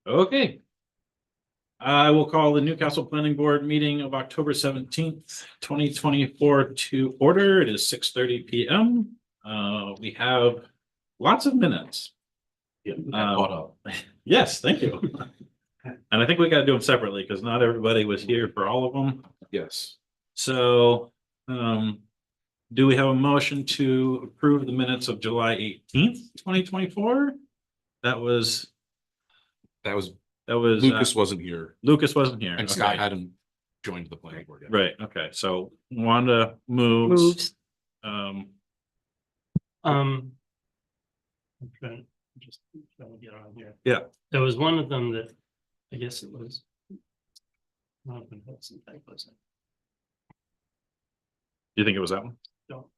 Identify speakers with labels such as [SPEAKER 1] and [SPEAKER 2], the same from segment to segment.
[SPEAKER 1] Okay. I will call the Newcastle Planning Board meeting of October 17th, 2024 to order. It is 6:30 PM. We have lots of minutes.
[SPEAKER 2] Yeah, caught up.
[SPEAKER 1] Yes, thank you. And I think we got to do them separately because not everybody was here for all of them.
[SPEAKER 2] Yes.
[SPEAKER 1] So, do we have a motion to approve the minutes of July 18th, 2024? That was,
[SPEAKER 2] Lucas wasn't here
[SPEAKER 1] Lucas wasn't here.
[SPEAKER 2] and Scott
[SPEAKER 1] Okay.
[SPEAKER 2] hadn't joined the planning board yet.
[SPEAKER 1] Right, okay, so Wanda moves. Um,
[SPEAKER 3] I'm just trying to get on here.
[SPEAKER 1] Yeah.
[SPEAKER 3] There was one of them that, I guess it was. One of them had some typos in it.
[SPEAKER 1] you think it was that one?
[SPEAKER 3] No.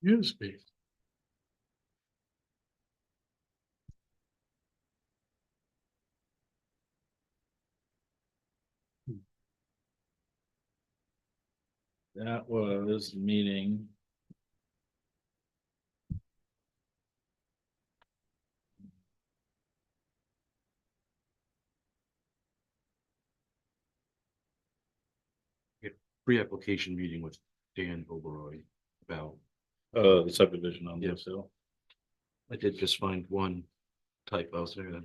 [SPEAKER 1] Yes, please. That was meeting.
[SPEAKER 2] Pre-application meeting with Dan Oberoi about,
[SPEAKER 1] The subdivision on
[SPEAKER 2] Yeah.
[SPEAKER 1] Blue Hill.
[SPEAKER 2] I did just find one typo there.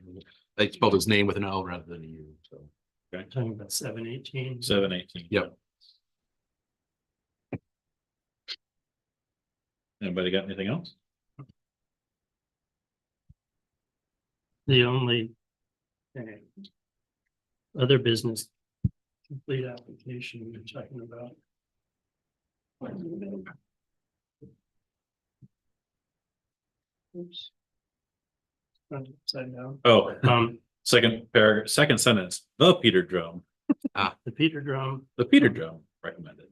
[SPEAKER 2] I spelled his name with an L rather than a U, so.
[SPEAKER 3] Talking about 718.
[SPEAKER 1] 7/18.
[SPEAKER 2] Yep.
[SPEAKER 1] Anybody got anything else?
[SPEAKER 3] The only other business complete application we're talking about. Oops. Upside down.
[SPEAKER 1] Oh, second paragraph, second sentence, the Peter Drum,
[SPEAKER 3] The Peter Drum.
[SPEAKER 1] the Peter Drum recommended.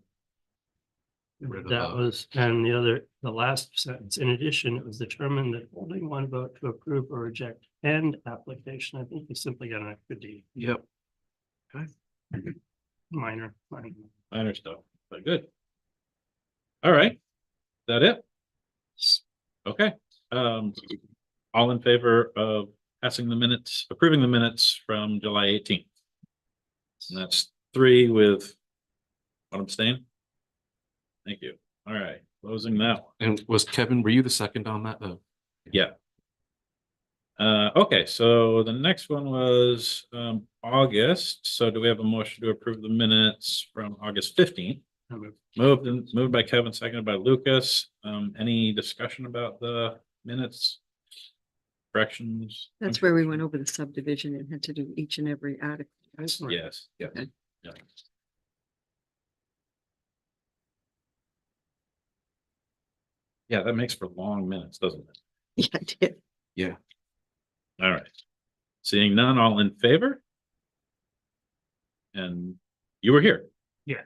[SPEAKER 2] Rid of
[SPEAKER 3] That
[SPEAKER 2] the-
[SPEAKER 3] was, and the last sentence, in addition, it was determined that only one vote to approve or reject and application. I think we simply got an extra D,
[SPEAKER 2] Yep.
[SPEAKER 3] minor.
[SPEAKER 1] Minor stuff, but good. All right, that it? Okay, all in favor of passing the minutes, approving the minutes from July 18th? And that's 3 with one abstain. Thank you. All right, closing that one.
[SPEAKER 2] And was Kevin, were you the second on that?
[SPEAKER 1] Yeah. Okay, so the next one was August. So do we have a motion to approve the minutes from August 15th? Moved by Kevin, seconded by Lucas. Any discussion about the minutes? Corrections?
[SPEAKER 4] That's where we went over the subdivision and had to do each and every article. right?
[SPEAKER 1] Yes.
[SPEAKER 2] Yeah.
[SPEAKER 4] Okay.
[SPEAKER 1] Yeah. Yeah, that makes for long minutes, doesn't it?
[SPEAKER 4] Yeah, I did.
[SPEAKER 2] Yeah.
[SPEAKER 1] All right. Seeing none, all in favor? And you were here?
[SPEAKER 3] Yeah.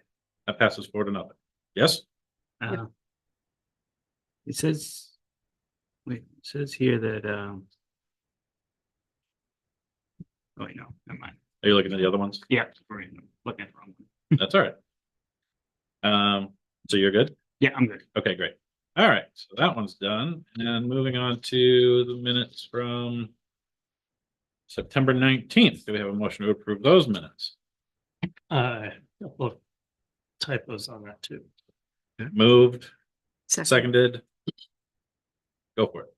[SPEAKER 1] That passes 4-0. Yes?
[SPEAKER 5] It says, wait, it says here that, oh, wait, no, never mind.
[SPEAKER 1] Are you looking at the other ones?
[SPEAKER 5] Yeah, right, I'm looking at the wrong one.
[SPEAKER 1] That's all right. So you're good?
[SPEAKER 5] Yeah, I'm good.
[SPEAKER 1] Okay, great. All right, so that one's done. And moving on to the minutes from September 19th. Do we have a motion to approve those minutes?
[SPEAKER 3] Couple of typos on that too.
[SPEAKER 1] Moved,
[SPEAKER 4] Second.
[SPEAKER 1] seconded. Go for it.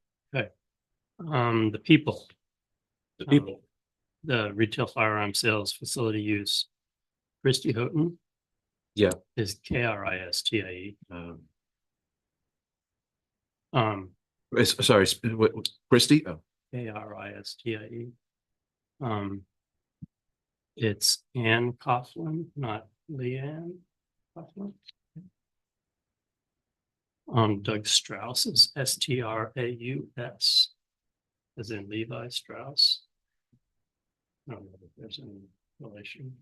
[SPEAKER 3] The people,
[SPEAKER 1] The people.
[SPEAKER 3] the retail firearm sales facility use. Christie Houghton.
[SPEAKER 2] Yeah.
[SPEAKER 3] Is Kristie.
[SPEAKER 2] Sorry, Christie? Oh,
[SPEAKER 3] Kristie. It's Ann Coughlin, not Leanne Coughlin. Doug Strauss is Straus, as in Levi Strauss. I don't know if there's any relation.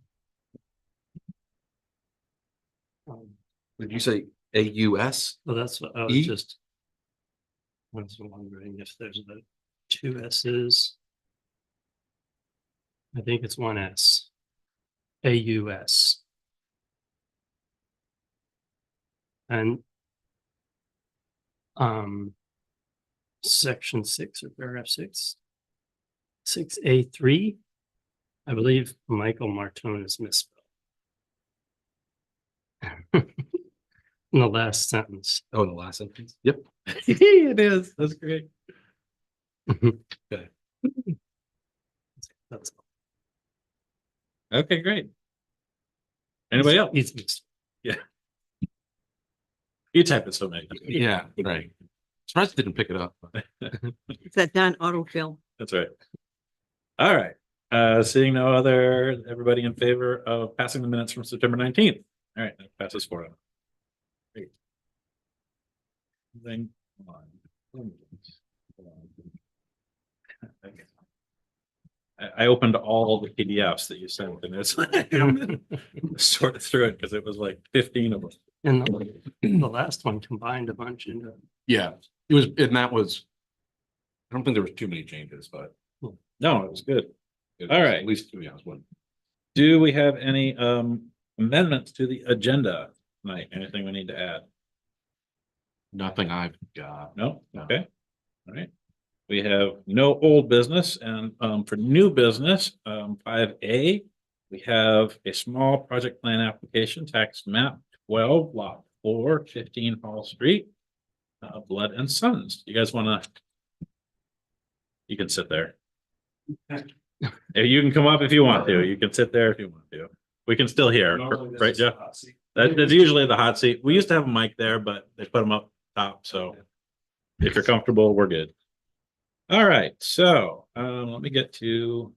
[SPEAKER 2] did you say AUS?
[SPEAKER 3] Well, that's what I was
[SPEAKER 2] E?
[SPEAKER 3] just. I was wondering if there's the 2 S's. I think it's 1 S. AUS. And section 6 or paragraph 6, 6A3, I believe Michael Martone is misspelled. In the last sentence.
[SPEAKER 2] Oh, in the last sentence? Yep.
[SPEAKER 1] It is, that's great.
[SPEAKER 3] That's
[SPEAKER 1] Okay, great. Anybody else?
[SPEAKER 3] He's missed.
[SPEAKER 1] You type it so many times.
[SPEAKER 2] Yeah, right. Surprised it didn't pick it up.
[SPEAKER 4] Is that done autofill?
[SPEAKER 1] That's right. All right, seeing no other, everybody in favor of passing the minutes from September 19th? All right, that passes for them. Great. Then, come on. Okay. I opened all the PDFs that you sent and it's sorted through it because it was like 15 of them.
[SPEAKER 3] And the last one combined a bunch into.
[SPEAKER 2] Yeah, it was, and that was, I don't think there was too many changes, but.
[SPEAKER 1] No, it was good.
[SPEAKER 2] it
[SPEAKER 1] All
[SPEAKER 2] was
[SPEAKER 1] right.
[SPEAKER 2] At least, to be honest, one.
[SPEAKER 1] Do we have any amendments to the agenda tonight? Anything we need to add?
[SPEAKER 2] Nothing I've got.
[SPEAKER 1] No?
[SPEAKER 2] No.
[SPEAKER 1] Okay. All right. We have no old business and for new business, 5A, we have a small project plan application, tax map 12, lot 4, 15 Hall Street, Blood and Sons. You guys want to? You can sit there. You can come up if you want to. You can sit there if you want to. We can still hear, right, Jeff? That's usually the hot seat. We used to have a mic there, but they put them up top, so if you're comfortable, we're good. All right, so let me get to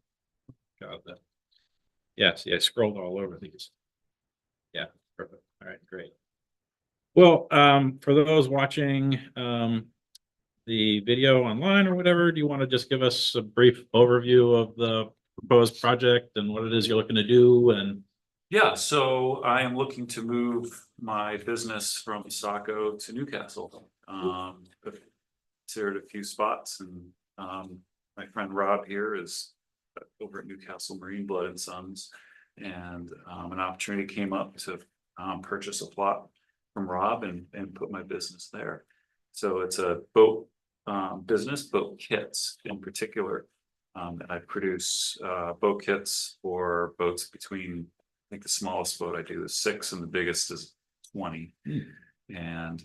[SPEAKER 1] yes, I scrolled all over these. Yeah, perfect. All right, great. Well, for those watching the video online or whatever, do you want to just give us a brief overview of the proposed project and what it is you're looking to do? And
[SPEAKER 6] yeah, so I am looking to move my business from Saco to Newcastle. Considered a few spots, and my friend Rob here is over at Newcastle Marine Blood and Sons, and an opportunity came up to purchase a plot from Rob and put my business there. So it's a boat business, boat kits in particular. And I produce boat kits for boats between, I think the smallest boat I do is 6 and the biggest is 20. And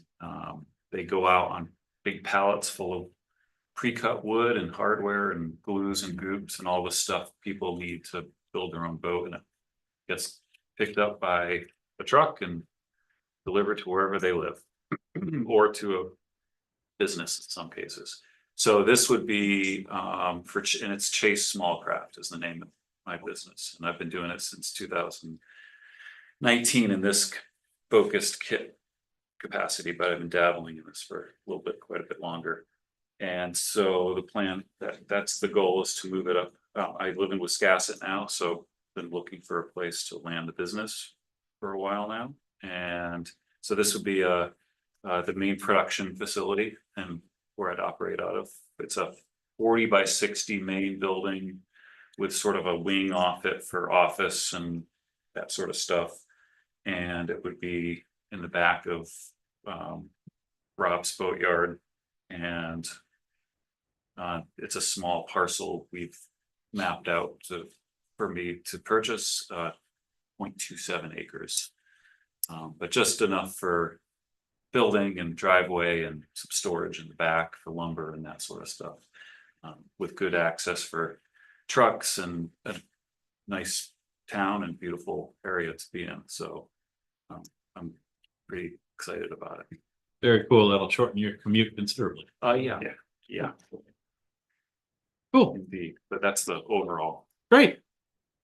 [SPEAKER 6] they go out on big pallets full of pre-cut wood and hardware and glues and goops and all the stuff people need to build their own boat, and it gets picked up by a truck and delivered to wherever they live or to a business in some cases. So this would be and it's Chase Smallcraft is the name of my business, and I've been doing it since 2019 in this focused kit capacity, but I've been dabbling in this for a little bit, quite a bit longer. And so the plan, that's the goal, is to move it up. I live in Wiscasset now, so been looking for a place to land the business for a while now. And so this would be the main production facility and where I'd operate out of. It's a 40 by 60 main building with sort of a wing off it for office and that sort of stuff. And it would be in the back of Rob's boatyard, and it's a small parcel we've mapped out for me to purchase, 0.27 acres, but just enough for building and driveway and some storage in the back for lumber and that sort of stuff, with good access for trucks and a nice town and beautiful area to be in. So I'm pretty excited about it.
[SPEAKER 1] very cool. That'll shorten your commute considerably.
[SPEAKER 6] Yeah.
[SPEAKER 1] Cool.
[SPEAKER 6] Indeed, but that's the overall.
[SPEAKER 1] Great.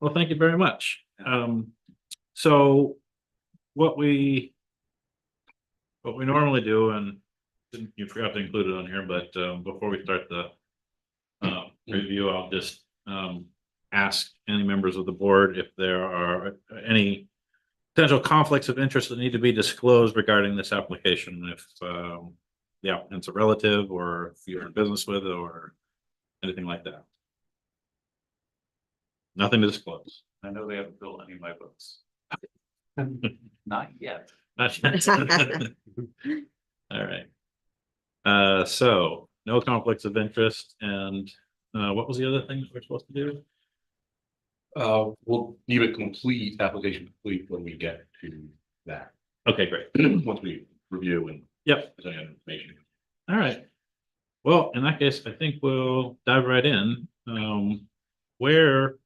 [SPEAKER 1] Well, thank you very much. So what we normally do, and you forgot to include it on here, but before we start the review, I'll just ask any members of the board if there are any potential conflicts of interest that need to be disclosed regarding this application. If the applicant's a relative, or if you're in business with, or anything like that. Nothing to disclose.
[SPEAKER 6] I know they haven't built any of my books. Not yet.
[SPEAKER 1] All right. So no conflicts of interest and, what was the other thing that we're supposed to do?
[SPEAKER 2] We'll leave it complete, application complete when we get to that,
[SPEAKER 1] Okay, great.
[SPEAKER 2] once we review and
[SPEAKER 1] Yep.
[SPEAKER 2] present information.
[SPEAKER 1] All right. Well, in that case, I think we'll dive right in. Where do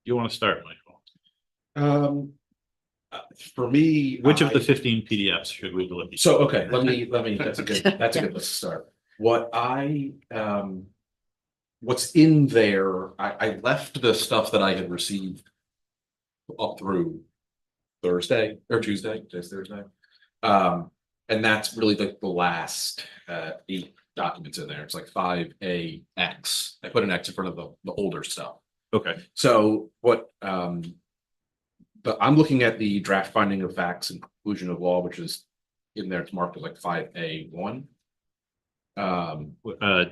[SPEAKER 1] you want to start, Michael?
[SPEAKER 2] For me.
[SPEAKER 1] Which of the
[SPEAKER 2] I-
[SPEAKER 1] 15 PDFs should we deliver?
[SPEAKER 2] So, okay, let me, that's a good place to start. What what's in there, I left the stuff that I had received up through Thursday or Tuesday, today's Thursday. And that's really the last 8 documents in there. It's like 5AX. I put an X in front of the older stuff.
[SPEAKER 1] Okay,
[SPEAKER 2] So what, but I'm looking at the draft finding of facts and conclusion of law, which is in there, it's marked as like 5A1.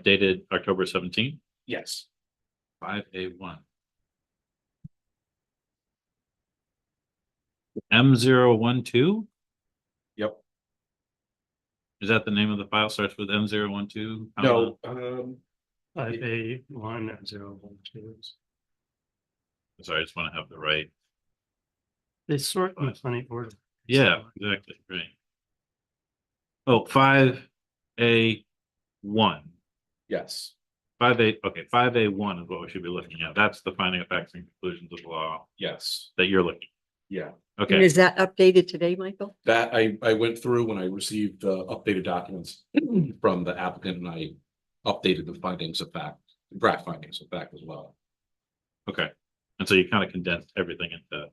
[SPEAKER 1] dated October 17th,
[SPEAKER 2] Yes,
[SPEAKER 1] 5A1. M012?
[SPEAKER 2] yep,
[SPEAKER 1] Is that the name of the file? Starts with M012?
[SPEAKER 2] no,
[SPEAKER 3] 5A1.012.
[SPEAKER 1] Sorry, I just want to have the right.
[SPEAKER 3] They sort in funny order.
[SPEAKER 1] Yeah, exactly, right. Oh, 5A1.
[SPEAKER 2] yes,
[SPEAKER 1] 5A, okay, 5A1 is what we should be looking at. That's the finding of facts and conclusions of law
[SPEAKER 2] yes,
[SPEAKER 1] that you're looking.
[SPEAKER 2] yeah.
[SPEAKER 4] And
[SPEAKER 1] Okay,
[SPEAKER 4] is that updated today, Michael?
[SPEAKER 2] That I went through when I received the updated documents from the applicant and I updated the findings of fact, draft findings of fact as well.
[SPEAKER 1] okay. And so you kind of condensed everything into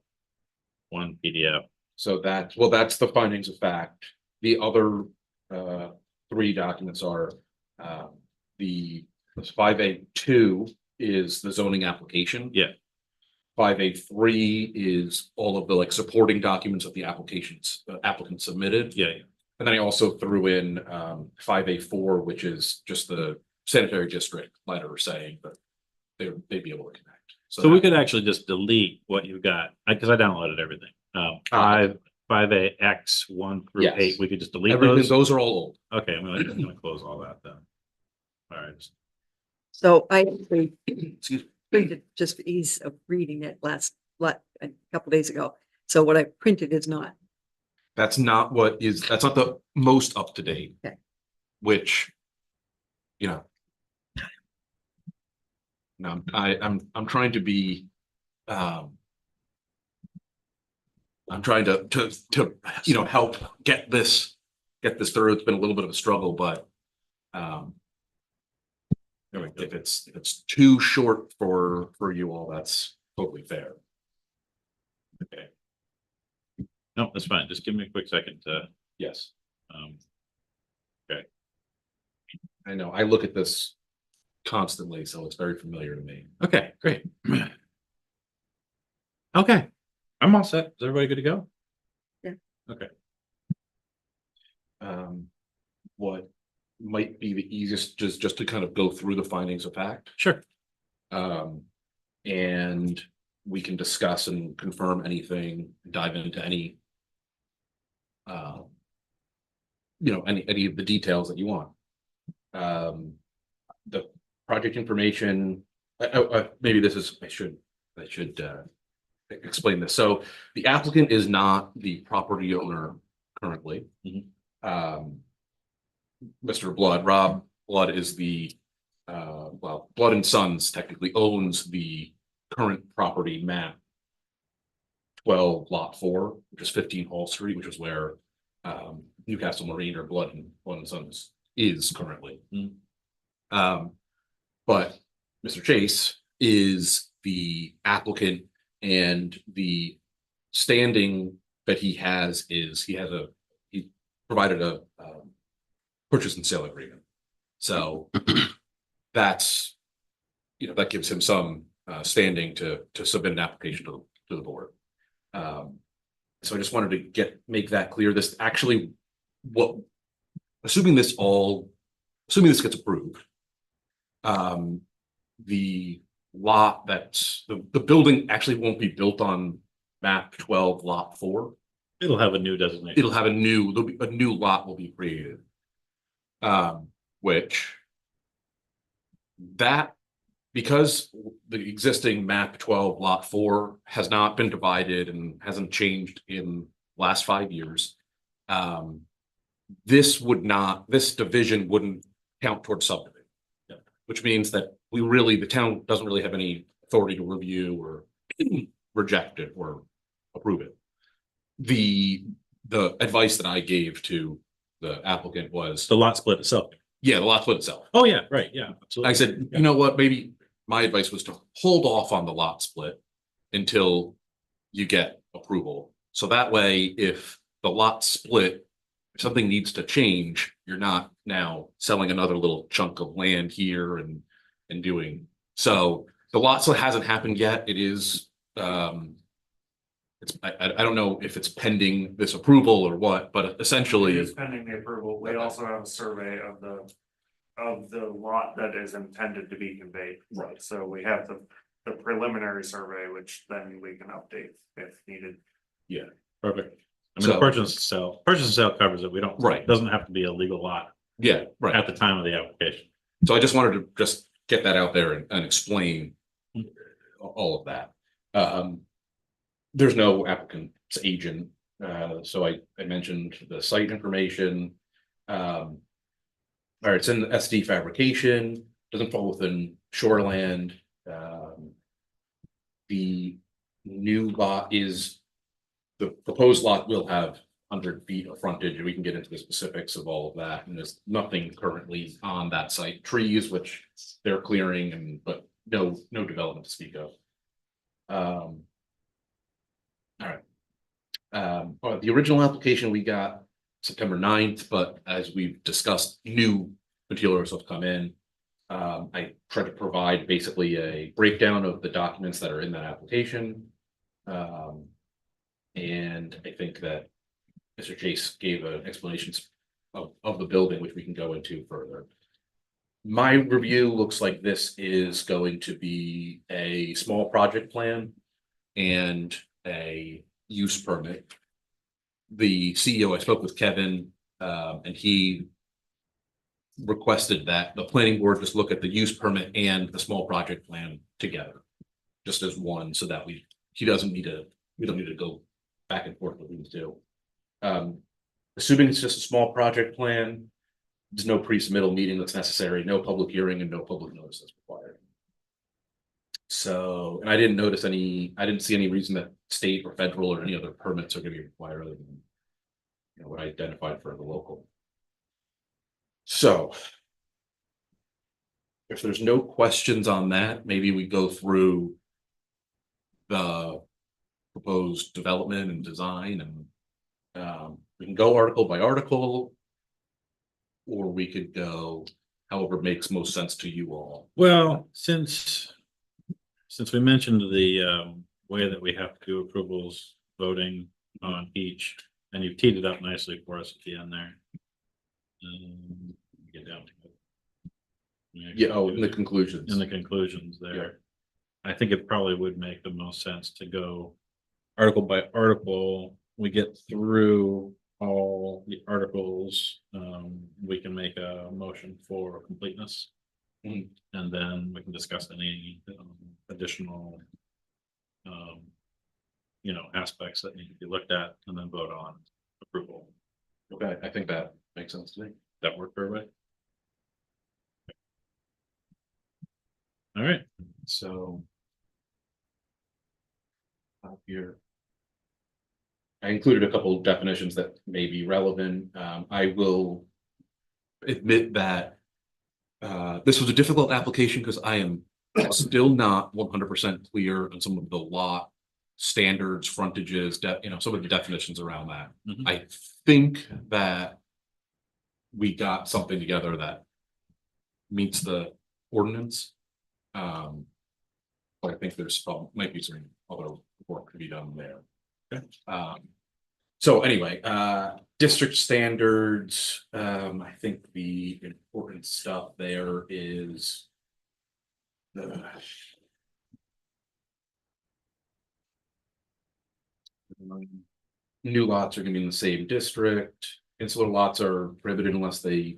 [SPEAKER 1] one PDF.
[SPEAKER 2] So that's, well, that's the findings of fact. The other 3 documents are the 5A2 is the zoning application.
[SPEAKER 1] Yeah.
[SPEAKER 2] 5A3 is all of the like supporting documents that the applications applicant submitted.
[SPEAKER 1] Yeah,
[SPEAKER 2] And then I also threw in 5A4, which is just the sanitary district letter saying that they'd be able to connect.
[SPEAKER 1] so we could actually just delete what you got, because I downloaded everything. 5AX 1 through
[SPEAKER 2] Yes.
[SPEAKER 1] 8, we could just delete
[SPEAKER 2] everything,
[SPEAKER 1] those.
[SPEAKER 2] those are all old.
[SPEAKER 1] Okay, I'm gonna close all that then. All right,
[SPEAKER 4] So I actually
[SPEAKER 2] Excuse me.
[SPEAKER 4] printed just for ease of reading it a couple days ago. So what I printed is not.
[SPEAKER 2] That's not that's not the most up to date.
[SPEAKER 4] Okay.
[SPEAKER 2] Which, you know. No, I'm trying to be, I'm trying to help get this through. It's been a little bit of a struggle, but if it's too short for you all, that's totally fair.
[SPEAKER 1] okay. No, that's fine. Just give me a quick second to,
[SPEAKER 2] Yes,
[SPEAKER 1] um,
[SPEAKER 2] I know. I look at this constantly, so it's very familiar to me.
[SPEAKER 1] okay, great. Okay, I'm all set. Is everybody good to go?
[SPEAKER 4] Yeah.
[SPEAKER 1] Okay,
[SPEAKER 2] What might be the easiest, just to kind of go through the findings of fact.
[SPEAKER 1] sure.
[SPEAKER 2] And we can discuss and confirm anything, dive into any. Any of the details that you want. The project information, maybe this is, I should explain this. So the applicant is not the property owner currently. Mr. Blood, Rob Blood is the, Blood and Sons technically owns the current property map 12 lot 4, which is 15 Hall Street, which is where Newcastle Marine or Blood and Sons is currently. But Mr. Chase is the applicant, and the standing that he has is he provided a purchase and sale agreement. So that's, that gives him some standing to submit an application to the board. So I just wanted to make that clear. This actually, assuming this gets approved, the lot that's, the building actually won't be built on map 12 lot 4.
[SPEAKER 1] It'll have a new designation.
[SPEAKER 2] It'll have there'll be a new lot will be created. Which that, because the existing map 12 lot 4 has not been divided and hasn't changed in last 5 years. This division wouldn't count towards subdivision.
[SPEAKER 1] Yeah.
[SPEAKER 2] Which means that the town doesn't really have any authority to review or reject it or approve it. The advice that I gave to the applicant was,
[SPEAKER 1] The lot split itself.
[SPEAKER 2] yeah, the lot split itself.
[SPEAKER 1] Oh, yeah, right, yeah. Absolutely.
[SPEAKER 2] I said, you know what, maybe my advice was to hold off on the lot split until you get approval. So that way, if the lot split, if something needs to change, you're not now selling another little chunk of land here and doing. So the lot split hasn't happened yet. It is, I don't know if it's pending this approval or what, but
[SPEAKER 7] It
[SPEAKER 2] essentially,
[SPEAKER 7] is pending the approval. We also have a survey of the lot that is intended to be conveyed.
[SPEAKER 2] Right.
[SPEAKER 7] So we have the preliminary survey, which then we can update if needed.
[SPEAKER 1] Perfect. I mean, the
[SPEAKER 2] So-
[SPEAKER 1] purchase and sale covers it. We don't,
[SPEAKER 2] Right.
[SPEAKER 1] it doesn't have to be a legal lot
[SPEAKER 2] yeah, right.
[SPEAKER 1] at the time of the application.
[SPEAKER 2] So I just wanted to just get that out there and explain all of that. There's no applicant's agent, so I mentioned the site information. All right, it's in the SD fabrication, doesn't fall within shoreland. The new lot the proposed lot will have 100 feet of frontage, and we can get into the specifics of all of that, and there's nothing currently on that site, trees, which they're clearing, but no development to speak of. All right. The original application we got September 9th, but as we've discussed, new materials have come in. I tried to provide basically a breakdown of the documents that are in that application. And I think that Mr. Chase gave an explanation of the building, which we can go into further. My review looks like this is going to be a small project plan and a use permit. The CEO, I spoke with Kevin, and he requested that the planning board just look at the use permit and the small project plan together, just as one, so that we don't need to go back and forth between the two. Assuming it's just a small project plan, there's no pre-submittal meeting that's necessary, no public hearing, and no public notice that's required. So, and I didn't see any reason that state or federal or any other permits are gonna be required other than, what I identified for the local. So if there's no questions on that, maybe we go through the proposed development and design, and we can go article by article, or we could go however makes most sense to you all.
[SPEAKER 1] Well, since we mentioned the way that we have to do approvals, voting on each, and you teed it up nicely for us at the end there. Get down to it.
[SPEAKER 2] Yeah, in the conclusions.
[SPEAKER 1] In the conclusions there. I think it probably would make the most sense to go article by article. We get through all the articles, we can make a motion for completeness.
[SPEAKER 2] Mhm.
[SPEAKER 1] And then we can discuss any additional aspects that need to be looked at and then vote on approval.
[SPEAKER 2] Okay, I think that makes sense to me.
[SPEAKER 1] That work for everybody? All right,
[SPEAKER 2] So. Up here. I included a couple of definitions that may be relevant. I will admit that this was a difficult application because I am still not 100% clear on some of the lot standards, frontages, some of the definitions around that.
[SPEAKER 1] Mhm.
[SPEAKER 2] I think that we got something together that meets the ordinance. But I think might be some other work to be done there.
[SPEAKER 1] Okay.
[SPEAKER 2] So anyway, district standards, I think the important stuff there is New lots are gonna be in the same district. Insular lots are prohibited unless they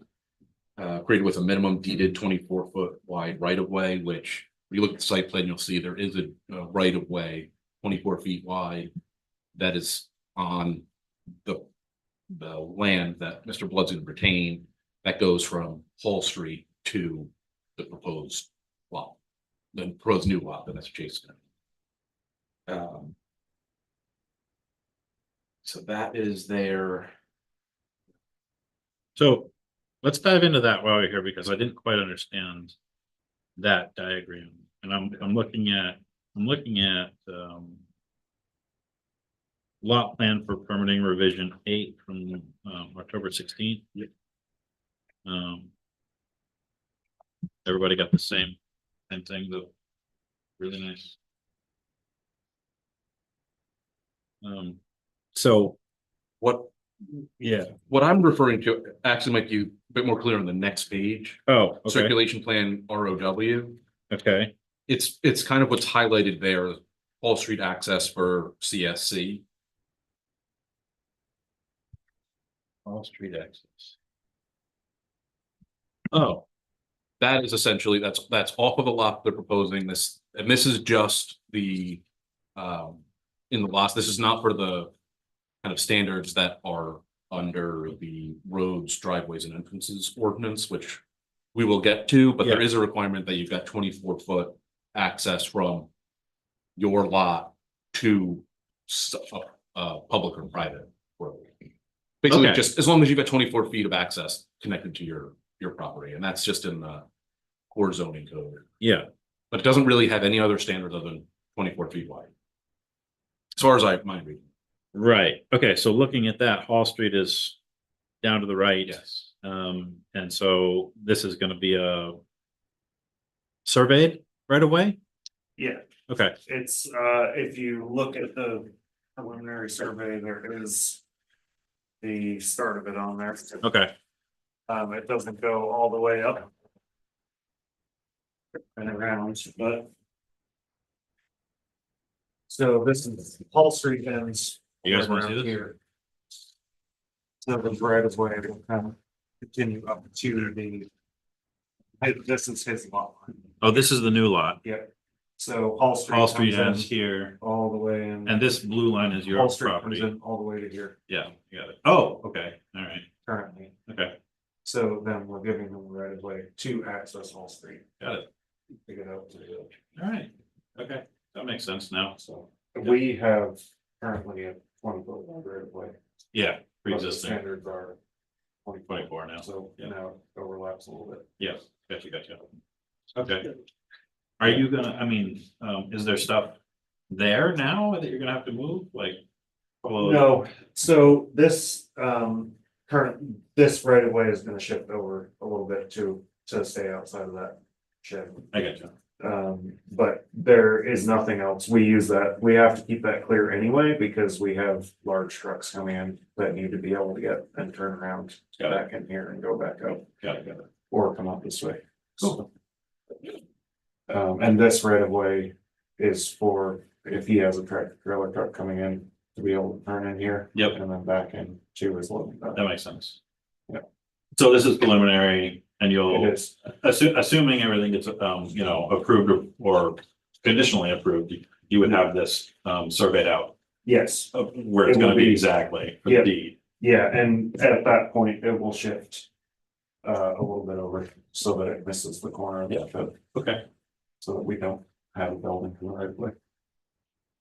[SPEAKER 2] created with a minimum deeded 24-foot wide right of way, which when you look at the site plan, you'll see there is a right of way 24 feet wide that is on the land that Mr. Blood's gonna retain that goes from Hall Street to the proposed lot, the proposed new lot that Mr. Chase is gonna. So that is their.
[SPEAKER 1] So let's dive into that while we're here, because I didn't quite understand that diagram. And I'm looking at lot plan for permitting revision 8 from October 16th. Everybody got the same thing, though. Really nice. So
[SPEAKER 2] What what I'm referring to actually might be a bit more clear on the next page.
[SPEAKER 1] oh, okay,
[SPEAKER 2] Circulation plan ROW.
[SPEAKER 1] okay,
[SPEAKER 2] It's kind of what's highlighted there, Hall Street access for CSC.
[SPEAKER 1] Wall Street access. Oh,
[SPEAKER 2] That is essentially, that's off of the lot they're proposing this, and this is just the. In the lots, this is not for the kind of standards that are under the roads, driveways and entrances ordinance, which. We will get to, but there
[SPEAKER 1] Yeah.
[SPEAKER 2] is a requirement that you've got 24-foot access from. Your lot to public or private road. Basically,
[SPEAKER 1] Okay.
[SPEAKER 2] just as long as you've got 24 feet of access connected to your property, and that's just in the core zoning code.
[SPEAKER 1] yeah,
[SPEAKER 2] But it doesn't really have any other standards other than 24 feet wide. As far as I mind reading.
[SPEAKER 1] right. Okay, so looking at that, Hall Street is down to the right.
[SPEAKER 2] Yes.
[SPEAKER 1] And so this is gonna be a surveyed right away?
[SPEAKER 7] Yeah,
[SPEAKER 1] Okay,
[SPEAKER 7] it's, if you look at the preliminary survey, there is. The start of it on there.
[SPEAKER 1] okay,
[SPEAKER 7] It doesn't go all the way up. And around, but. So this is Hall Street ends.
[SPEAKER 1] You guys wanna
[SPEAKER 7] right
[SPEAKER 1] see
[SPEAKER 7] around
[SPEAKER 1] this?
[SPEAKER 7] here. So the right of way will kind of continue up to the. This is his lot line.
[SPEAKER 1] oh, this is the new lot.
[SPEAKER 7] Yep. So Hall Street.
[SPEAKER 1] Hall Street
[SPEAKER 7] comes in
[SPEAKER 1] ends here,
[SPEAKER 7] all the way in.
[SPEAKER 1] and this blue line is your
[SPEAKER 7] Hall Street comes
[SPEAKER 1] property.
[SPEAKER 7] in all the way to here
[SPEAKER 1] Yeah, you got it. Oh, okay, all right,
[SPEAKER 7] currently.
[SPEAKER 1] okay,
[SPEAKER 7] So then we're giving them the right of way to access Hall Street.
[SPEAKER 1] got it.
[SPEAKER 7] To get out to the village.
[SPEAKER 1] All right, okay, that makes sense now.
[SPEAKER 7] So we have currently a 20-foot right of way.
[SPEAKER 1] Yeah,
[SPEAKER 7] but the
[SPEAKER 1] pre-existing,
[SPEAKER 7] Standards are
[SPEAKER 1] 24 now.
[SPEAKER 7] So
[SPEAKER 1] Yeah.
[SPEAKER 7] now it overlaps a little bit.
[SPEAKER 1] Yeah, gotcha. Okay. Are you gonna, I mean, is there stuff there now that you're gonna have to move, like? Well,
[SPEAKER 7] No, so this this right of way is gonna shift over a little bit to stay outside of that shed.
[SPEAKER 1] I got you.
[SPEAKER 7] But there is nothing else. We use that. We have to keep that clear anyway, because we have large trucks coming in that need to be able to get and turn around
[SPEAKER 1] Got it.
[SPEAKER 7] back in here and go back out
[SPEAKER 1] Got it.
[SPEAKER 7] or come up this way. So. And this right of way is for if he has a tractor trailer truck coming in to be able to turn in here.
[SPEAKER 1] Yep.
[SPEAKER 7] And then back in to his loading dock.
[SPEAKER 1] That makes sense.
[SPEAKER 7] Yeah.
[SPEAKER 1] So this is preliminary and
[SPEAKER 7] It
[SPEAKER 1] you'll,
[SPEAKER 7] is,
[SPEAKER 1] assuming everything gets, approved or conditionally approved, you would have this, surveyed out
[SPEAKER 7] yes,
[SPEAKER 1] of where it's
[SPEAKER 7] It will
[SPEAKER 1] gonna be
[SPEAKER 7] be-
[SPEAKER 1] exactly for
[SPEAKER 7] Yeah.
[SPEAKER 1] the deed.
[SPEAKER 7] yeah, and at that point, it will shift. A little bit over so that it misses the corner of the shed,
[SPEAKER 1] Okay.
[SPEAKER 7] so that we don't have a building in the right way.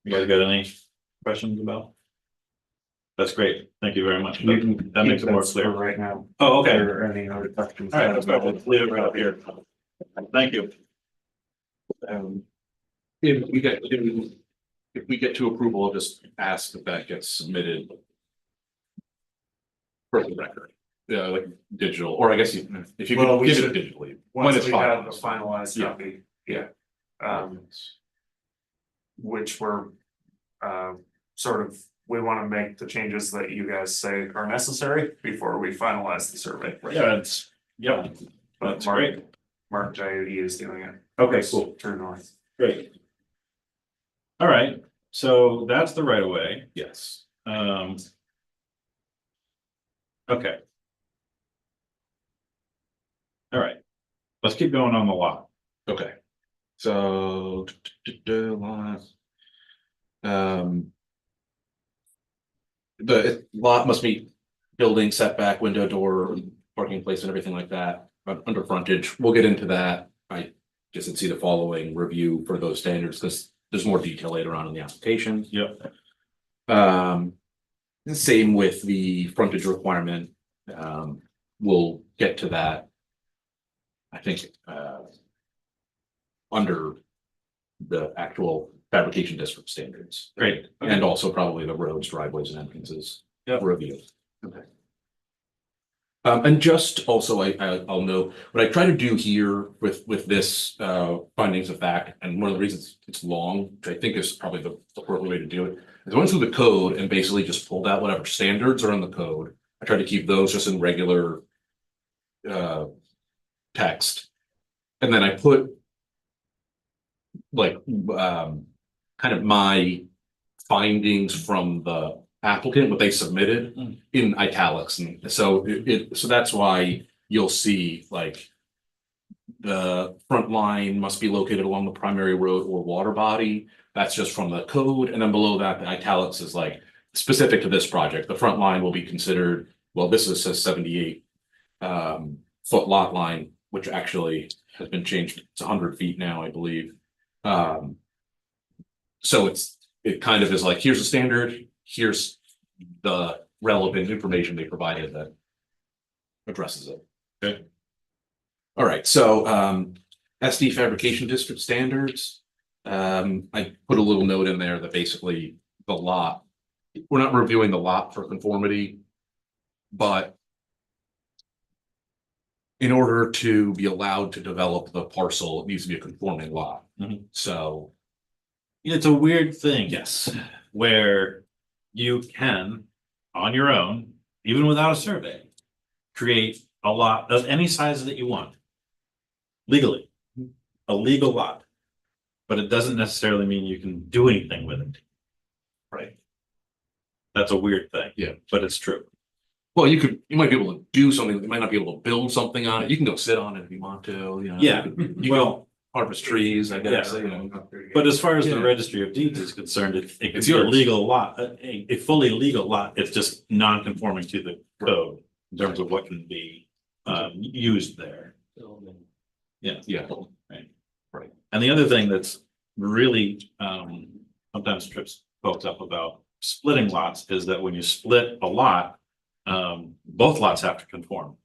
[SPEAKER 1] You guys got any questions about? That's great. Thank you very much.
[SPEAKER 7] You can
[SPEAKER 1] That makes
[SPEAKER 7] keep
[SPEAKER 1] it more
[SPEAKER 7] that
[SPEAKER 1] clear.
[SPEAKER 7] for right now.
[SPEAKER 1] Oh, okay.
[SPEAKER 7] Or any other questions.
[SPEAKER 1] All right, let's go. Let's leave it right up here. Thank you.
[SPEAKER 2] If we get to approval, I'll just ask if that gets submitted. For the record, yeah, like digital, or I guess if you
[SPEAKER 7] Well,
[SPEAKER 2] could
[SPEAKER 7] we
[SPEAKER 2] give it
[SPEAKER 7] should-
[SPEAKER 2] digitally. when
[SPEAKER 7] Once
[SPEAKER 2] it's
[SPEAKER 7] we have the
[SPEAKER 2] finalized.
[SPEAKER 7] finalized
[SPEAKER 2] Yeah.
[SPEAKER 7] copy, yeah. Which we're, sort of, we wanna make the changes that you guys say are necessary before we finalize the survey.
[SPEAKER 1] Yeah, yeah,
[SPEAKER 7] But
[SPEAKER 1] that's
[SPEAKER 7] Mark-
[SPEAKER 1] great.
[SPEAKER 7] Mark Jaudi is doing it.
[SPEAKER 1] Okay, cool.
[SPEAKER 7] Turn north.
[SPEAKER 1] Great. All right, so that's the right of way.
[SPEAKER 2] Yes.
[SPEAKER 1] Okay. All right, let's keep going on the lot.
[SPEAKER 2] Okay. So. Lot. The lot must meet building setback, window, door, parking place and everything like that, under frontage. We'll get into that. I just didn't see the following review for those standards because there's more detail later on in the application.
[SPEAKER 1] Yep.
[SPEAKER 2] Same with the frontage requirement. We'll get to that. I think, under the actual fabrication district standards.
[SPEAKER 1] Great.
[SPEAKER 2] And also probably the roads, driveways and entrances.
[SPEAKER 1] Yep.
[SPEAKER 2] Review. Okay. And just also, I'll note, what I try to do here with this, findings of fact, and one of the reasons it's long, which I think is probably the appropriate way to do it, is I went through the code and basically just pulled out whatever standards are in the code. I try to keep those just in regular, text. And then I put like, kind of my findings from the applicant, what they submitted in italics. And so so that's why you'll see like the front line must be located along the primary road or water body. That's just from the code. And then below that, the italics is like specific to this project. The front line will be considered, well, this says 78 foot lot line, which actually has been changed. It's 100 feet now, I believe. So it kind of is like, here's the standard, here's the relevant information they provided that addresses it.
[SPEAKER 1] Okay.
[SPEAKER 2] All right, so SD fabrication district standards. I put a little note in there that basically the lot, we're not reviewing the lot for conformity, but in order to be allowed to develop the parcel, it needs to be a conforming lot.
[SPEAKER 1] Mhm.
[SPEAKER 2] So,
[SPEAKER 1] It's a weird thing.
[SPEAKER 2] yes,
[SPEAKER 1] Where you can, on your own, even without a survey, create a lot of any size that you want. Legally, a legal lot. But it doesn't necessarily mean you can do anything with it. Right? That's a weird thing.
[SPEAKER 2] Yeah.
[SPEAKER 1] But it's true.
[SPEAKER 2] well, you might be able to do something, you might not be able to build something on it. You can go sit on it if you want to, you know.
[SPEAKER 1] Yeah,
[SPEAKER 2] You
[SPEAKER 1] well,
[SPEAKER 2] can harvest trees, I guess,
[SPEAKER 1] Yeah.
[SPEAKER 2] you know.
[SPEAKER 1] but as far as the
[SPEAKER 2] Yeah.
[SPEAKER 1] registry of deeds is concerned, it could
[SPEAKER 2] It's
[SPEAKER 1] be a
[SPEAKER 2] yours.
[SPEAKER 1] legal lot, a fully legal lot. It's just non-conforming to the code in terms of what can be used there. Yeah.
[SPEAKER 2] Yeah.
[SPEAKER 1] And the other thing that's really sometimes trips folks up about splitting lots is that when you split a lot, both lots have to conform.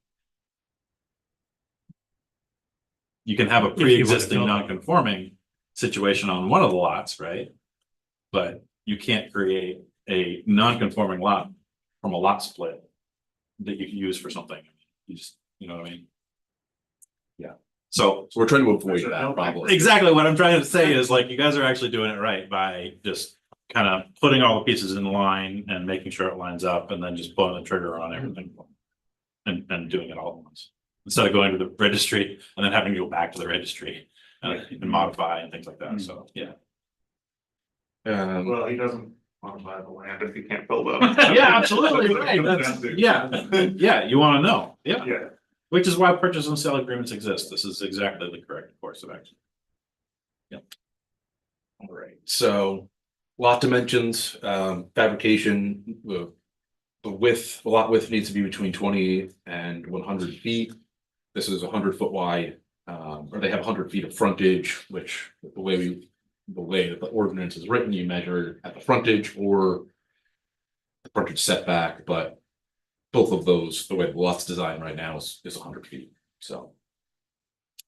[SPEAKER 1] You can have a
[SPEAKER 3] If you wanna
[SPEAKER 1] pre-existing
[SPEAKER 3] build-
[SPEAKER 1] non-conforming situation on one of the lots, right? But you can't create a non-conforming lot from a lot split that you can use for something. You just, you know what I mean?
[SPEAKER 2] Yeah.
[SPEAKER 1] So
[SPEAKER 2] So we're trying to avoid that problem.
[SPEAKER 1] exactly what I'm trying to say is like, you guys are actually doing it right by just kind of putting all the pieces in line and making sure it lines up and then just pulling the trigger on everything. And doing it all at once, instead of going to the registry and then having to go back to the registry and modify and things like that, so, yeah.
[SPEAKER 7] Well, he doesn't want to buy the land if he can't build up.
[SPEAKER 1] Yeah, absolutely, right, that's, yeah, you wanna know, yeah,
[SPEAKER 7] Yeah,
[SPEAKER 1] which is why purchase and sale agreements exist, this is exactly the correct course of action.
[SPEAKER 2] All right, so lot dimensions, fabrication, the width, the lot width needs to be between 20 and 100 feet. This is 100 foot wide, or they have 100 feet of frontage, which the way that the ordinance is written, you measure at the frontage or the frontage setback, but both of those, the way the lot's designed right now is 100 feet, so.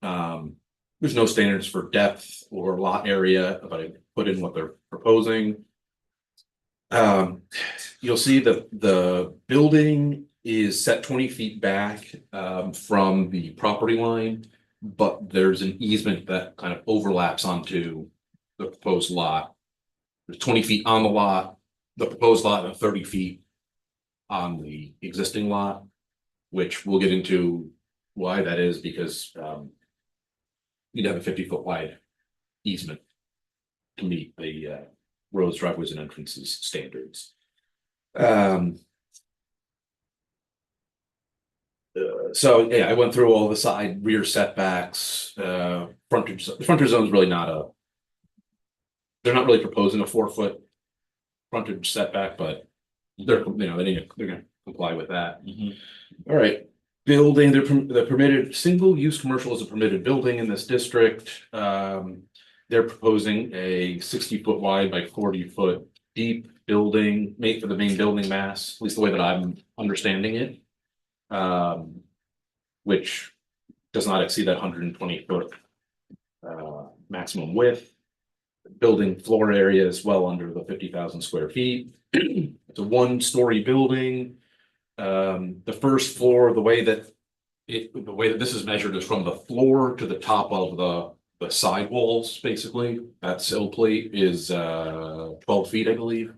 [SPEAKER 2] There's no standards for depth or lot area, but I put in what they're proposing. You'll see that the building is set 20 feet back from the property line, but there's an easement that kind of overlaps onto the proposed lot. There's 20 feet on the lot, the proposed lot, and 30 feet on the existing lot, which we'll get into why that is, because you'd have a 50-foot wide easement to meet the roads, driveways and entrances standards. So yeah, I went through all the side rear setbacks, frontage, the frontage zone is really not a. They're not really proposing a 4-foot frontage setback, but they're, they're gonna comply with that.
[SPEAKER 1] Mhm.
[SPEAKER 2] All right, building, the permitted, single use commercial is a permitted building in this district. They're proposing a 60-foot wide by 40-foot deep building made for the main building mass, at least the way that I'm understanding it. Which does not exceed that 120-foot maximum width. Building floor area is well under the 50,000 square feet. It's a 1-story building. The first floor, the way that this is measured is from the floor to the top of the sidewalls, basically. That sill plate is 12 feet, I believe.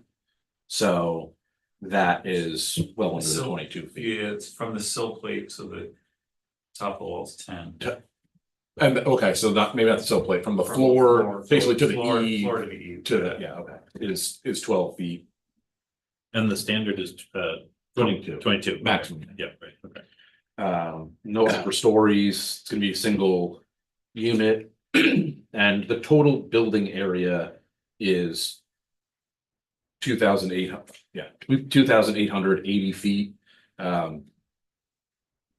[SPEAKER 2] So that is well under the
[SPEAKER 6] So,
[SPEAKER 2] 22 feet.
[SPEAKER 6] Yeah, it's from the sill plate to the top of the wall's 10.
[SPEAKER 2] And okay, so maybe not the sill plate, from the
[SPEAKER 6] From the
[SPEAKER 2] floor, basically to the
[SPEAKER 6] floor
[SPEAKER 2] E.
[SPEAKER 6] to the E.
[SPEAKER 2] To the, yeah, okay, is 12 feet.
[SPEAKER 1] And the standard is
[SPEAKER 2] 22.
[SPEAKER 1] 22.
[SPEAKER 2] Maximum.
[SPEAKER 1] Yeah, right, okay.
[SPEAKER 2] No upper stories, it's gonna be a single unit. And the total building area is 2,880 feet.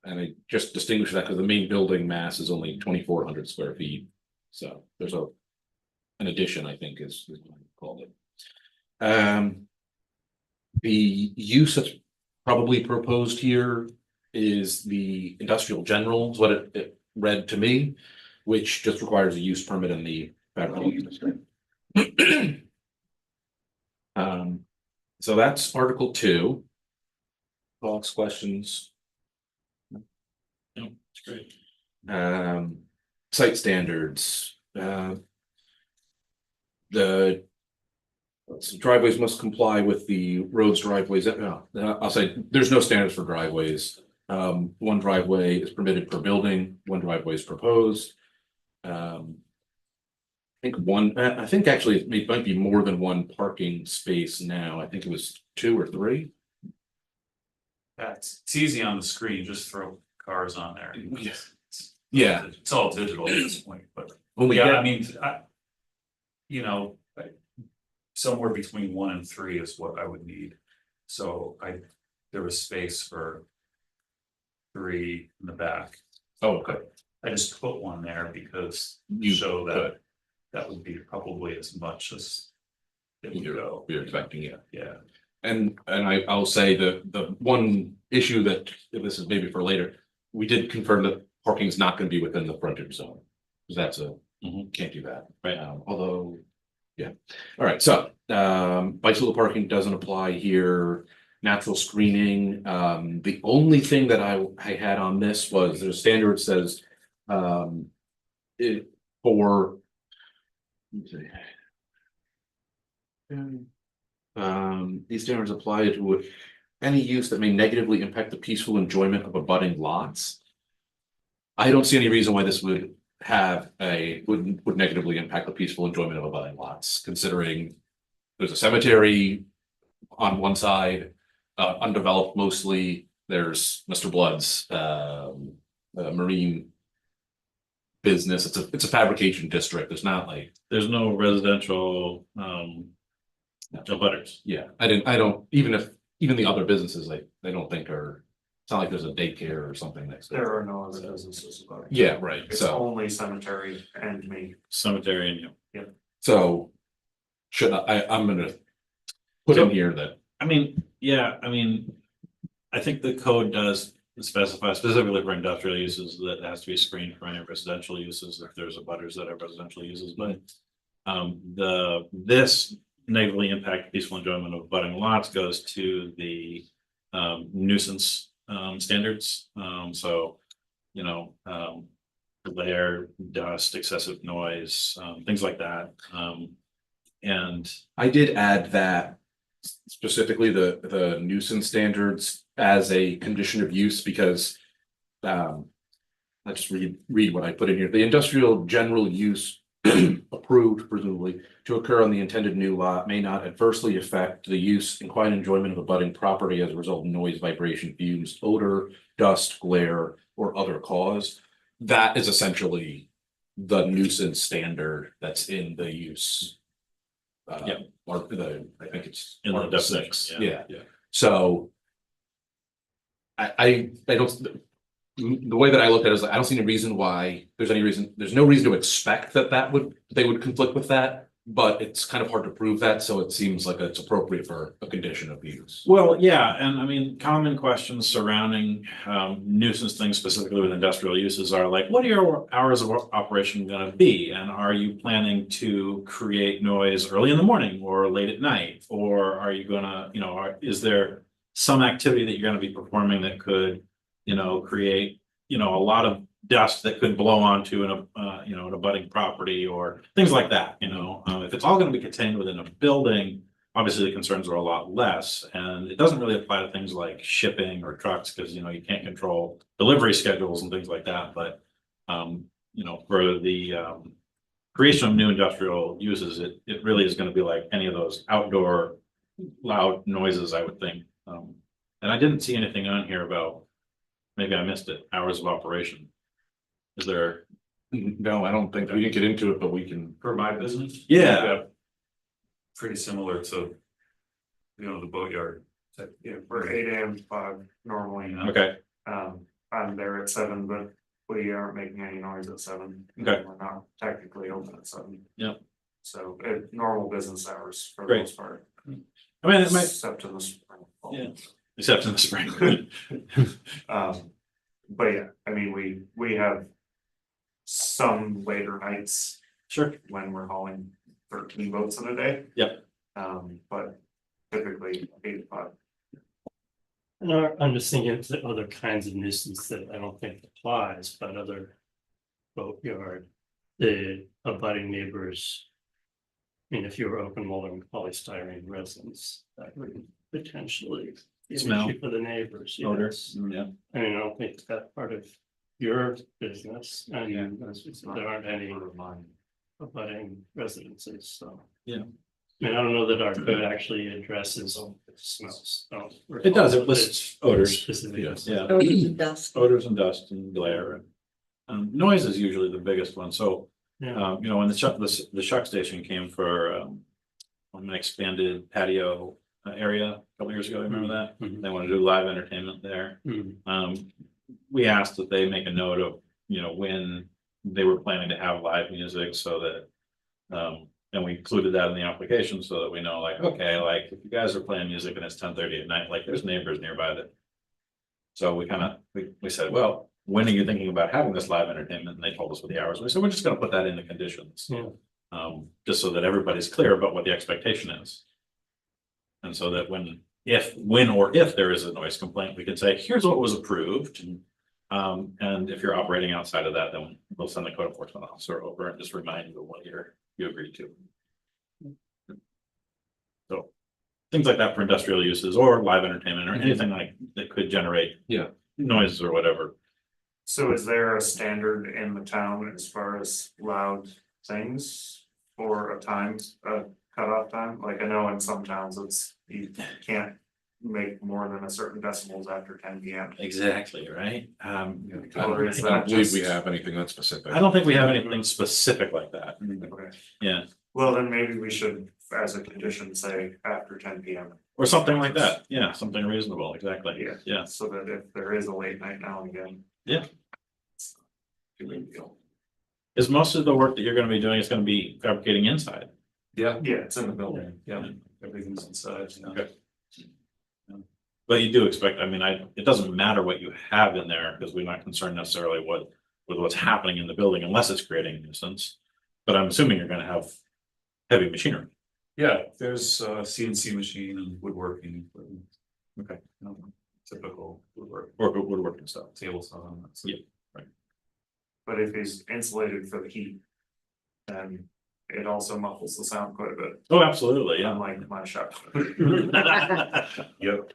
[SPEAKER 2] And I just distinguish that because the main building mass is only 2,400 square feet. So there's an addition, I think is what I called it. The use that's probably proposed here is the industrial general, is what it read to me, which just requires a use permit in the fabrication district. So that's Article 2. Thoughts, questions?
[SPEAKER 1] No, it's great.
[SPEAKER 2] Site standards, the driveways must comply with the roads, driveways, I'll say, there's no standards for driveways. One driveway is permitted per building, one driveway is proposed. I think actually it might be more than one parking space now, I think it was 2 or 3.
[SPEAKER 6] It's easy on the screen, just throw cars on there.
[SPEAKER 2] Yes.
[SPEAKER 6] It's-
[SPEAKER 2] Yeah.
[SPEAKER 6] It's all digital at this point, but
[SPEAKER 2] When we
[SPEAKER 6] yeah,
[SPEAKER 2] get,
[SPEAKER 6] I mean, somewhere between 1 and 3 is what I would need. So there was space for 3 in the back.
[SPEAKER 2] oh, okay,
[SPEAKER 6] I just put one there because
[SPEAKER 2] You
[SPEAKER 6] show
[SPEAKER 2] could.
[SPEAKER 6] that that would be probably as much as it would go.
[SPEAKER 2] you're expecting, yeah.
[SPEAKER 6] Yeah,
[SPEAKER 2] And I'll say the one issue that, this is maybe for later, we did confirm that parking is not gonna be within the frontage zone. Because that's can't do that,
[SPEAKER 1] Right.
[SPEAKER 2] Although, yeah, all right, so, bicycle parking doesn't apply here. Natural screening, the only thing that I had on this was, there's standard says, it for. Let me see. These standards apply to any use that may negatively impact the peaceful enjoyment of abutting lots. I don't see any reason why this would would negatively impact the peaceful enjoyment of abutting lots, considering there's a cemetery on one side, undeveloped mostly. There's Mr. Blood's marine business. It's a fabrication district. There's not like.
[SPEAKER 1] There's no residential, butters.
[SPEAKER 2] Yeah, I don't, even the other businesses, they don't think it's not like there's a daycare or something next door.
[SPEAKER 7] There are no other businesses about it.
[SPEAKER 2] Yeah, right,
[SPEAKER 7] It's
[SPEAKER 2] so,
[SPEAKER 7] only cemetery and me.
[SPEAKER 1] Cemetery and
[SPEAKER 2] so. I'm gonna put in here that,
[SPEAKER 1] I mean, I think the code does specify specifically for industrial uses that it has to be screened from any residential uses if there's butters that have residential uses, but. This negatively impact peaceful enjoyment of abutting lots goes to the nuisance standards. So, glare, dust, excessive noise, things like that. And
[SPEAKER 2] I did add that. Specifically the nuisance standards as a condition of use, because. Let's just read what I put in here. The industrial general use approved presumably to occur on the intended new lot may not adversely affect the use and quiet enjoyment of abutting property as a result of noise, vibration, fumes, odor, dust, glare, or other cause. That is essentially the nuisance standard that's in the use.
[SPEAKER 1] Yep.
[SPEAKER 2] Or I think it's.
[SPEAKER 1] In the
[SPEAKER 2] Article
[SPEAKER 1] definition,
[SPEAKER 2] 6.
[SPEAKER 1] yeah.
[SPEAKER 2] Yeah, so. I don't, the way that I look at it is I don't see any reason why, there's no reason to expect that they would conflict with that. But it's kind of hard to prove that, so it seems like it's appropriate for a condition of use.
[SPEAKER 1] Well, yeah, and I mean, common questions surrounding nuisance things specifically with industrial uses are like, what are your hours of operation gonna be? And are you planning to create noise early in the morning or late at night? Or are you gonna, is there some activity that you're gonna be performing that could, create, a lot of dust that could blow onto an abutting property or things like that, if it's all gonna be contained within a building, obviously the concerns are a lot less, and it doesn't really apply to things like shipping or trucks, because, you can't control delivery schedules and things like that, but, for the, creation of new industrial uses, it really is gonna be like any of those outdoor loud noises, I would think. And I didn't see anything on here about, maybe I missed it, hours of operation. Is there?
[SPEAKER 2] No, I don't think we didn't get into it, but we can.
[SPEAKER 6] For my business?
[SPEAKER 1] Yeah.
[SPEAKER 6] Pretty similar to, the boatyard.
[SPEAKER 7] Yeah, we're 8 AM to 5 normally.
[SPEAKER 1] Okay,
[SPEAKER 7] I'm there at 7, but we aren't making any noise at 7.
[SPEAKER 1] Okay.
[SPEAKER 7] We're not technically open at 7.
[SPEAKER 1] Yep.
[SPEAKER 7] So normal business hours for the
[SPEAKER 1] Great.
[SPEAKER 7] most part.
[SPEAKER 1] I mean, it might,
[SPEAKER 7] Except in the spring.
[SPEAKER 1] Yeah. except in the spring.
[SPEAKER 7] But yeah, I mean, we have some later nights
[SPEAKER 1] Sure.
[SPEAKER 7] when we're hauling 13 boats in a day.
[SPEAKER 1] Yep.
[SPEAKER 7] But typically 8 to 5.
[SPEAKER 3] No, I'm just thinking of the other kinds of nuisance that I don't think applies, but other boatyard, the abutting neighbors. I mean, if you were open molding polystyrene resins, that would potentially be an
[SPEAKER 1] Smell.
[SPEAKER 3] issue for the neighbors.
[SPEAKER 1] Odor,
[SPEAKER 3] yes.
[SPEAKER 1] yeah.
[SPEAKER 3] I mean, I don't think that's part of your business, and there aren't any abutting residences, so.
[SPEAKER 1] Yeah.
[SPEAKER 3] I mean, I don't know that our code actually addresses smells. I don't
[SPEAKER 1] It does, it
[SPEAKER 3] recall
[SPEAKER 1] lists odors,
[SPEAKER 3] specifically.
[SPEAKER 1] yeah,
[SPEAKER 4] Odors and dust.
[SPEAKER 1] odors and dust and glare. Noise is usually the biggest one, so,
[SPEAKER 3] Yeah.
[SPEAKER 1] when the Shuck Station came for, an expanded patio area a couple years ago, remember that?
[SPEAKER 3] Mhm.
[SPEAKER 1] They wanted to do live entertainment there.
[SPEAKER 3] Mhm.
[SPEAKER 1] We asked that they make a note of, when they were planning to have live music so that. And we included that in the application so that we know, like, okay, like, if you guys are playing music and it's 10:30 at night, like, there's neighbors nearby that. So we said, well, when are you thinking about having this live entertainment? And they told us what the hours were, so we're just gonna put that in the conditions.
[SPEAKER 3] Yeah.
[SPEAKER 1] Just so that everybody's clear about what the expectation is. And so that when or if there is a noise complaint, we can say, here's what was approved. And if you're operating outside of that, then we'll send the code enforcement officer over and just remind you of what you agreed to. So things like that for industrial uses or live entertainment or anything like that could generate.
[SPEAKER 2] Yeah.
[SPEAKER 1] Noises or whatever.
[SPEAKER 7] So is there a standard in the town as far as loud things for a cutoff time? Like I know in some towns you can't make more than a certain decibels after 10 PM.
[SPEAKER 1] Exactly, right?
[SPEAKER 7] Or is
[SPEAKER 2] I don't
[SPEAKER 7] that
[SPEAKER 2] believe we
[SPEAKER 7] just?
[SPEAKER 2] have anything that specific.
[SPEAKER 1] I don't think we have anything specific like that.
[SPEAKER 7] Okay.
[SPEAKER 1] Yeah,
[SPEAKER 7] Well, then maybe we should, as a condition, say after 10 PM.
[SPEAKER 1] or something like that. Yeah, something reasonable, exactly.
[SPEAKER 7] Yeah.
[SPEAKER 1] Yeah.
[SPEAKER 7] So that if there is a late night now and again.
[SPEAKER 1] Yeah.
[SPEAKER 7] It's not too big a deal.
[SPEAKER 1] Is most of the work that you're gonna be doing is gonna be fabricating inside?
[SPEAKER 6] Yeah,
[SPEAKER 7] Yeah, it's in the building.
[SPEAKER 6] yeah, everything's inside,
[SPEAKER 1] Okay. But you do expect, I mean, it doesn't matter what you have in there, because we're not concerned necessarily with what's happening in the building unless it's creating a nuisance. But I'm assuming you're gonna have heavy machinery.
[SPEAKER 6] Yeah, there's a CNC machine and woodworking. equipment.
[SPEAKER 1] Okay.
[SPEAKER 6] Typical woodwork,
[SPEAKER 1] Or woodworking stuff.
[SPEAKER 6] table saw. and that stuff.
[SPEAKER 1] Yeah.
[SPEAKER 7] But if he's insulated for the heat, then it also muffles the sound quite a bit,
[SPEAKER 1] Oh, absolutely, yeah.
[SPEAKER 7] unlike my shop.
[SPEAKER 6] Yep.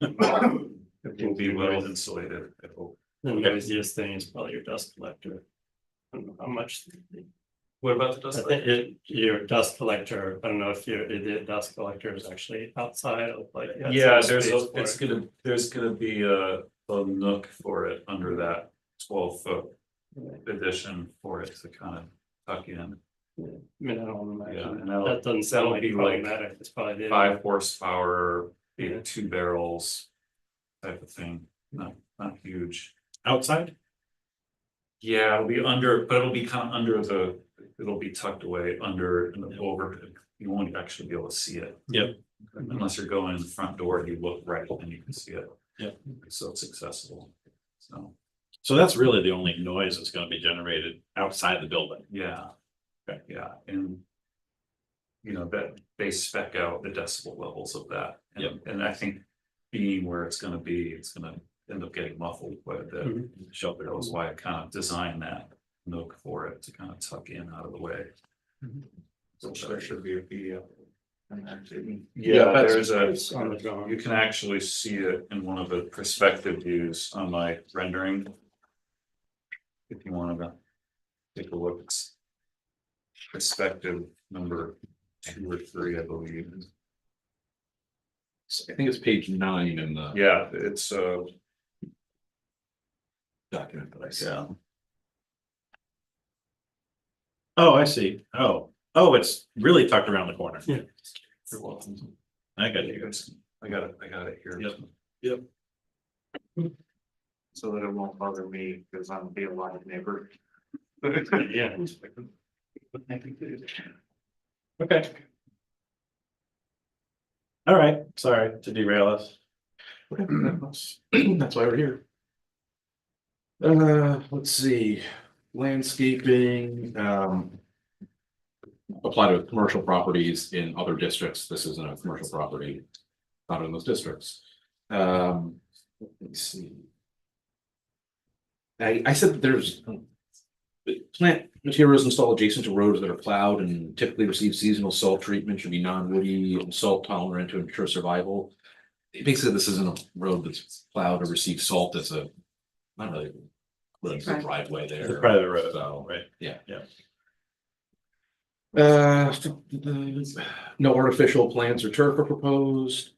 [SPEAKER 6] It will be well insulated, I hope.
[SPEAKER 3] The noisiest thing is probably your dust collector. I don't know how much
[SPEAKER 6] What about the
[SPEAKER 3] I
[SPEAKER 6] dust?
[SPEAKER 3] think your dust collector, I don't know if the dust collector is actually outside of like. you had
[SPEAKER 6] Yeah,
[SPEAKER 3] some space for it.
[SPEAKER 6] there's gonna be a nook for it under that 12-foot addition for it to kind of tuck in.
[SPEAKER 3] I mean, I don't
[SPEAKER 6] Yeah,
[SPEAKER 3] imagine,
[SPEAKER 6] and that'll-
[SPEAKER 3] that doesn't sound
[SPEAKER 6] that'll
[SPEAKER 3] like
[SPEAKER 6] be like
[SPEAKER 3] problematic, it's probably. the-
[SPEAKER 6] 5 horsepower, maybe
[SPEAKER 3] Yeah.
[SPEAKER 6] 2 barrels type of thing, not huge.
[SPEAKER 1] Outside?
[SPEAKER 6] Yeah, it'll be under, but it'll be kind of under it'll be tucked away under and over, you won't actually be able to see it.
[SPEAKER 1] Yep.
[SPEAKER 6] Unless you're going in the front door, you look right and you can see it.
[SPEAKER 1] Yep.
[SPEAKER 6] So it's accessible, so,
[SPEAKER 1] So that's really the only noise that's gonna be generated outside the building.
[SPEAKER 6] yeah.
[SPEAKER 1] Okay.
[SPEAKER 6] Yeah, and. You know, that they spec out the decibel levels of that. And-
[SPEAKER 1] Yep.
[SPEAKER 6] And I think being where it's gonna be, it's gonna end up getting muffled quite a bit.
[SPEAKER 3] Mhm.
[SPEAKER 1] Shelter.
[SPEAKER 6] That was why I kind of designed that nook for it to kind of tuck in out of the way. So there should be a video. Yeah, there's
[SPEAKER 3] It's
[SPEAKER 6] a,
[SPEAKER 3] on the drawing.
[SPEAKER 6] you can actually see it in one of the perspective views on my rendering. If you wanted to take a look, it's perspective number 2 or 3, I believe.
[SPEAKER 2] I think it's page 9 in the
[SPEAKER 6] Yeah, it's
[SPEAKER 2] document that I see.
[SPEAKER 6] yeah,
[SPEAKER 1] Oh, I see. Oh, it's really tucked around the corner.
[SPEAKER 3] Yeah.
[SPEAKER 6] you're welcome.
[SPEAKER 1] I got
[SPEAKER 6] You
[SPEAKER 1] you.
[SPEAKER 6] guys, I got it here.
[SPEAKER 1] Yep.
[SPEAKER 7] So that it won't bother me, because I'm the alive neighbor.
[SPEAKER 3] Yeah.
[SPEAKER 1] Okay. All right, sorry to derail us.
[SPEAKER 2] Okay, that's why we're here. Let's see, landscaping, apply to commercial properties in other districts. This isn't a commercial property, not in those districts. Let's see. I said that there's plant materials installed adjacent to roads that are plowed and typically receive seasonal salt treatment should be non-woody and salt tolerant to ensure survival. Basically, this isn't a road that's plowed or receives salt. It's a, not really, it's a driveway there.
[SPEAKER 1] It's a private road,
[SPEAKER 2] So,
[SPEAKER 1] right?
[SPEAKER 2] yeah.
[SPEAKER 1] Yeah.
[SPEAKER 2] No artificial plants or turf are proposed.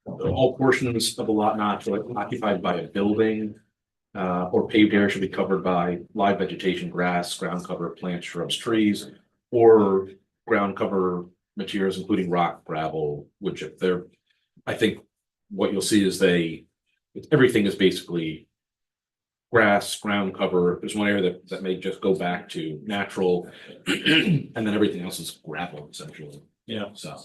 [SPEAKER 2] All portions of the lot not occupied by a building or paved area should be covered by live vegetation, grass, ground cover, plants, shrubs, trees, or ground cover materials, including rock, gravel, wood chip. I think what you'll see is everything is basically grass, ground cover. There's one area that may just go back to natural, and then everything else is gravel essentially.
[SPEAKER 1] Yeah.
[SPEAKER 2] So,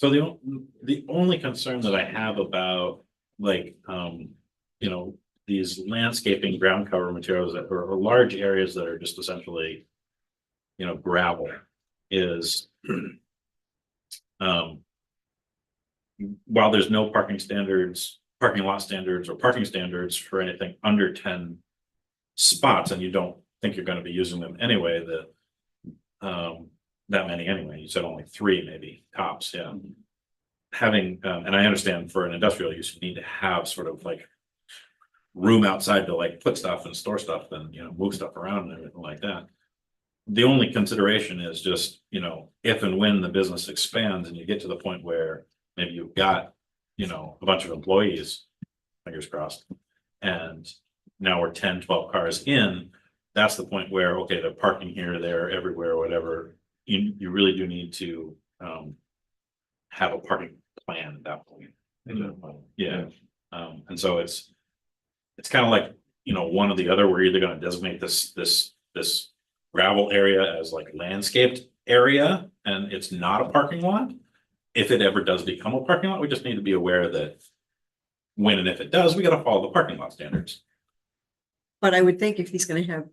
[SPEAKER 1] The only concern that I have about like, these landscaping ground cover materials that are large areas that are just essentially, gravel is, while there's no parking lot standards or parking standards for anything under 10 spots, and you don't think you're going to be using them anyway, that many anyway, you said only 3 maybe tops, yeah. Having, and I understand for an industrial use, you need to have sort of like room outside to like put stuff and store stuff and, move stuff around and everything like that. The only consideration is just, if and when the business expands and you get to the point where maybe you've got, a bunch of employees, fingers crossed, and now we're 10, 12 cars in, that's the point where, okay, they're parking here, there, everywhere, whatever. You really do need to have a parking plan at that point. Yeah. And so it's kind of like, one or the other, we're either gonna designate this gravel area as like landscaped area, and it's not a parking lot. If it ever does become a parking lot, we just need to be aware that when and if it does, we gotta follow the parking lot standards.
[SPEAKER 4] But I would think if he's gonna have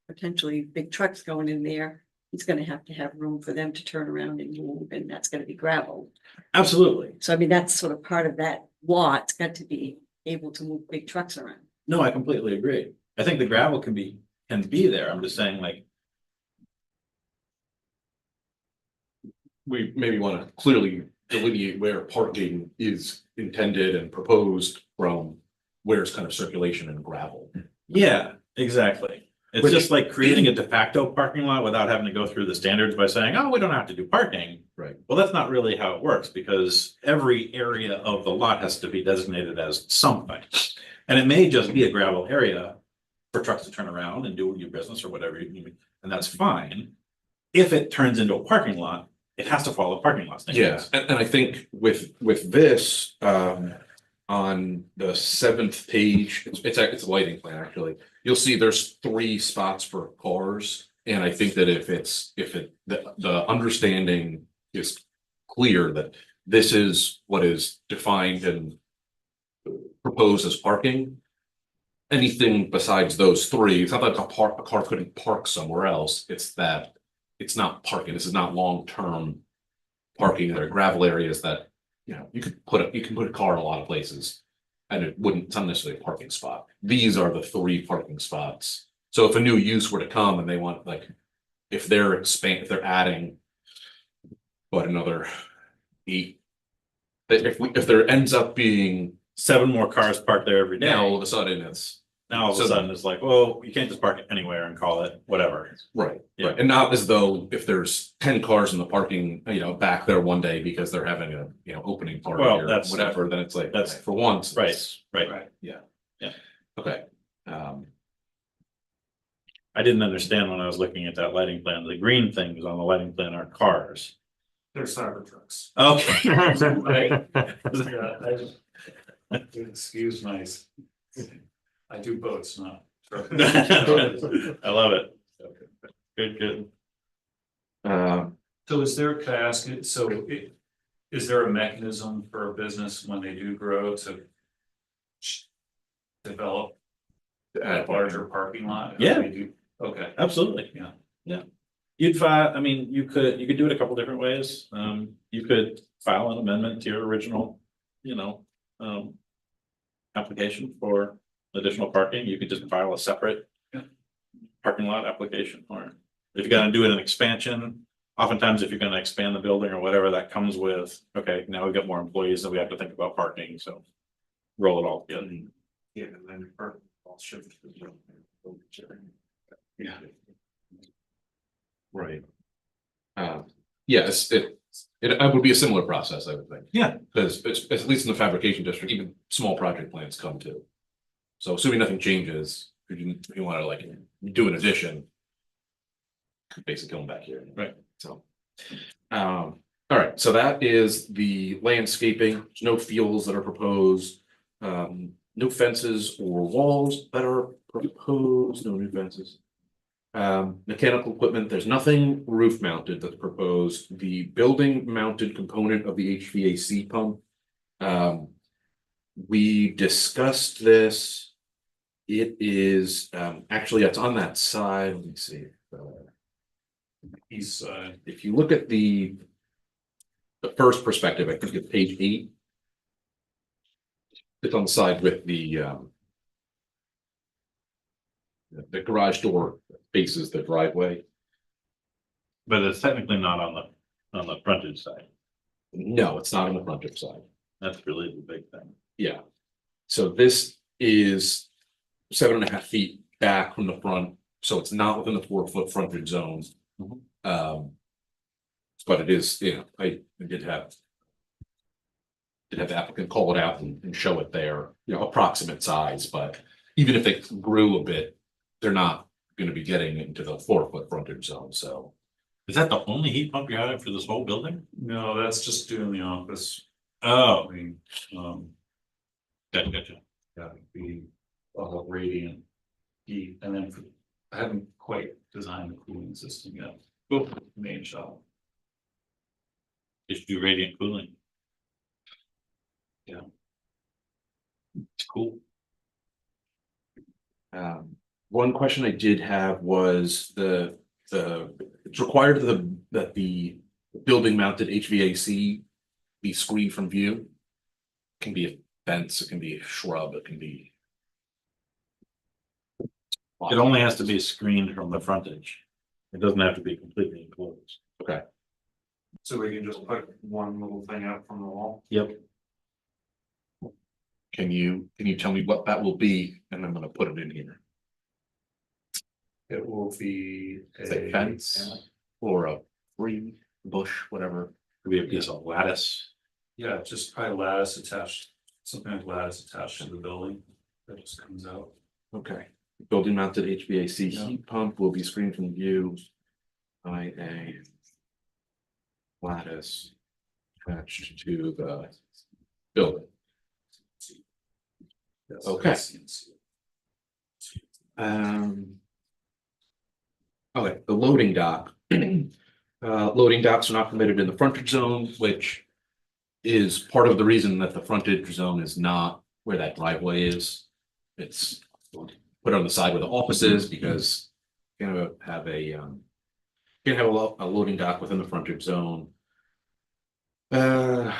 [SPEAKER 4] potentially big trucks going in there, he's gonna have to have room for them to turn around and move, and that's gonna be gravel.
[SPEAKER 1] Absolutely.
[SPEAKER 4] So I mean, that's sort of part of that lot, it's got to be able to move big trucks around.
[SPEAKER 1] No, I completely agree. I think the gravel can be there. I'm just saying like,
[SPEAKER 2] we maybe want to clearly delineate where parking is intended and proposed from where's kind of circulation and gravel.
[SPEAKER 1] yeah, exactly. It's just like creating a de facto parking lot without having to go through the standards by saying, oh, we don't have to do parking.
[SPEAKER 2] Right.
[SPEAKER 1] Well, that's not really how it works because every area of the lot has to be designated as something. And it may just be a gravel area for trucks to turn around and do your business or whatever you need, and that's fine. If it turns into a parking lot, it has to follow parking lot
[SPEAKER 2] Yeah,
[SPEAKER 1] standards.
[SPEAKER 2] and I think with this, on the 7th page, it's a lighting plan, actually. You'll see there's 3 spots for cars, and I think that if the understanding is clear that this is what is defined and proposed as parking. Anything besides those 3, it's not like a car couldn't park somewhere else, it's that it's not parking, this is not long-term parking, there are gravel areas that, you know, you can put a car in a lot of places. And it's not necessarily a parking spot. These are the 3 parking spots. So if a new use were to come and they want, like, if they're adding. What, another 8. If there ends up being,
[SPEAKER 1] 7 more cars parked there every day.
[SPEAKER 2] now all of a sudden it's.
[SPEAKER 1] Now all of a sudden it's like, well, you can't just park it anywhere and call it whatever.
[SPEAKER 2] Right,
[SPEAKER 1] Yeah.
[SPEAKER 2] right, and not as though if there's 10 cars in the parking, back there one day because they're having a, opening party
[SPEAKER 1] Well,
[SPEAKER 2] or
[SPEAKER 1] that's-
[SPEAKER 2] whatever, then it's like,
[SPEAKER 1] that's-
[SPEAKER 2] for once. it's-
[SPEAKER 1] Right.
[SPEAKER 2] Okay.
[SPEAKER 1] I didn't understand when I was looking at that lighting plan. The green things on the lighting plan are cars.
[SPEAKER 7] They're Cybertrucks.
[SPEAKER 1] Okay.
[SPEAKER 6] Yeah, excuse my, I do boats, not.
[SPEAKER 1] I love it. Good.
[SPEAKER 6] So is there, can I ask it, is there a mechanism for a business when they do grow to develop a larger parking lot?
[SPEAKER 1] Yeah.
[SPEAKER 6] They do- Okay,
[SPEAKER 1] Absolutely.
[SPEAKER 6] Yeah.
[SPEAKER 1] You'd file, I mean, you could do it a couple different ways. You could file an amendment to your original, application for additional parking. You could just file a separate parking lot application, or if you're gonna do it an expansion, oftentimes if you're gonna expand the building or whatever, that comes with, okay, now we've got more employees that we have to think about parking, so roll it all together.
[SPEAKER 7] Yeah, and then I'll shift.
[SPEAKER 6] yeah.
[SPEAKER 2] Right. Yes, it would be a similar process, I would think.
[SPEAKER 1] Yeah.
[SPEAKER 2] Because it's at least in the fabrication district, even small project plans come too. So assuming nothing changes, if you want to like do an addition. Basically going back here.
[SPEAKER 1] Right.
[SPEAKER 2] So. All right, so that is the landscaping, there's no fields that are proposed. No fences or walls that are proposed, no new fences. Mechanical equipment, there's nothing roof mounted that's proposed. The building mounted component of the HVAC pump. We discussed this. It is, actually, it's on that side, let me see.
[SPEAKER 6] He's,
[SPEAKER 2] If you look at the first perspective, I think it's page 8. It's on the side with the garage door faces the driveway.
[SPEAKER 1] But it's technically not on the frontage side.
[SPEAKER 2] No, it's not on the frontage side.
[SPEAKER 1] That's really the big thing.
[SPEAKER 2] Yeah. So this is 7.5 feet back from the front, so it's not within the 4-foot frontage zone. But it is, I did have the applicant call it out and show it there, approximate size, but even if they grew a bit, they're not gonna be getting into the 4-foot frontage zone, so.
[SPEAKER 1] Is that the only heat pump you have for this whole building?
[SPEAKER 6] no, that's just doing the office.
[SPEAKER 1] Oh,
[SPEAKER 6] I mean,
[SPEAKER 1] gotcha.
[SPEAKER 6] yeah, the radiant heat, and then I haven't quite designed the cooling system yet. Cool, main shop.
[SPEAKER 1] Just do radiant cooling.
[SPEAKER 6] Yeah.
[SPEAKER 1] It's cool.
[SPEAKER 2] One question I did have was it's required that the building mounted HVAC be screened from view. Can be a fence, it can be a shrub, it can be.
[SPEAKER 1] It only has to be screened from the frontage. It doesn't have to be completely enclosed.
[SPEAKER 2] Okay,
[SPEAKER 7] So we can just put one little thing up from the wall.
[SPEAKER 1] Yep.
[SPEAKER 2] can you tell me what that will be, and I'm gonna put it in here.
[SPEAKER 7] It will be
[SPEAKER 2] Say
[SPEAKER 7] a
[SPEAKER 2] fence or a tree, bush, whatever.
[SPEAKER 1] Could be a piece of lattice.
[SPEAKER 7] Yeah, just probably lattice attached, something like lattice attached to the building that just comes out.
[SPEAKER 2] Okay. Building mounted HVAC
[SPEAKER 7] Yeah.
[SPEAKER 2] heat pump will be screened from view by a lattice attached to the building. Okay. Okay, the loading dock. Loading docks are not permitted in the frontage zone, which is part of the reason that the frontage zone is not where that driveway is. It's put on the side where the office is because you're gonna have a loading dock within the frontage zone. Let's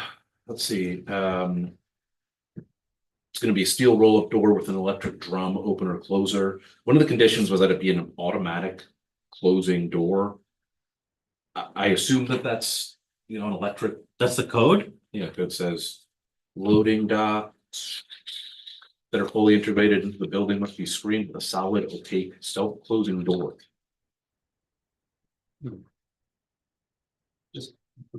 [SPEAKER 2] see, it's gonna be a steel roll-up door with an electric drum opener closer. One of the conditions was that it be an automatic closing door. I assume that that's, an electric,
[SPEAKER 1] That's the code?
[SPEAKER 2] it says loading docks that are fully integrated into the building must be screened with a solid opaque self-closing door.
[SPEAKER 7] Does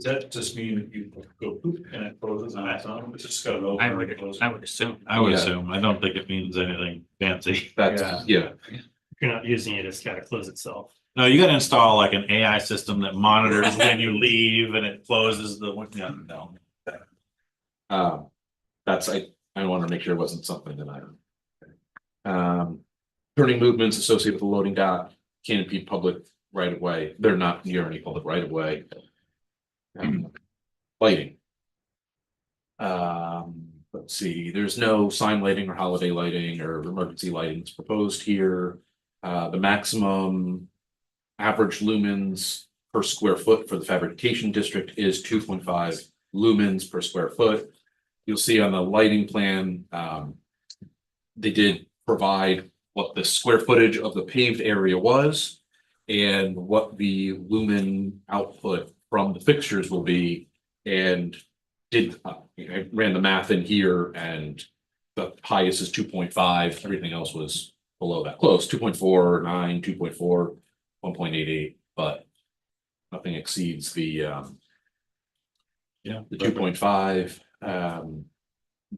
[SPEAKER 7] that just mean that you go poop and it closes on its own? It's just got an opener.
[SPEAKER 5] I
[SPEAKER 7] and
[SPEAKER 5] would,
[SPEAKER 7] it closes?
[SPEAKER 5] I would assume.
[SPEAKER 1] I would
[SPEAKER 2] Yeah.
[SPEAKER 1] assume. I don't think it means anything fancy.
[SPEAKER 2] That's, yeah,
[SPEAKER 3] If you're not using it, it's gotta close itself.
[SPEAKER 1] No, you gotta install like an AI system that monitors when you leave and it closes the window. No.
[SPEAKER 2] that's, I want to make sure it wasn't something that turning movements associated with the loading dock can't be public right of way. They're not near any public right of way. Lighting. Let's see, there's no sign lighting or holiday lighting or emergency lighting proposed here. The maximum average lumens per square foot for the fabrication district is 2.5 lumens per square foot. You'll see on the lighting plan, they did provide what the square footage of the paved area was and what the lumen output from the fixtures will be. And I ran the math in here and the highest is 2.5, everything else was below that, close, 2.49, 2.4, 1.88, but nothing exceeds the
[SPEAKER 1] Yeah.
[SPEAKER 2] the 2.5.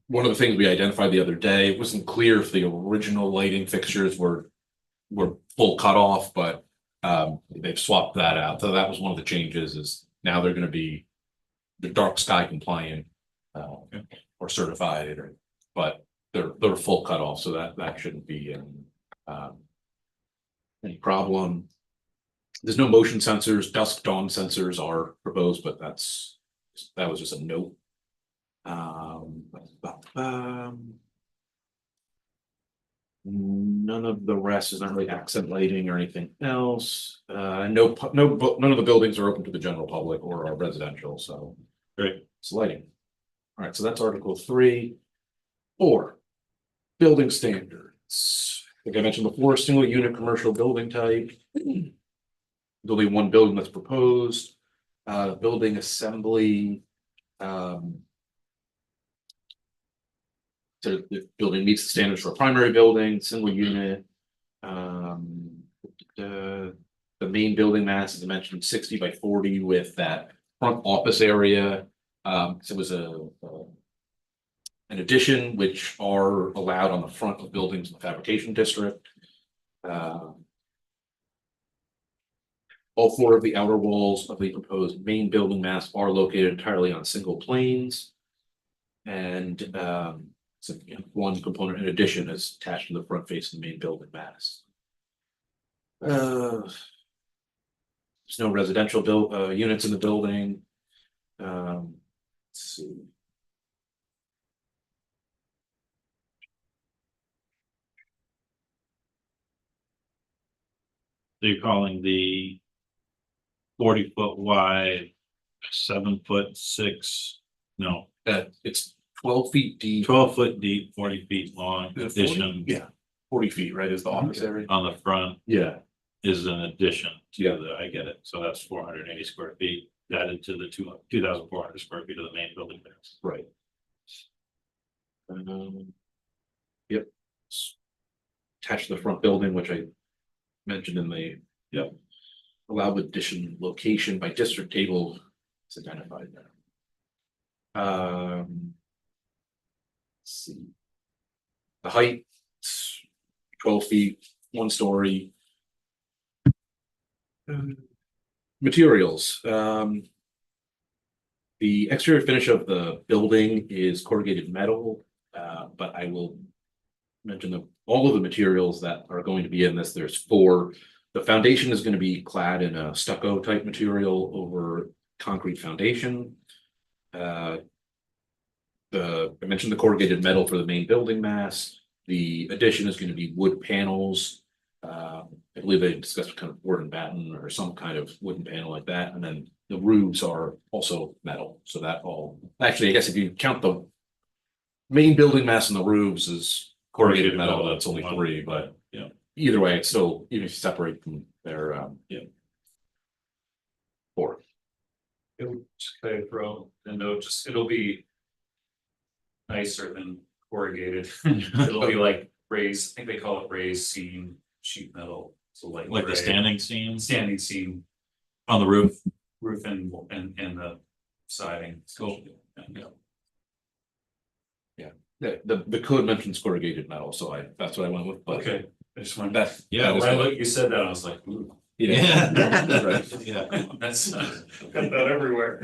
[SPEAKER 2] One of the things we identified the other day, it wasn't clear if the original lighting fixtures were full cutoff, but they've swapped that out. So that was one of the changes is now they're gonna be the dark sky compliant or certified, but they're full cutoff, so that shouldn't be any problem. There's no motion sensors, dusk dawn sensors are proposed, but that was just a note. None of the rest is not really accent lighting or anything else. None of the buildings are open to the general public or are residential, so
[SPEAKER 1] Great.
[SPEAKER 2] it's lighting. All right, so that's Article 3. 4, building standards. I think I mentioned before, single unit commercial building type. There'll be one building that's proposed. Building assembly. So the building meets the standards for a primary building, single unit. The main building mass, as I mentioned, 60 by 40 with that front office area. So it was an addition which are allowed on the front of buildings in the fabrication district. All 4 of the outer walls of the proposed main building mass are located entirely on single planes. And so one component in addition is attached to the front face of the main building mass. There's no residential units in the building. Let's see.
[SPEAKER 1] So you're calling the 40-foot wide, 7'6", no,
[SPEAKER 2] It's 12 feet deep.
[SPEAKER 1] 12-foot deep, 40 feet long addition
[SPEAKER 2] Yeah, 40 feet, right, is the office area?
[SPEAKER 1] on the front
[SPEAKER 2] Yeah,
[SPEAKER 1] is an addition
[SPEAKER 2] Yeah.
[SPEAKER 1] to the, I get it. So that's 480 square feet added to the 2,400 square feet of the main building there.
[SPEAKER 2] right. Yep. Attached to the front building, which I mentioned in the.
[SPEAKER 1] Yep.
[SPEAKER 2] Allowed addition location by district table is identified there. Let's see. The height, 12 feet, 1 story. Materials, the exterior finish of the building is corrugated metal, but I will mention all of the materials that are going to be in this. There's 4. The foundation is going to be clad in a stucco type material over concrete foundation. I mentioned the corrugated metal for the main building mass. The addition is going to be wood panels. I believe they discussed kind of board and batten or some kind of wooden panel like that. And then the roofs are also metal. So that all, actually, I guess if you count the main building mass and the roofs is corrugated metal, that's only 3, but
[SPEAKER 1] yeah.
[SPEAKER 2] Either way, it's still, even if you separate them, they're, 4.
[SPEAKER 6] It would just kind of throw a note, just, it'll be nicer than corrugated. It'll be like raised, I think they call it raised seam sheet metal. So like
[SPEAKER 1] Like the
[SPEAKER 6] gray.
[SPEAKER 1] standing seams
[SPEAKER 6] Standing seam
[SPEAKER 1] on the roof.
[SPEAKER 6] roof and the siding.
[SPEAKER 1] Cool.
[SPEAKER 6] Yeah.
[SPEAKER 2] The code mentions corrugated metal, so that's what I went with, but.
[SPEAKER 6] Okay, I just wanted
[SPEAKER 2] That,
[SPEAKER 1] Yeah,
[SPEAKER 6] when
[SPEAKER 2] that is-
[SPEAKER 6] you said that, I was like, ooh.
[SPEAKER 2] Right.
[SPEAKER 1] Yeah.
[SPEAKER 6] That's
[SPEAKER 7] Got that everywhere.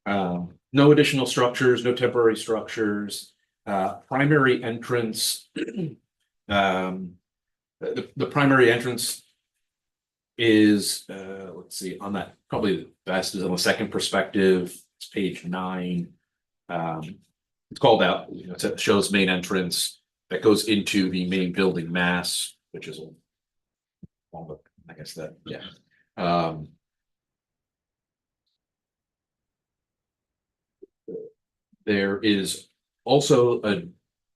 [SPEAKER 2] No additional structures, no temporary structures, primary entrance. The primary entrance is, let's see, on that, probably the best is on the second perspective, it's page 9. It's called out, it shows main entrance that goes into the main building mass, which is I guess that, yeah. There is also a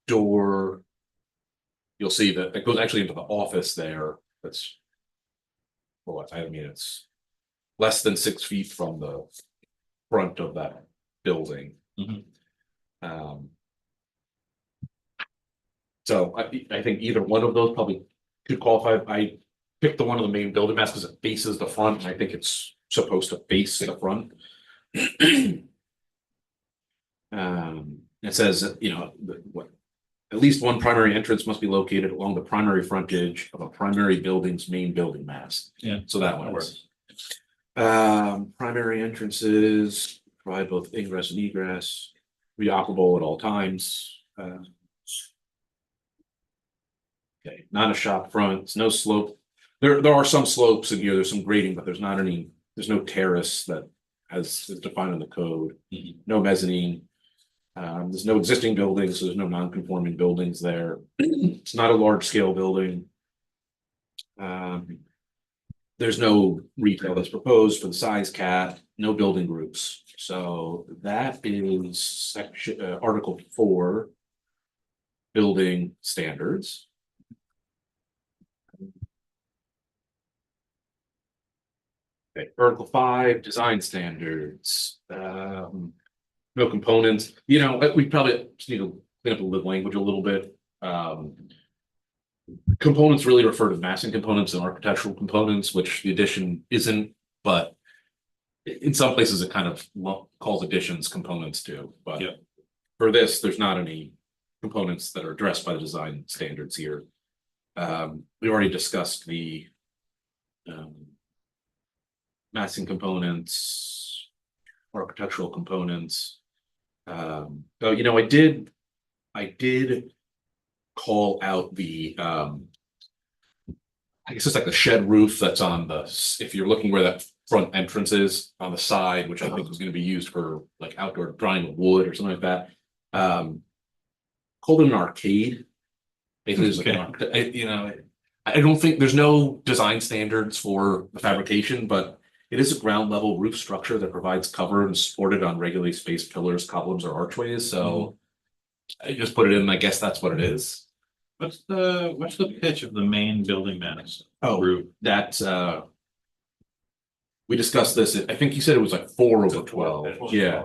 [SPEAKER 2] door. You'll see that it goes actually into the office there. That's. Well, I mean, it's less than 6 feet from the front of that building.
[SPEAKER 1] Mhm.
[SPEAKER 2] So I think either one of those probably could qualify. I picked the one of the main building mass because it faces the front, and I think it's supposed to face the front. It says, at least one primary entrance must be located along the primary frontage of a primary building's main building mass.
[SPEAKER 1] Yeah.
[SPEAKER 2] So that one works. Primary entrances provide both ingress and egress, be operable at all times. Okay, not a shop front, it's no slope. There are some slopes in here, there's some grading, but there's no terrace that is defined in the code. No mezzanine. There's no existing buildings, so there's no non-conforming buildings there. It's not a large scale building. There's no retail that's proposed for the size cap, no building groups. So that is section, Article 4. Building standards. Okay, Article 5, design standards. No components, we probably just need to clean up the language a little bit. Components really refer to massing components and architectural components, which the addition isn't, but in some places it kind of calls additions components too, but
[SPEAKER 1] Yeah.
[SPEAKER 2] For this, there's not any components that are addressed by the design standards here. We already discussed the massing components, architectural components. So I did call out the I guess it's like the shed roof that's on if you're looking where that front entrance is on the side, which I think was going to be used for like outdoor drying of wood or something like that. Called it an arcade. Basically, it's like I don't think there's no design standards for the fabrication, but it is a ground level roof structure that provides cover and supported on regularly spaced pillars, columns, or archways. So I just put it in. I guess that's what it is.
[SPEAKER 1] What's the pitch of the main building mass? Roof.
[SPEAKER 2] That's we discussed this. I think you said it was like 4/12. Yeah.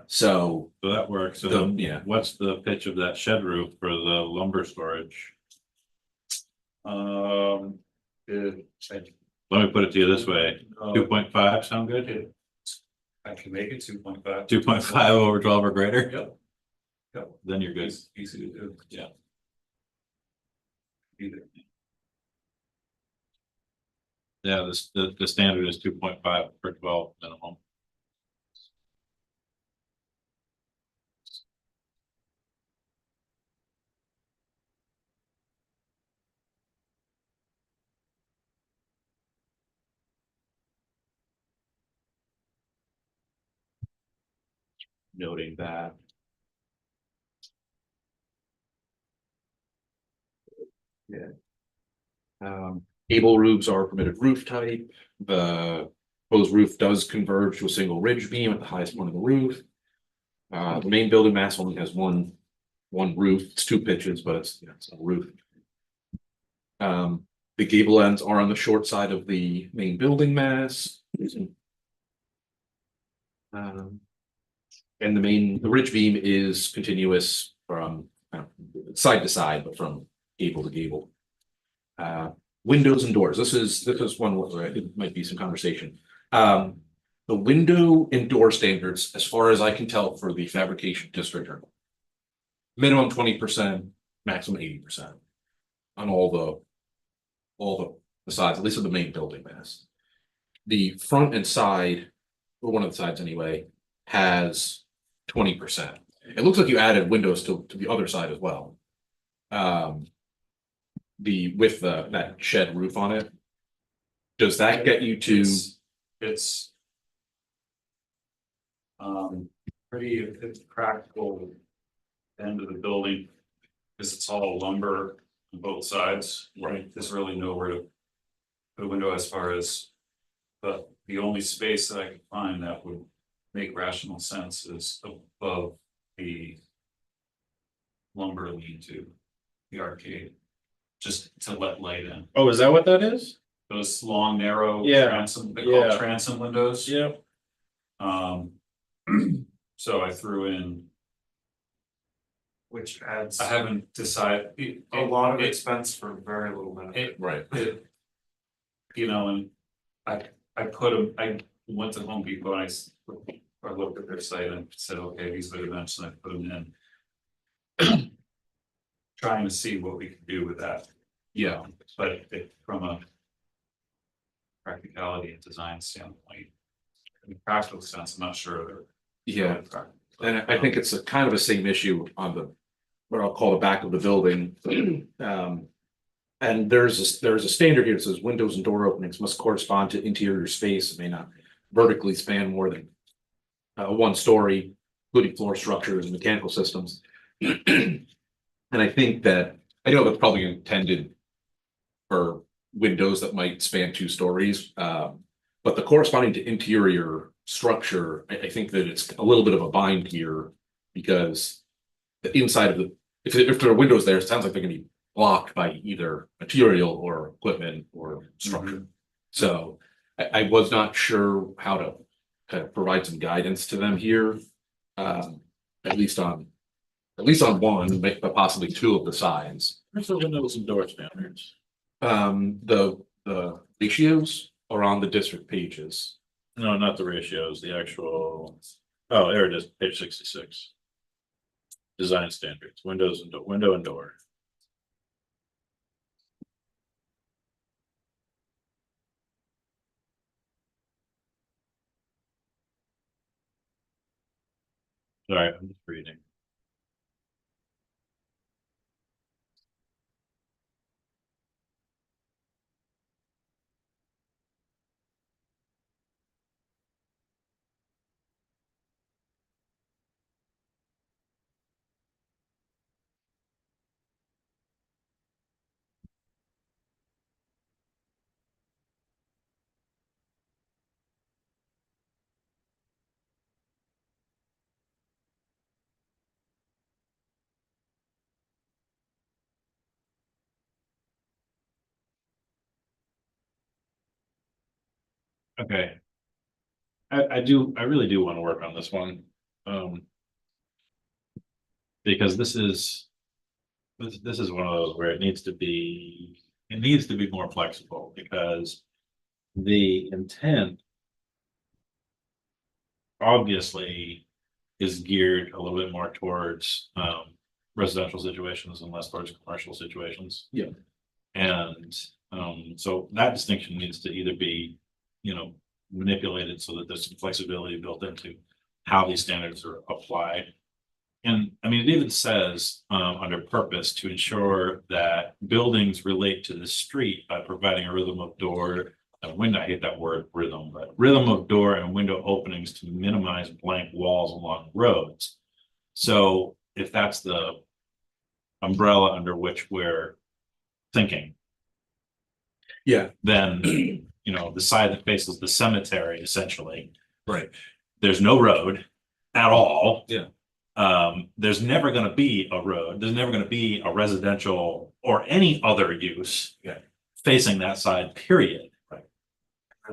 [SPEAKER 2] So
[SPEAKER 1] So that works. So
[SPEAKER 2] The-
[SPEAKER 1] then,
[SPEAKER 2] yeah.
[SPEAKER 1] what's the pitch of that shed roof for the lumber storage? Let me put it to you this way, 2.5 sound good?
[SPEAKER 6] I can make it 2.5.
[SPEAKER 1] 2.5 over 12 or greater?
[SPEAKER 6] Yep. Yep.
[SPEAKER 1] Then you're good.
[SPEAKER 6] Easy to do.
[SPEAKER 1] Yeah.
[SPEAKER 6] Either.
[SPEAKER 1] Yeah, the standard is 2.5 for 12 minimum. Noting that.
[SPEAKER 2] Gable roofs are permitted roof type. The proposed roof does converge to a single ridge beam at the highest point of the roof. The main building mass only has one roof. It's 2 pitches, but it's a roof. The gable ends are on the short side of the main building mass. And the ridge beam is continuous from side to side, but from gable to gable. Windows and doors. This is one where it might be some conversation. The window and door standards, as far as I can tell for the fabrication district, are minimum 20%, maximum 80% on all the sides, at least of the main building mass. The front and side, or one of the sides anyway, has 20%. It looks like you added windows to the other side as well. With that shed roof on it. Does that get you to?
[SPEAKER 6] It's pretty practical end of the building, because it's all lumber on both sides.
[SPEAKER 1] Right.
[SPEAKER 6] There's really nowhere to put a window as far as, but the only space that I could find that would make rational sense is above the lumber lean-to, the arcade, just to let light in.
[SPEAKER 1] Oh, is that what that is?
[SPEAKER 6] Those long, narrow
[SPEAKER 1] Yeah,
[SPEAKER 6] transom, they call
[SPEAKER 1] yeah.
[SPEAKER 6] transom windows.
[SPEAKER 1] Yeah.
[SPEAKER 6] So I threw in,
[SPEAKER 7] Which adds
[SPEAKER 6] I haven't decided.
[SPEAKER 7] a lot of expense for very little benefit.
[SPEAKER 2] Right.
[SPEAKER 6] You know, and I put them, I went to Home Depot and I looked at their site and said, okay, these are the dimensions, I put them in. Trying to see what we could do with that.
[SPEAKER 2] Yeah.
[SPEAKER 6] But from a practicality and design standpoint, in practical sense, I'm not sure they're.
[SPEAKER 2] Yeah. And I think it's a kind of the same issue on what I'll call the back of the building. And there's a standard here that says windows and door openings must correspond to interior space. It may not vertically span more than 1 story, including floor structures and mechanical systems. And I think that, I know that's probably intended for windows that might span 2 stories. But the corresponding to interior structure, I think that it's a little bit of a bind here, because the inside of if there are windows there, it sounds like they're gonna be blocked by either material or equipment or structure. So I was not sure how to kind of provide some guidance to them here. At least on one, but possibly 2 of the sides.
[SPEAKER 1] Where's the windows and door standards?
[SPEAKER 2] The ratios are on the district pages.
[SPEAKER 1] No, not the ratios, the actual, oh, there it is, page 66. Design standards, windows and window and door. Sorry, I'm just reading. Okay. I really do want to work on this one. Because this is one of those where it needs to be it needs to be more flexible because the intent obviously is geared a little bit more towards residential situations and less towards commercial situations.
[SPEAKER 2] Yeah.
[SPEAKER 1] And so that distinction needs to either be, manipulated so that there's some flexibility built into how these standards are applied. And I mean, it even says under purpose to ensure that buildings relate to the street by providing a rhythm of door and window. I hate that word rhythm, but rhythm of door and window openings to minimize blank walls along roads. So if that's the umbrella under which we're thinking,
[SPEAKER 2] Yeah.
[SPEAKER 1] then the side that faces the cemetery essentially.
[SPEAKER 2] Right.
[SPEAKER 1] There's no road at all.
[SPEAKER 2] Yeah.
[SPEAKER 1] There's never gonna be a road, there's never gonna be a residential or any other use.
[SPEAKER 2] Yeah.
[SPEAKER 1] Facing that side, period,
[SPEAKER 7] That's-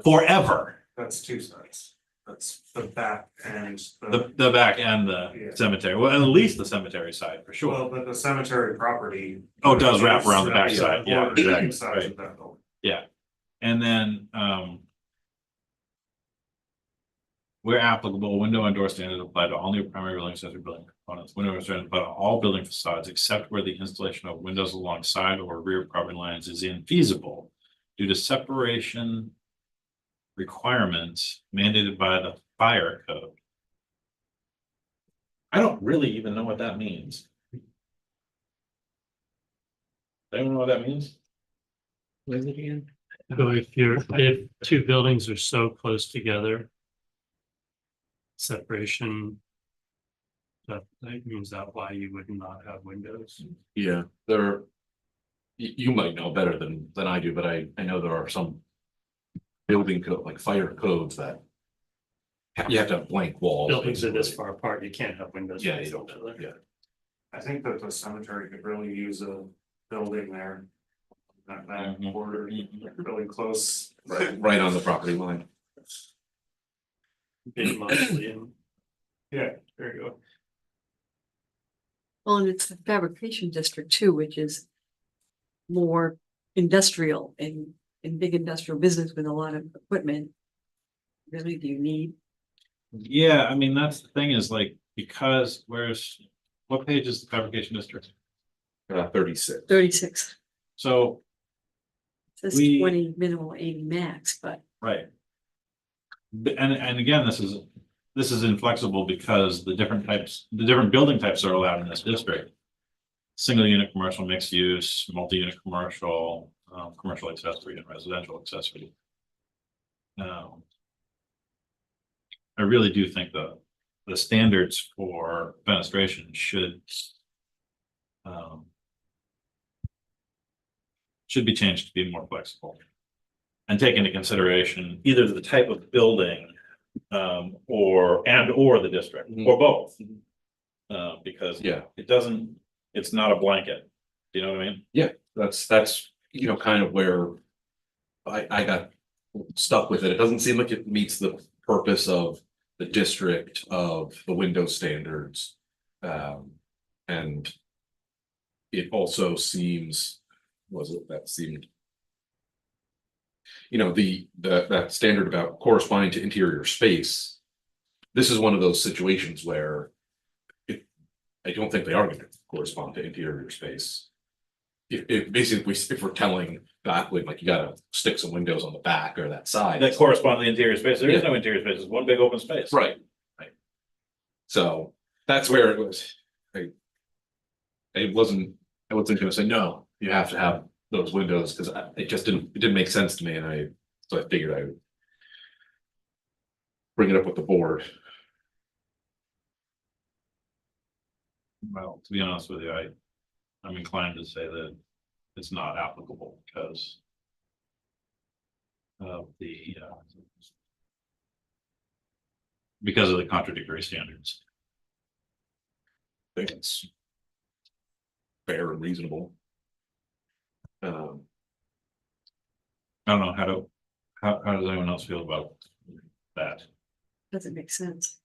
[SPEAKER 1] forever,
[SPEAKER 7] That's two sides. That's the back and
[SPEAKER 1] the back and the
[SPEAKER 7] Yeah.
[SPEAKER 1] cemetery, well, at least the cemetery side for
[SPEAKER 7] Well,
[SPEAKER 1] sure.
[SPEAKER 7] but the cemetery property.
[SPEAKER 1] Oh, it does wrap around the back
[SPEAKER 7] Yeah,
[SPEAKER 1] side, yeah,
[SPEAKER 7] borders
[SPEAKER 1] exactly,
[SPEAKER 7] two sides
[SPEAKER 1] right.
[SPEAKER 7] of that building.
[SPEAKER 1] And then, where applicable, window and door standards apply to all new primary building accessory building components. Window and door standards apply to all building facades except where the installation of windows alongside or rear property lines is infeasible due to separation requirements mandated by the fire code. I don't really even know what that means. Anyone know what that means?
[SPEAKER 5] What is it again?
[SPEAKER 3] So if two buildings are so close together. Separation. That means that why you would not have windows.
[SPEAKER 2] Yeah, there. You might know better than I do, but I know there are some. Building code, like fire codes that. You have to have blank walls.
[SPEAKER 3] Buildings are this
[SPEAKER 2] basically.
[SPEAKER 3] far apart, you can't have windows.
[SPEAKER 2] Yeah,
[SPEAKER 3] facing
[SPEAKER 2] you don't,
[SPEAKER 3] each other.
[SPEAKER 2] yeah.
[SPEAKER 7] I think that the cemetery could really use a building there. That
[SPEAKER 1] Mhm.
[SPEAKER 7] border, really close.
[SPEAKER 2] Right on the property line.
[SPEAKER 3] Big mausoleum.
[SPEAKER 7] Yeah, there you go.
[SPEAKER 4] Well, and it's the fabrication district too, which is more industrial and in big industrial business with a lot of equipment. Really, do you need?
[SPEAKER 1] Yeah, I mean, that's the thing is like, because what page is the fabrication district?
[SPEAKER 2] 36.
[SPEAKER 4] 36,
[SPEAKER 1] So,
[SPEAKER 4] says
[SPEAKER 1] We-
[SPEAKER 4] 20 minimal, 80 max, but
[SPEAKER 1] right. And again, this is inflexible because the different building types are allowed in this district. Single unit commercial, mixed use, multi-unit commercial, commercial accessory and residential accessory. I really do think the standards for fenestration should be changed to be more flexible. And take into consideration either the type of building, or the district, or both. Because
[SPEAKER 2] Yeah,
[SPEAKER 1] it's not a blanket, you know what I mean?
[SPEAKER 2] that's kind of where. I got stuck with it. It doesn't seem like it meets the purpose of the district of the window standards. And. It also seems, that seemed. That standard about corresponding to interior space. This is one of those situations where. I don't think they are going to correspond to interior space. If basically, if we're telling Backward, like, you gotta stick some windows on the back or that side.
[SPEAKER 1] That correspond to the interior space, there is
[SPEAKER 2] Yeah.
[SPEAKER 1] no interior space, it's one big open space.
[SPEAKER 2] Right. So that's where it was. I wasn't gonna say, no, you have to have those windows, because it didn't make sense to me, and so I figured I would. Bring it up with the board.
[SPEAKER 1] Well, to be honest with you, I'm inclined to say that it's not applicable because. Of because of the contradictory standards.
[SPEAKER 2] I think it's. Fair and reasonable.
[SPEAKER 1] I don't know, how does anyone else feel about that?
[SPEAKER 4] doesn't make sense.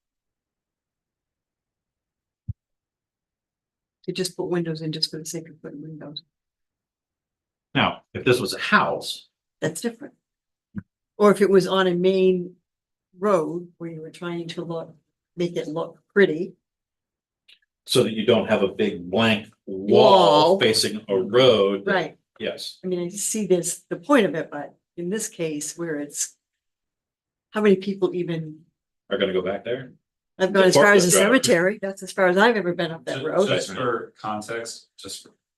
[SPEAKER 4] To just put windows in just for the sake of putting windows.
[SPEAKER 1] Now, if this was a house,
[SPEAKER 4] That's different. Or if it was on a main road where you were trying to make it look pretty.
[SPEAKER 1] so that you don't have a big blank wall
[SPEAKER 4] Wall.
[SPEAKER 1] facing a road.
[SPEAKER 4] Right.
[SPEAKER 1] Yes,
[SPEAKER 4] I mean, I see this, the point of it, but in this case where it's. How many people even,
[SPEAKER 1] are gonna go back there?
[SPEAKER 4] I've gone as far as the
[SPEAKER 1] Forklift driver.
[SPEAKER 4] cemetery, that's as far as I've ever been up that road.
[SPEAKER 6] Just for context,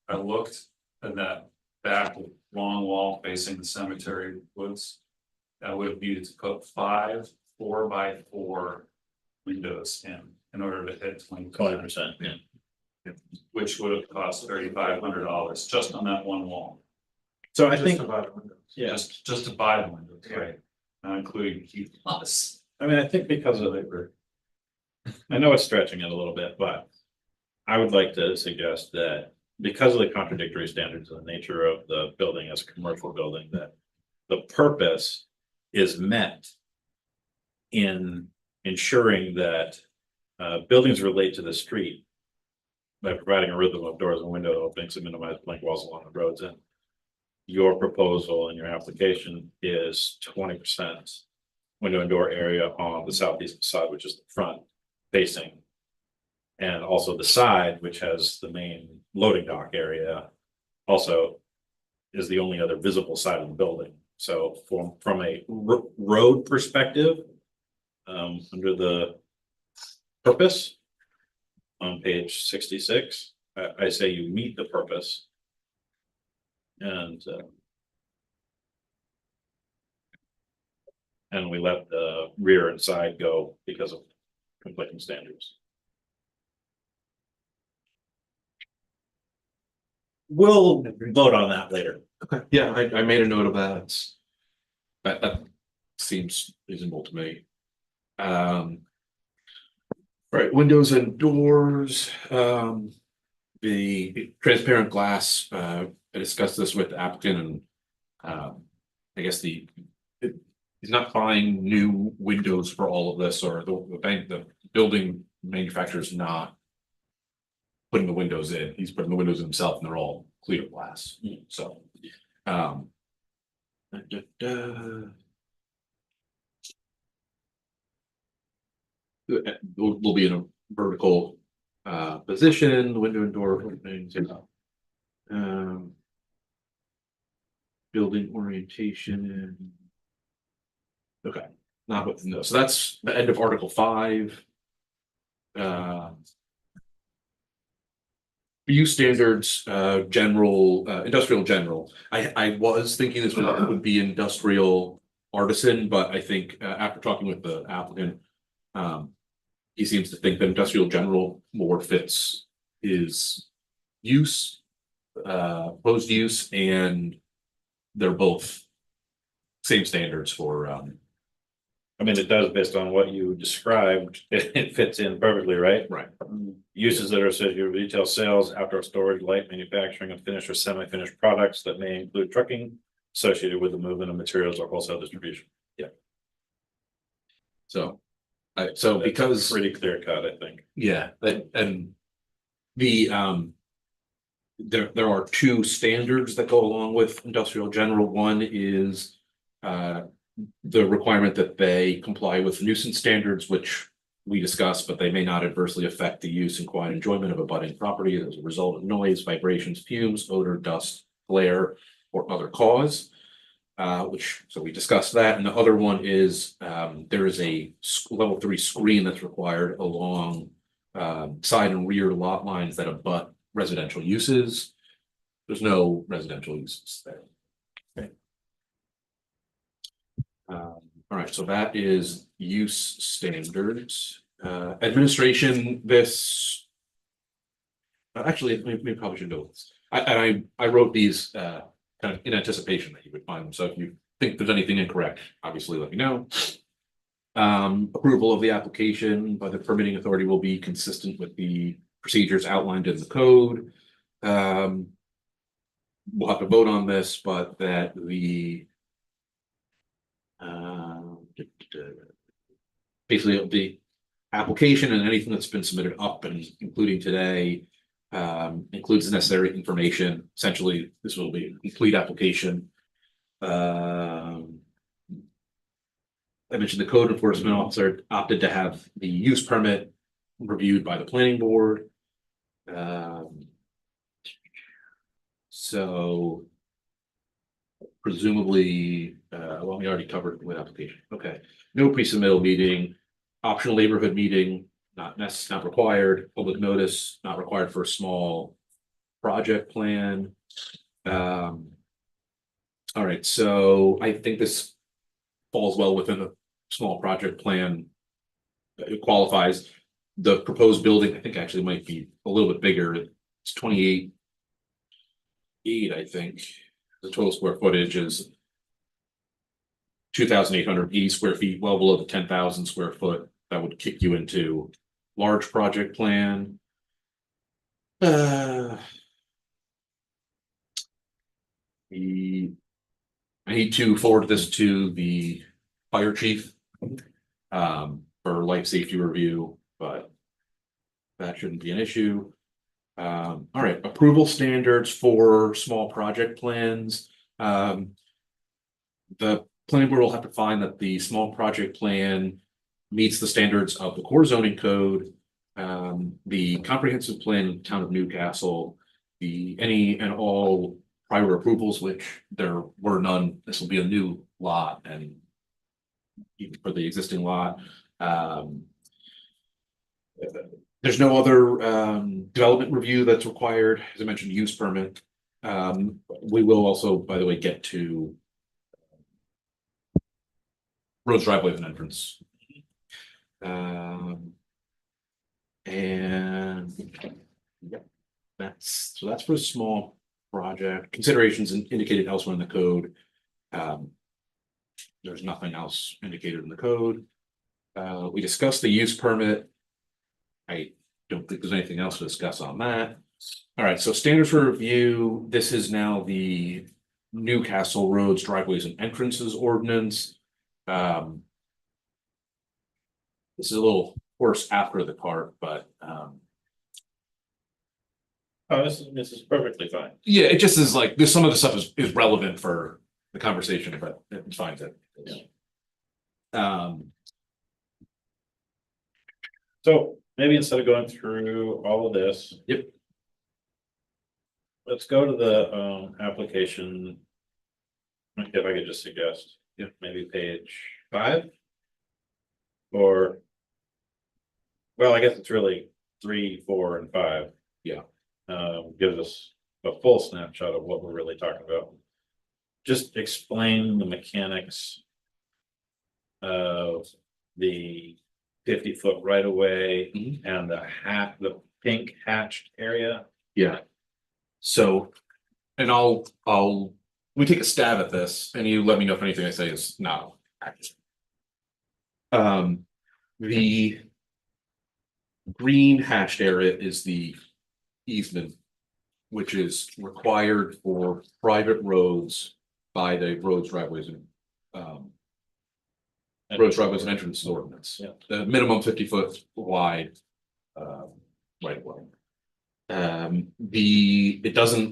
[SPEAKER 6] I looked at that back long wall facing the cemetery woods. I would have needed to put 5 4x4 windows in order to hit
[SPEAKER 1] 20%, yeah.
[SPEAKER 6] which would have cost $3,500 just on that one wall.
[SPEAKER 1] So I
[SPEAKER 7] Just
[SPEAKER 1] think,
[SPEAKER 7] about windows.
[SPEAKER 1] yeah,
[SPEAKER 6] Just to buy the windows, right? Not including key plus.
[SPEAKER 1] I mean, I think because of the. I know it's stretching it a little bit, but I would like to suggest that because of the contradictory standards of the nature of the building as a commercial building, that the purpose is met in ensuring that buildings relate to the street by providing a rhythm of doors and window openings to minimize blank walls along the roads. And your proposal and your application is 20% window and door area on the southeast side, which is the front facing. And also the side, which has the main loading dock area, also is the only other visible side of the building. So from a road perspective, under the purpose on page 66, I say you meet the purpose. And we let the rear and side go because of conflicting standards. We'll vote on that later.
[SPEAKER 2] Okay, yeah, I made a note of that. That seems reasonable to me. Right, windows and doors, the transparent glass, I discussed this with the applicant and I guess he's not buying new windows for all of this, or the building manufacturer is not putting the windows in. He's putting the windows in himself and they're all clear glass, so. We'll be in a vertical position, the window and door openings, building orientation. Okay, not within those. So that's the end of Article 5. Use standards, general, industrial general. I was thinking this would be industrial artisan, but I think after talking with the applicant, he seems to think that industrial general more fits his use, proposed use, and they're both same standards for,
[SPEAKER 1] I mean, it does based on what you described, it fits in perfectly, right?
[SPEAKER 2] right.
[SPEAKER 1] Uses that are associated with retail sales, outdoor storage, light manufacturing of finished or semi-finished products that may include trucking associated with the movement of materials or wholesale distribution. Yeah.
[SPEAKER 2] So
[SPEAKER 1] That's
[SPEAKER 2] because.
[SPEAKER 1] pretty clear cut, I think.
[SPEAKER 2] Yeah, and the there are 2 standards that go along with industrial general. One is the requirement that they comply with nuisance standards, which we discussed, but they may not adversely affect the use and quiet enjoyment of abutting property as a result of noise, vibrations, fumes, odor, dust, glare, or other cause. So we discussed that, and the other one is there is a level 3 screen that's required along side and rear lot lines that abut residential uses. There's no residential uses there. Okay. All right, so that is use standards. Administration, this. Actually, we probably should know this. I wrote these kind of in anticipation that you would find them. So if you think there's anything incorrect, obviously let me know. Approval of the application by the permitting authority will be consistent with the procedures outlined in the code. We'll have to vote on this, but that the basically the application and anything that's been submitted up and including today Includes the necessary information. Essentially, this will be a complete application. I mentioned the code enforcement officer opted to have the use permit reviewed by the planning board. So presumably, well, we already covered with application. Okay, no pre-submittal meeting, optional neighborhood meeting, not required, public notice, not required for a small project plan. All right, so I think this falls well within a small project plan. It qualifies. The proposed building, I think actually might be a little bit bigger. It's 28.8, I think. The total square footage is 2,880 square feet, well below the 10,000 square foot. That would kick you into large project plan. I need to forward this to the fire chief for life safety review, but that shouldn't be an issue. All right, approval standards for small project plans. The planning board will have to find that the small project plan meets the standards of the core zoning code, the comprehensive plan of the town of Newcastle, any and all prior approvals, which there were none. This will be a new lot, and even for the existing lot. There's no other development review that's required. As I mentioned, use permit. We will also, by the way, get to roads, driveways, and entrance. And yep, that's for a small project. Considerations indicated elsewhere in the code. There's nothing else indicated in the code. We discussed the use permit. I don't think there's anything else to discuss on that. All right, so standards for review. This is now the Newcastle roads, driveways, and entrances ordinance. This is a little horse after the cart, but
[SPEAKER 1] Oh, this is perfectly fine.
[SPEAKER 2] yeah, it just is like, there's some of the stuff is relevant for the conversation, but it's fine to.
[SPEAKER 1] So maybe instead of going through all of this.
[SPEAKER 2] Yep.
[SPEAKER 1] Let's go to the application. If I could just suggest, maybe page 5. Or. Well, I guess it's really 3, 4, and 5.
[SPEAKER 2] Yeah.
[SPEAKER 1] Gives us a full snapshot of what we're really talking about. Just explain the mechanics of the 50-foot right of way and the pink hatched area.
[SPEAKER 2] Yeah. So, and we take a stab at this and you let me know if anything I say is not accurate. The green hatched area is the easement, which is required for private roads by the roads, driveways, and roads, driveways, and entrances ordinance.
[SPEAKER 1] Yeah.
[SPEAKER 2] The minimum 50-foot wide right of way. The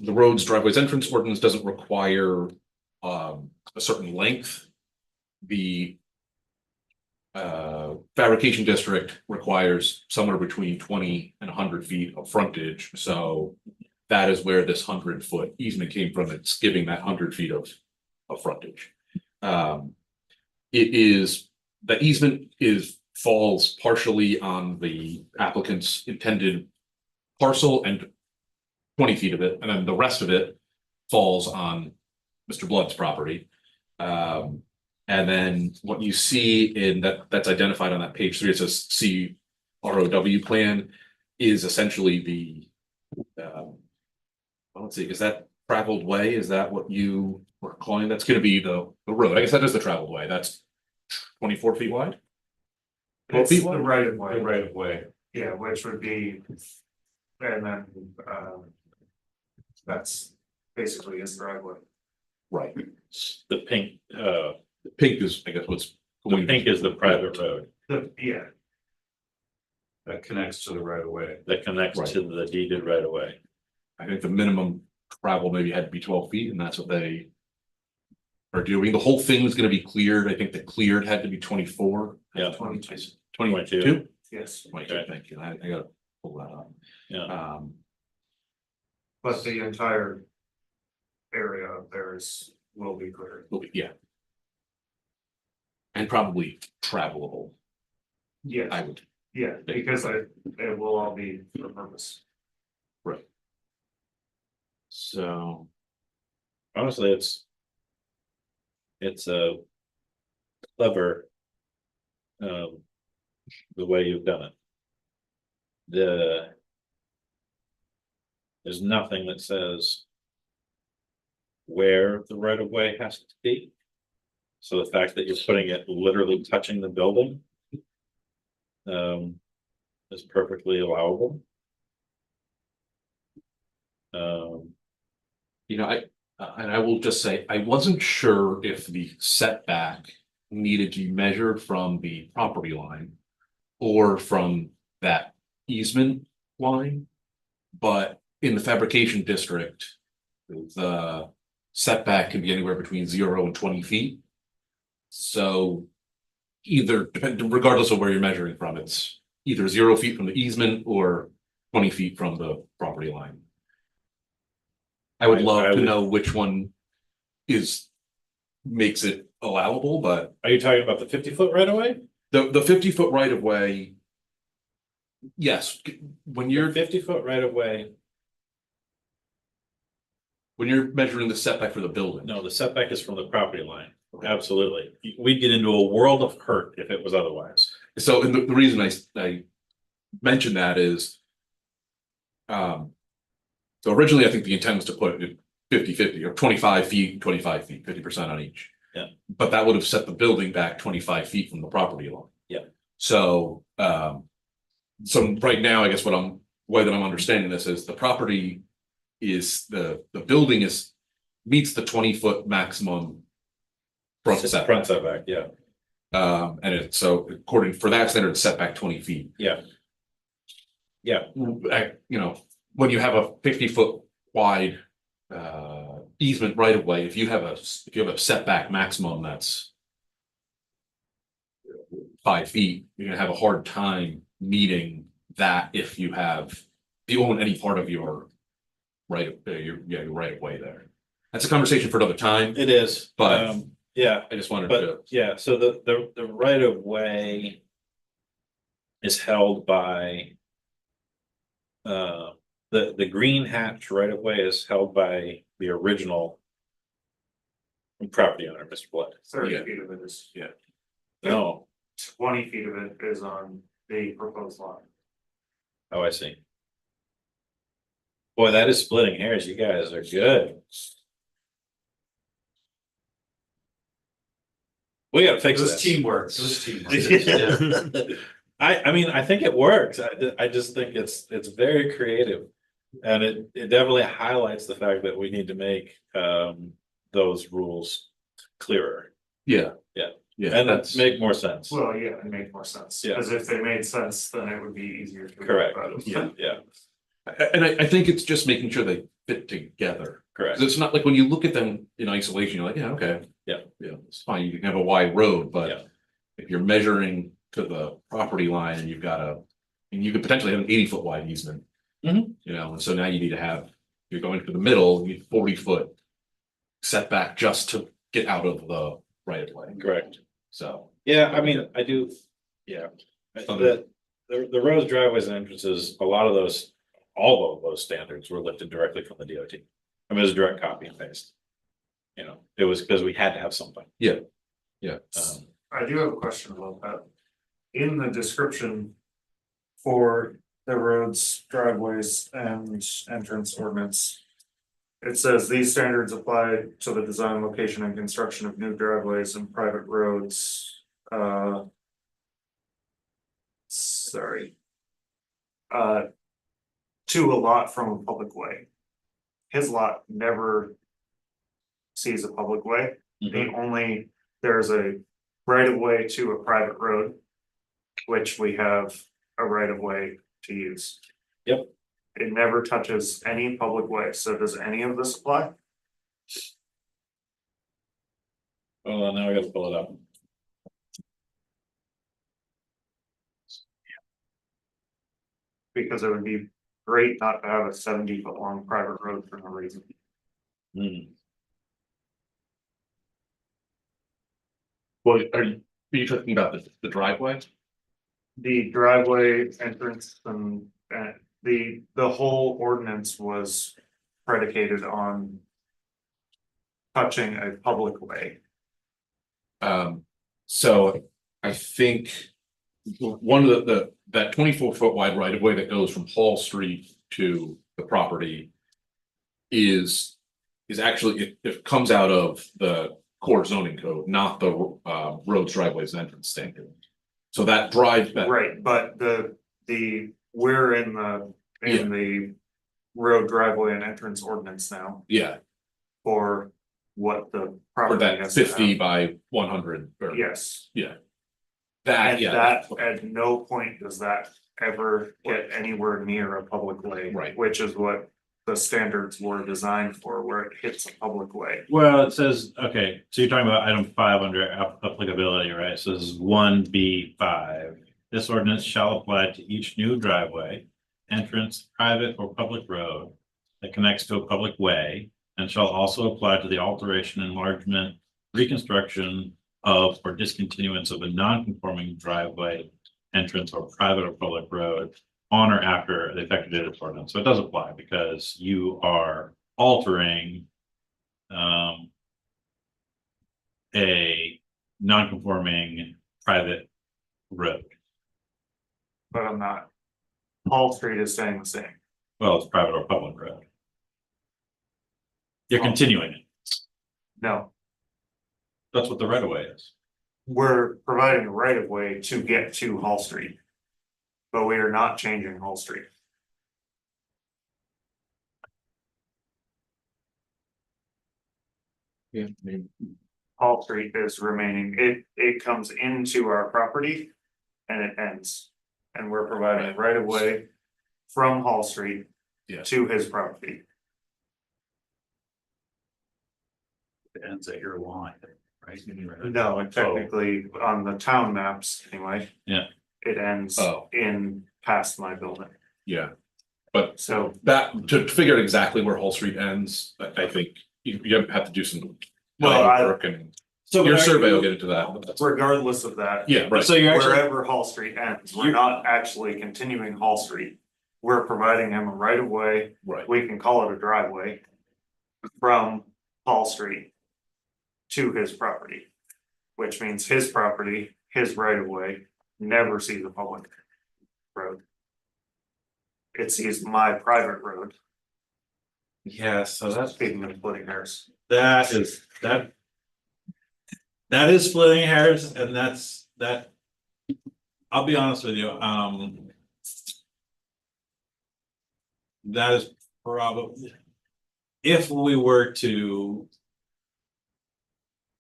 [SPEAKER 2] roads, driveways, entrance ordinance doesn't require a certain length. The fabrication district requires somewhere between 20 and 100 feet of frontage, so that is where this 100-foot easement came from. It's giving that 100 feet of frontage. The easement falls partially on the applicant's intended parcel and 20 feet of it, and then the rest of it falls on Mr. Blood's property. And then what you see in that's identified on that page 3, it says CROW plan, is essentially the let's see, is that traveled way? Is that what you were calling? That's going to be the road. I guess that is the traveled way. That's 24 feet wide. 12
[SPEAKER 7] It's
[SPEAKER 2] feet
[SPEAKER 7] the
[SPEAKER 2] wide?
[SPEAKER 7] right of way.
[SPEAKER 1] The right of way.
[SPEAKER 7] Yeah, which would be, and then, that's basically his driveway.
[SPEAKER 2] Right.
[SPEAKER 1] The pink,
[SPEAKER 2] The pink is, I guess, what's
[SPEAKER 1] the pink is the private road.
[SPEAKER 7] Yeah, That connects to the right of way.
[SPEAKER 1] that connects
[SPEAKER 2] Right.
[SPEAKER 1] to the deeded right of way.
[SPEAKER 2] I think the minimum travel maybe had to be 12 feet, and that's what they are doing. The whole thing was gonna be cleared. I think the cleared had to be 24.
[SPEAKER 1] Yeah.
[SPEAKER 2] 22?
[SPEAKER 7] Yes,
[SPEAKER 2] 22, thank you. I gotta pull that up.
[SPEAKER 1] Yeah,
[SPEAKER 7] but the entire area of theirs will be cleared.
[SPEAKER 2] Yeah. And probably travelable, I
[SPEAKER 7] Yeah,
[SPEAKER 2] would.
[SPEAKER 7] yeah, because it will all be for purpose.
[SPEAKER 2] Right. So,
[SPEAKER 1] honestly, it's a clever the way you've done it. There's nothing that says where the right of way has to be. So the fact that you're putting it literally touching the building is perfectly allowable.
[SPEAKER 2] you know, and I will just say, I wasn't sure if the setback needed to be measured from the property line or from that easement line. But in the fabrication district, the setback can be anywhere between 0 and 20 feet. So either, regardless of where you're measuring from, it's either 0 feet from the easement or 20 feet from the property line. I would love to know which one makes it allowable, but
[SPEAKER 1] Are you talking about the 50-foot right of way?
[SPEAKER 2] the 50-foot right of way. Yes, when
[SPEAKER 1] Your
[SPEAKER 2] you're
[SPEAKER 1] 50-foot right of way,
[SPEAKER 2] measuring the setback for the building.
[SPEAKER 1] no, the setback is from the property line. Absolutely. We'd get into a world of hurt if it was otherwise.
[SPEAKER 2] So, and the reason I mentioned that is. So originally, I think the intent was to put it 50-50 or 25 feet, 25 feet, 50% on each.
[SPEAKER 1] Yeah.
[SPEAKER 2] But that would have set the building back 25 feet from the property line.
[SPEAKER 1] Yeah.
[SPEAKER 2] So, so right now, I guess way that I'm understanding this is the property is the building meets the 20-foot maximum front setback.
[SPEAKER 1] Front setback, yeah.
[SPEAKER 2] And so according for that standard, it's set back 20 feet.
[SPEAKER 1] Yeah. Yeah,
[SPEAKER 2] When you have a 50-foot wide easement right of way, if you have a setback maximum that's 5 feet, you're gonna have a hard time meeting that if you own any part of your right of way there. That's a conversation for another time.
[SPEAKER 1] it is,
[SPEAKER 2] But-
[SPEAKER 1] yeah,
[SPEAKER 2] I just wanted to,
[SPEAKER 1] but yeah, so the right of way is held by the green hatch right of way is held by the original property owner, Mr. Blood.
[SPEAKER 7] 30
[SPEAKER 2] Yeah.
[SPEAKER 7] feet of it is,
[SPEAKER 1] No,
[SPEAKER 7] 20 feet of it is on the proposed lot.
[SPEAKER 1] oh, I see. Boy, that is splitting hairs. You guys are good. We gotta fix this.
[SPEAKER 7] teamwork, it was teamwork.
[SPEAKER 1] I mean, I think it works. I just think it's very creative. And it definitely highlights the fact that we need to make those rules clearer
[SPEAKER 2] yeah.
[SPEAKER 1] Yeah.
[SPEAKER 2] Yeah,
[SPEAKER 1] and
[SPEAKER 2] that's,
[SPEAKER 1] make more sense.
[SPEAKER 7] Well, yeah, it makes more sense,
[SPEAKER 1] Yeah.
[SPEAKER 7] because if they made sense, then it would be easier to.
[SPEAKER 1] Correct.
[SPEAKER 2] Yeah.
[SPEAKER 1] Yeah,
[SPEAKER 2] and I think it's just making sure they fit together.
[SPEAKER 1] correct.
[SPEAKER 2] 'Cause it's not like when you look at them in isolation, you're like, yeah, okay.
[SPEAKER 1] Yeah.
[SPEAKER 2] Yeah, it's fine, you can have a wide road,
[SPEAKER 1] Yeah.
[SPEAKER 2] but if you're measuring to the property line and and you could potentially have an 80-foot wide easement.
[SPEAKER 1] Mhm.
[SPEAKER 2] And so now you need to you're going for the middle, you need 40-foot setback just to get out of the right of way,
[SPEAKER 1] Correct.
[SPEAKER 2] so.
[SPEAKER 1] Yeah, I mean, I do, yeah. The roads, driveways and entrances, all of those standards were lifted directly from the DOT. I mean, it was a direct copy and paste. It was because we had to have something.
[SPEAKER 2] Yeah.
[SPEAKER 7] I do have a question about that. In the description for the roads, driveways and entrance ordinance. It says these standards apply to the design, location and construction of new driveways and private roads. Sorry. To a lot from a public way. His lot never sees a public way. There's a right of way to a private road. Which we have a right of way to use.
[SPEAKER 1] Yep.
[SPEAKER 7] It never touches any public way, so does any of this apply?
[SPEAKER 1] Oh, now I gotta pull it up.
[SPEAKER 7] Because it would be great not to have a 70-foot long private road for no reason.
[SPEAKER 1] Hmm.
[SPEAKER 2] Well, are you talking about the driveway?
[SPEAKER 7] The driveway entrance and the whole ordinance was predicated on touching a public way.
[SPEAKER 2] So I think one of that 24-foot wide right of way that goes from Hall Street to the property is actually, it comes out of the core zoning code, not the roads, driveways, and entrance standard. So that drive that.
[SPEAKER 7] Right, but we're in the road driveway and entrance ordinance now
[SPEAKER 2] Yeah,
[SPEAKER 7] for what the
[SPEAKER 2] or
[SPEAKER 7] property
[SPEAKER 2] that
[SPEAKER 7] has to
[SPEAKER 2] 50
[SPEAKER 7] have.
[SPEAKER 2] by 100. or-
[SPEAKER 7] Yes,
[SPEAKER 2] That,
[SPEAKER 7] and
[SPEAKER 2] yeah.
[SPEAKER 7] that, at no point does that ever get anywhere near a public way.
[SPEAKER 2] Right.
[SPEAKER 7] Which is what the standards were designed for, where it hits a public way.
[SPEAKER 1] Well, it says, okay, so you're talking about item 5 under applicability, right? So this is 1B5. This ordinance shall apply to each new driveway, entrance, private or public road that connects to a public way, and shall also apply to the alteration, enlargement, reconstruction of or discontinuance of a non-conforming driveway, entrance, or private or public road on or after the effective date of this ordinance. So it does apply because you are altering a non-conforming private road.
[SPEAKER 7] But I'm not. Hall Street is staying the same.
[SPEAKER 1] Well, it's private or public road. You're continuing it.
[SPEAKER 7] No,
[SPEAKER 1] That's what the right of way is.
[SPEAKER 7] we're providing a right of way to get to Hall Street. But we are not changing Hall Street.
[SPEAKER 2] Yeah, maybe.
[SPEAKER 7] Hall Street is remaining, it comes into our property. And it ends, and we're providing a right of way from Hall Street.
[SPEAKER 2] Yeah.
[SPEAKER 7] To his property.
[SPEAKER 1] It ends at your line, right?
[SPEAKER 7] No, and technically on the town maps anyway.
[SPEAKER 1] Yeah.
[SPEAKER 7] It ends
[SPEAKER 2] Oh.
[SPEAKER 7] in past my building,
[SPEAKER 2] Yeah,
[SPEAKER 7] so
[SPEAKER 2] that to figure out exactly where Hall Street ends, I think you have to do some.
[SPEAKER 7] Well, I-
[SPEAKER 2] work and
[SPEAKER 7] so
[SPEAKER 2] your survey will get into that. But that's,
[SPEAKER 7] regardless of that.
[SPEAKER 2] yeah, right.
[SPEAKER 1] So you're actually,
[SPEAKER 7] Wherever Hall Street ends, we're not actually continuing Hall Street. We're providing him a right of way,
[SPEAKER 2] Right.
[SPEAKER 7] we can call it a driveway. From Hall Street. To his property. Which means his property, his right of way, never sees a public road. It sees my private road,
[SPEAKER 1] yeah, so that's,
[SPEAKER 7] speaking of splitting hairs.
[SPEAKER 1] that is, that is splitting hairs and that's, that. I'll be honest with you, that is probably, if we were to.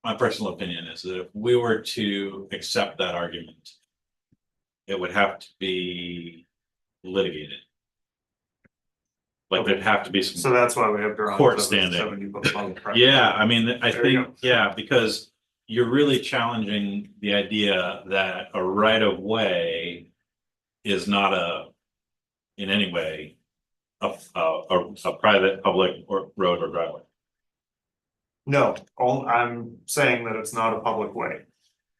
[SPEAKER 1] My personal opinion is that if we were to accept that argument. It would have to be litigated. Like there'd have to be some.
[SPEAKER 7] So that's why we have drawings.
[SPEAKER 1] Court
[SPEAKER 7] of a
[SPEAKER 1] standing.
[SPEAKER 7] 70-foot long private
[SPEAKER 1] Yeah,
[SPEAKER 7] road.
[SPEAKER 1] I mean, I
[SPEAKER 7] There you
[SPEAKER 1] think, yeah, because you're really challenging the idea that a right of way is not in any way, a private, public, or road or driveway.
[SPEAKER 7] No, I'm saying that it's not a public way.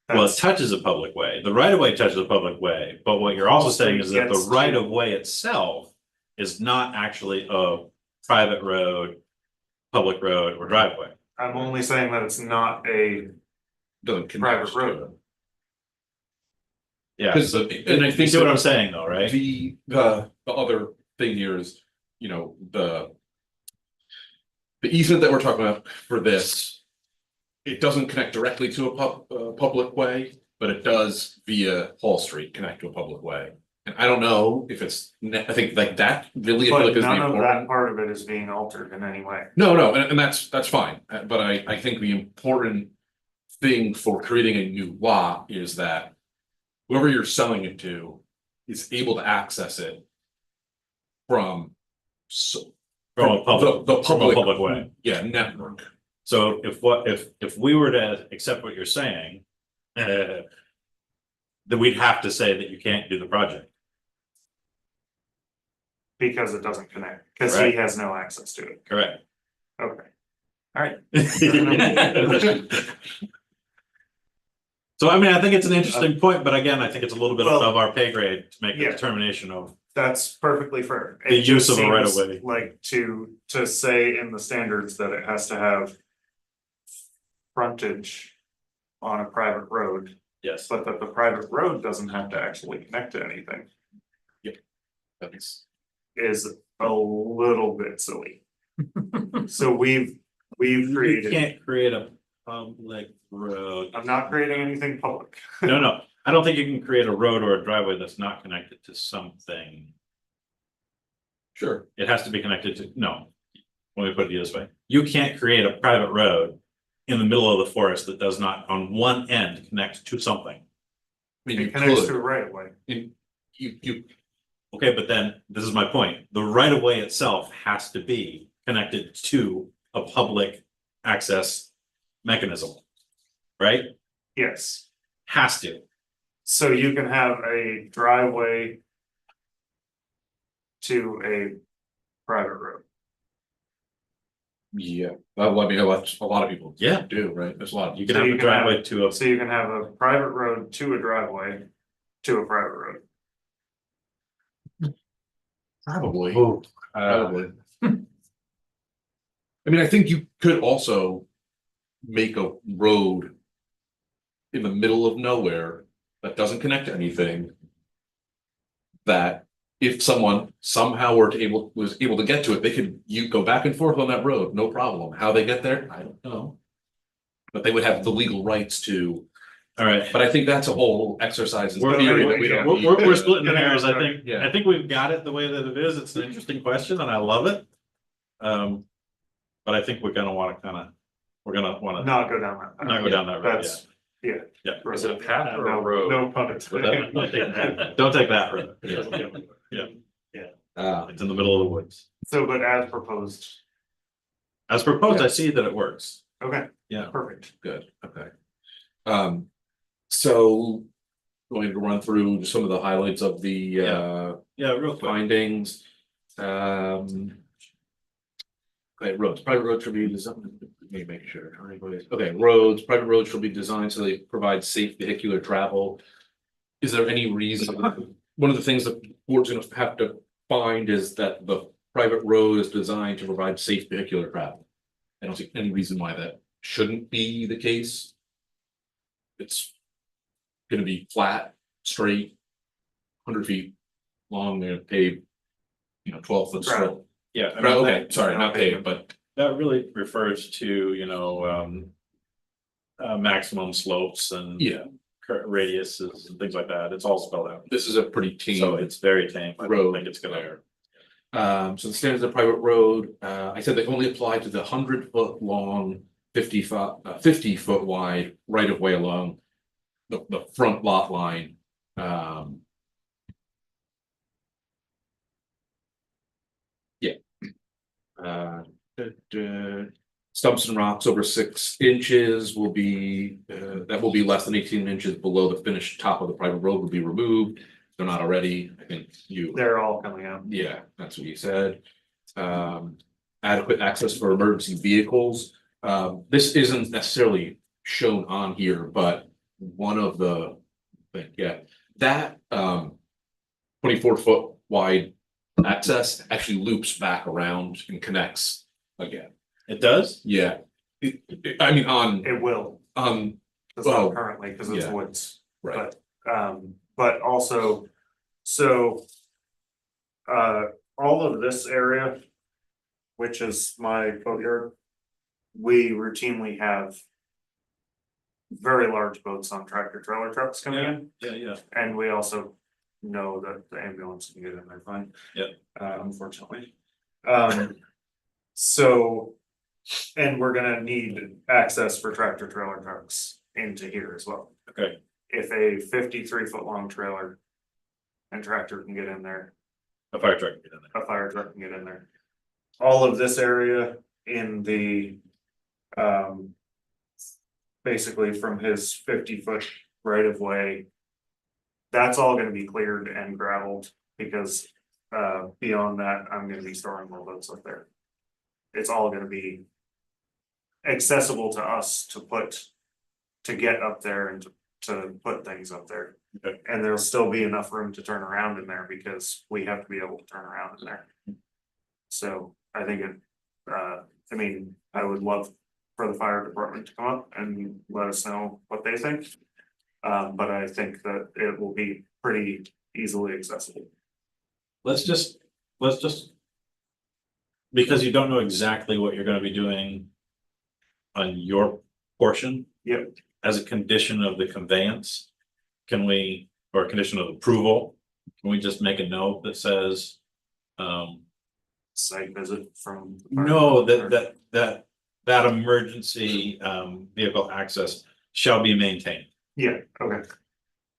[SPEAKER 1] Well, it
[SPEAKER 7] That's-
[SPEAKER 1] touches a public way. The right of way touches a public way, but what you're also saying is that the
[SPEAKER 7] Gets to-
[SPEAKER 1] right of way itself is not actually a private road, public road, or driveway.
[SPEAKER 7] I'm only saying that it's not a
[SPEAKER 2] Doesn't connect
[SPEAKER 7] private
[SPEAKER 2] to
[SPEAKER 7] road.
[SPEAKER 1] Yeah,
[SPEAKER 2] Because,
[SPEAKER 1] so
[SPEAKER 2] and I
[SPEAKER 1] you
[SPEAKER 2] think
[SPEAKER 1] see what I'm saying though, right?
[SPEAKER 2] the other thing here is, you know, the easement that we're talking about for this. It doesn't connect directly to a public way, but it does via Hall Street connect to a public way. And I don't know if it's, I think like that really, I feel
[SPEAKER 7] But
[SPEAKER 2] like is the
[SPEAKER 7] none of that
[SPEAKER 2] important.
[SPEAKER 7] part of it is being altered in any way.
[SPEAKER 2] No, and that's fine, but I think the important thing for creating a new lot is that whoever you're selling it to is able to access it from so.
[SPEAKER 1] From a public,
[SPEAKER 2] The
[SPEAKER 1] from a public way.
[SPEAKER 2] Yeah, network.
[SPEAKER 1] So if we were to accept what you're saying, then we'd have to say that you can't do the project.
[SPEAKER 7] Because it doesn't connect, because he
[SPEAKER 1] Right.
[SPEAKER 7] has no access to it.
[SPEAKER 1] Correct.
[SPEAKER 7] Okay. All right.
[SPEAKER 1] So I mean, I think it's an interesting point, but again, I think it's a little bit
[SPEAKER 7] Well,
[SPEAKER 1] above our pay grade to make a
[SPEAKER 7] yeah.
[SPEAKER 1] determination of.
[SPEAKER 7] That's perfectly fair.
[SPEAKER 1] The
[SPEAKER 7] It
[SPEAKER 1] use
[SPEAKER 7] just
[SPEAKER 1] of a right of
[SPEAKER 7] seems
[SPEAKER 1] way.
[SPEAKER 7] Like to say in the standards that it has to have frontage on a private road,
[SPEAKER 1] Yes.
[SPEAKER 7] but that the private road doesn't have to actually connect to anything
[SPEAKER 2] That's,
[SPEAKER 7] is a little bit silly. So we've
[SPEAKER 1] You
[SPEAKER 7] created,
[SPEAKER 1] can't create a public road.
[SPEAKER 7] I'm not creating anything public.
[SPEAKER 1] No, I don't think you can create a road or a driveway that's not connected to something.
[SPEAKER 2] sure.
[SPEAKER 1] It has to be connected to, no. Let me put it this way. You can't create a private road in the middle of the forest that does not on one end connect to something.
[SPEAKER 2] I mean, you
[SPEAKER 7] It connects to a
[SPEAKER 2] could,
[SPEAKER 7] right of way.
[SPEAKER 2] you,
[SPEAKER 1] Okay, but then this is my point. The right of way itself has to be connected to a public access mechanism. Right?
[SPEAKER 7] Yes,
[SPEAKER 1] Has to.
[SPEAKER 7] so you can have a driveway to a private road.
[SPEAKER 2] yeah, well, I mean, that's a lot of people
[SPEAKER 1] Yeah.
[SPEAKER 2] do, right? There's a lot of.
[SPEAKER 1] You can
[SPEAKER 7] So
[SPEAKER 1] have
[SPEAKER 7] you
[SPEAKER 1] a
[SPEAKER 7] can have-
[SPEAKER 1] driveway to a,
[SPEAKER 7] So you can have a private road to a driveway to a private road.
[SPEAKER 2] Probably.
[SPEAKER 1] Oh,
[SPEAKER 2] Probably. I mean, I think you could also make a road in the middle of nowhere that doesn't connect to anything. That if someone somehow was able to get to it, they could, you go back and forth on that road, no problem. How they get there, I don't know. But they would have the legal rights to,
[SPEAKER 1] all right.
[SPEAKER 2] but I think that's a whole exercise in
[SPEAKER 1] We're,
[SPEAKER 2] theory that we don't need.
[SPEAKER 1] we're splitting hairs. I think,
[SPEAKER 2] Yeah.
[SPEAKER 1] I think we've got it the way that it is. It's an interesting question and I love it. But I think we're gonna wanna we're gonna wanna
[SPEAKER 7] Not go down that. path.
[SPEAKER 1] not go down that road,
[SPEAKER 7] That's, yeah.
[SPEAKER 1] yeah.
[SPEAKER 6] Is it a path or a
[SPEAKER 7] No-
[SPEAKER 6] road?
[SPEAKER 7] No pun
[SPEAKER 1] Don't
[SPEAKER 7] intended.
[SPEAKER 1] take that road. It's in the middle of the woods.
[SPEAKER 7] So, but as proposed,
[SPEAKER 1] As proposed, I see that it works.
[SPEAKER 7] okay.
[SPEAKER 1] Yeah.
[SPEAKER 7] Perfect.
[SPEAKER 2] Good, okay. So going to run through just some of the highlights of the
[SPEAKER 1] Yeah, real quick.
[SPEAKER 2] findings. Okay, roads, private roads should be designed, let me make sure. Okay, roads, private roads shall be designed so they provide safe vehicular travel. Is there any reason, one of the things that board's gonna have to find is that the private road is designed to provide safe vehicular travel? I don't see any reason why that shouldn't be the case. It's gonna be flat, straight, 100 feet long, they're paved, 12 foot strip.
[SPEAKER 7] Gravel.
[SPEAKER 1] Yeah. I mean,
[SPEAKER 2] Right,
[SPEAKER 1] that-
[SPEAKER 2] okay, sorry, not paved, but
[SPEAKER 1] That really refers to, maximum slopes and
[SPEAKER 2] yeah,
[SPEAKER 1] radiuses and things like that. It's all spelled out.
[SPEAKER 2] this is a pretty tame.
[SPEAKER 1] So it's very tame. I don't
[SPEAKER 2] Road
[SPEAKER 1] think it's gonna.
[SPEAKER 2] there. So the standards of private road, I said they only apply to the 100 foot long, 50 foot wide right of way along. The front lot line, yeah. Stumps and rocks over 6 inches will be, that will be less than 18 inches below the finished top of the private road will be removed. If they're not already, I think you.
[SPEAKER 7] They're all coming out.
[SPEAKER 2] Yeah, that's what you said. Adequate access for emergency vehicles. This isn't necessarily shown on here, but one of the, that 24 foot wide access actually loops back around and connects again.
[SPEAKER 1] It does?
[SPEAKER 2] Yeah. I mean,
[SPEAKER 7] It will, it's
[SPEAKER 2] Well,
[SPEAKER 7] not currently, because it's
[SPEAKER 2] yeah.
[SPEAKER 7] woods.
[SPEAKER 2] right,
[SPEAKER 7] But also, so. All of this area. Which is my boatyard. We routinely have. Very large boats on tractor trailer trucks coming in,
[SPEAKER 1] Yeah.
[SPEAKER 7] and we also know that the ambulance can get in there fine.
[SPEAKER 1] Yep.
[SPEAKER 7] Unfortunately. So. And we're gonna need access for tractor trailer trucks into here as well.
[SPEAKER 1] Okay.
[SPEAKER 7] If a 53 foot long trailer. and tractor can get in there,
[SPEAKER 1] A fire truck. can get in there.
[SPEAKER 7] a fire truck can get in there. All of this area in the, basically from his 50-foot right of way. That's all gonna be cleared and gravelled, because, beyond that, I'm gonna be storing more boats up there. It's all gonna be accessible to us to put, to get up there and to put things up there.
[SPEAKER 1] Okay.
[SPEAKER 7] And there'll still be enough room to turn around in there, because we have to be able to turn around in there. So I think it, I mean, I would love for the fire department to come up and let us know what they think. But I think that it will be pretty easily accessible.
[SPEAKER 1] Let's just. Because you don't know exactly what you're gonna be doing. On your portion.
[SPEAKER 7] Yep.
[SPEAKER 1] As a condition of the conveyance. Can we, or a condition of approval, can we just make a note that says?
[SPEAKER 7] Site visit from. the fire
[SPEAKER 1] No,
[SPEAKER 7] department.
[SPEAKER 1] that emergency vehicle access shall be maintained.
[SPEAKER 7] Yeah, okay,
[SPEAKER 1] Does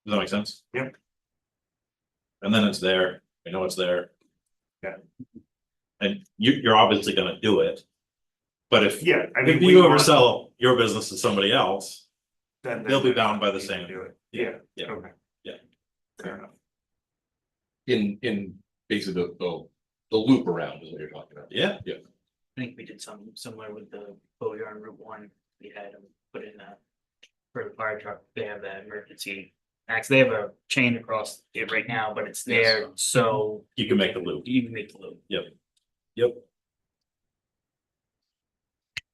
[SPEAKER 1] that make sense?
[SPEAKER 7] Yep.
[SPEAKER 1] And then it's there, we know it's there.
[SPEAKER 7] Yeah.
[SPEAKER 1] And you're obviously gonna do it. But if
[SPEAKER 7] yeah, I mean.
[SPEAKER 1] if
[SPEAKER 7] we
[SPEAKER 1] you
[SPEAKER 7] want-
[SPEAKER 1] oversell your business to somebody else,
[SPEAKER 7] then
[SPEAKER 1] they'll be
[SPEAKER 7] they
[SPEAKER 1] bound by the
[SPEAKER 7] need to
[SPEAKER 1] same.
[SPEAKER 7] do it. Yeah,
[SPEAKER 1] Yeah.
[SPEAKER 7] okay.
[SPEAKER 1] Yeah.
[SPEAKER 7] Fair enough.
[SPEAKER 2] In basically the loop around is what you're talking about.
[SPEAKER 1] Yeah,
[SPEAKER 5] I think we did something similar with the Boyar Route 1. We had them put in for the fire truck, they have that emergency. Actually, they have a chain across it right now, but it's there, so
[SPEAKER 1] you can make the loop.
[SPEAKER 5] you can make the loop.
[SPEAKER 1] Yep.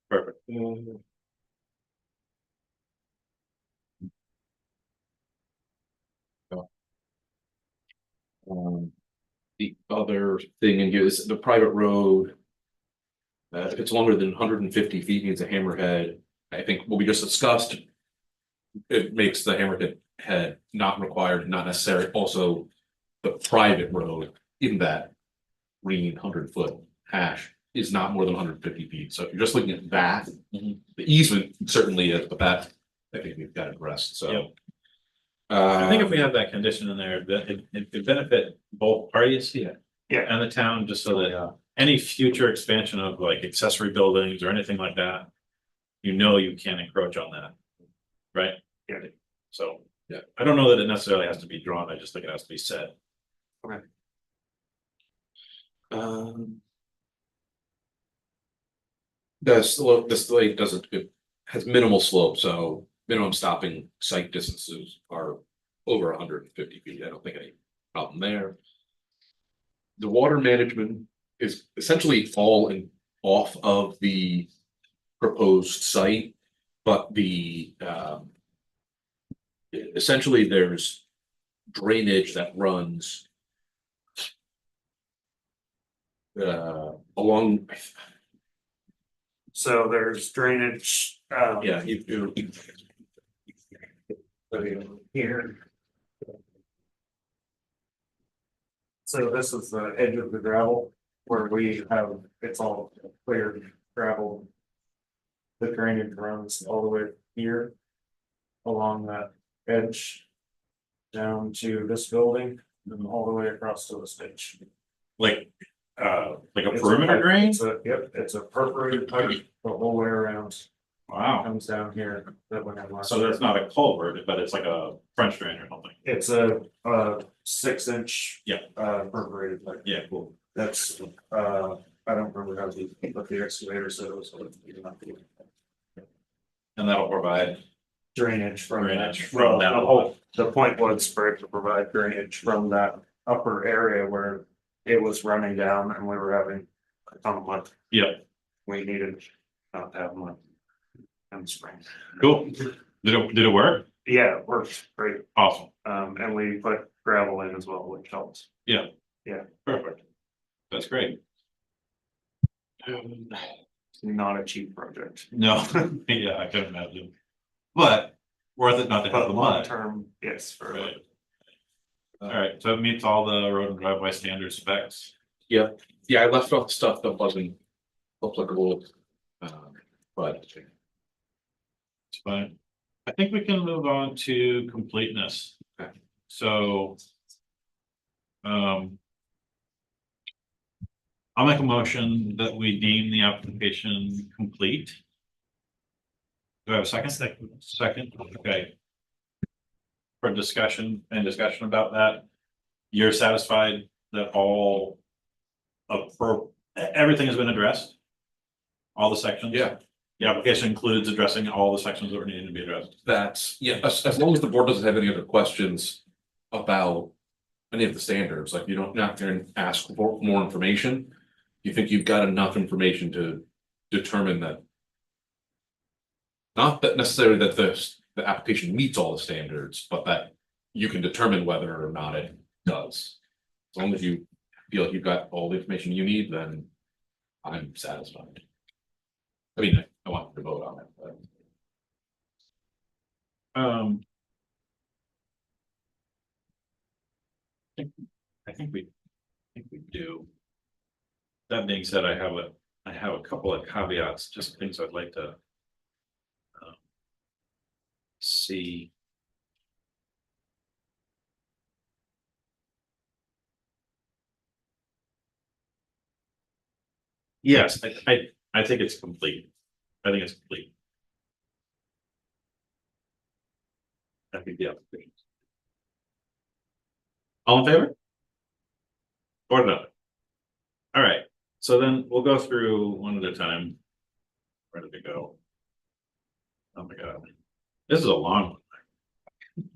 [SPEAKER 1] Perfect.
[SPEAKER 2] The other thing in here is the private road. If it's longer than 150 feet, means a hammerhead. I think what we just discussed. It makes the hammerhead head not required, not necessary. Also, the private road in that green 100-foot hash is not more than 150 feet. So if you're just looking at that,
[SPEAKER 1] Mhm.
[SPEAKER 2] the easement certainly is, but that I think we've got addressed. So.
[SPEAKER 1] Yep. I think if we have that condition in there, that it could benefit both parties.
[SPEAKER 2] Yeah.
[SPEAKER 7] Yeah.
[SPEAKER 1] And the town, just so that any future expansion of like accessory buildings or anything like that. You know you can't encroach on that. Right?
[SPEAKER 7] Yeah.
[SPEAKER 1] So.
[SPEAKER 2] Yeah.
[SPEAKER 1] I don't know that it necessarily has to be drawn, I just think it has to be said.
[SPEAKER 2] This lake doesn't, it has minimal slope, so minimum stopping site distances are over 150 feet. I don't think any problem there. The water management is essentially all off of the proposed site, but the essentially there's drainage that runs along.
[SPEAKER 7] So there's drainage,
[SPEAKER 2] Yeah,
[SPEAKER 7] here. So this is the edge of the gravel where we have, it's all cleared gravel. The drainage runs all the way here. Along that edge. Down to this building and all the way across to this ditch.
[SPEAKER 1] Like a
[SPEAKER 7] It's
[SPEAKER 1] perimeter
[SPEAKER 7] pipe-
[SPEAKER 1] drain?
[SPEAKER 7] Yep, it's a perforated pipe the whole way around,
[SPEAKER 1] Wow,
[SPEAKER 7] comes down here, that would have.
[SPEAKER 1] so that's not a culvert, but it's like a French drain or something.
[SPEAKER 7] It's a 6-inch.
[SPEAKER 1] Yeah.
[SPEAKER 7] Perforated pipe,
[SPEAKER 1] Yeah, cool.
[SPEAKER 7] that's, I don't remember how the, but the excavator said it was.
[SPEAKER 1] And that'll provide,
[SPEAKER 7] Drainage from that,
[SPEAKER 1] Drainage from that
[SPEAKER 7] the whole, the point was for it to provide drainage from that upper area where. It was running down and we were having a ton of mud,
[SPEAKER 1] yeah,
[SPEAKER 7] we needed not to have mud. In the spring.
[SPEAKER 1] cool. Did it work?
[SPEAKER 7] Yeah, it worked great,
[SPEAKER 1] Awesome,
[SPEAKER 7] and we put gravel in as well, which helps.
[SPEAKER 1] perfect. That's great.
[SPEAKER 7] It's not a cheap project,
[SPEAKER 1] No, yeah, I can imagine. But worth it not to have
[SPEAKER 7] but
[SPEAKER 1] the
[SPEAKER 7] long
[SPEAKER 1] mud.
[SPEAKER 7] term, yes, for.
[SPEAKER 1] Right. All right, so it meets all the road and driveway standard specs.
[SPEAKER 2] yeah, I left off stuff that wasn't applicable. But
[SPEAKER 1] It's fine. I think we can move on to completeness.
[SPEAKER 2] Okay.
[SPEAKER 1] So. I'll make a motion that we deem the application complete. Do I have a second? Second, okay. For discussion about that, you're satisfied that everything has been addressed? All the sections?
[SPEAKER 2] Yeah.
[SPEAKER 1] The application includes addressing all the sections that were needing to be addressed.
[SPEAKER 2] That's, yeah, as long as the board doesn't have any other questions about any of the standards, like you don't, not gonna ask for more information. You think you've got enough information to determine that. Not that necessarily that the application meets all the standards, but that you can determine whether or not it does. As long as you feel like you've got all the information you need, then I'm satisfied. I mean, I want to vote on it, but.
[SPEAKER 1] I think we do. That being said, I have a couple of caveats, just things I'd like to see. Yes, I think it's complete. I think it's complete. I think the application. All in favor? Or no? All right, so then we'll go through one at a time. Where did it go? Oh my God, this is a long one.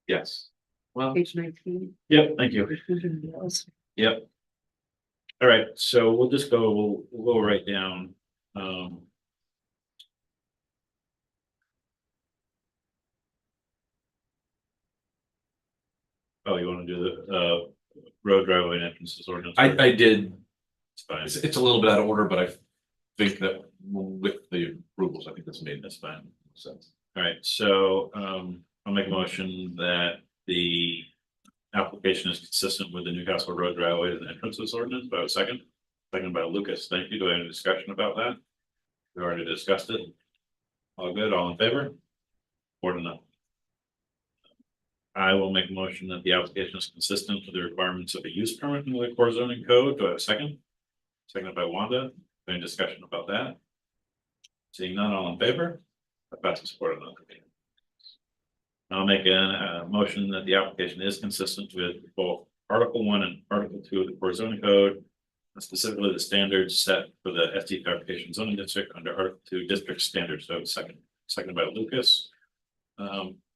[SPEAKER 1] Yes. Well,
[SPEAKER 4] Page 19.
[SPEAKER 1] yep, thank you. Yep. All right, so we'll just go, we'll go right down. Oh, you wanna do the road driveway and entrances ordinance?
[SPEAKER 2] I did,
[SPEAKER 1] It's fine,
[SPEAKER 2] it's a little bit out of order, but I think that with the approvals, I think that's made
[SPEAKER 1] that's fine.
[SPEAKER 2] sense.
[SPEAKER 1] All right, so I'll make a motion that the application is consistent with the Newcastle Road driveway and entrances ordinance. By a second, second by Lucas. Thank you. Do I have any discussion about that? We already discussed it. All good, all in favor? 4-0. I will make a motion that the application is consistent with the requirements of a use permit in the core zoning code. Do I have a second? Seconded by Wanda. Any discussion about that? Seeing none, all in favor? That passes 4-0. I'll make a motion that the application is consistent with both Article 1 and Article 2 of the core zoning code. Specifically the standards set for the SD fabrication zoning district under Article 2 district standards. So second by Lucas.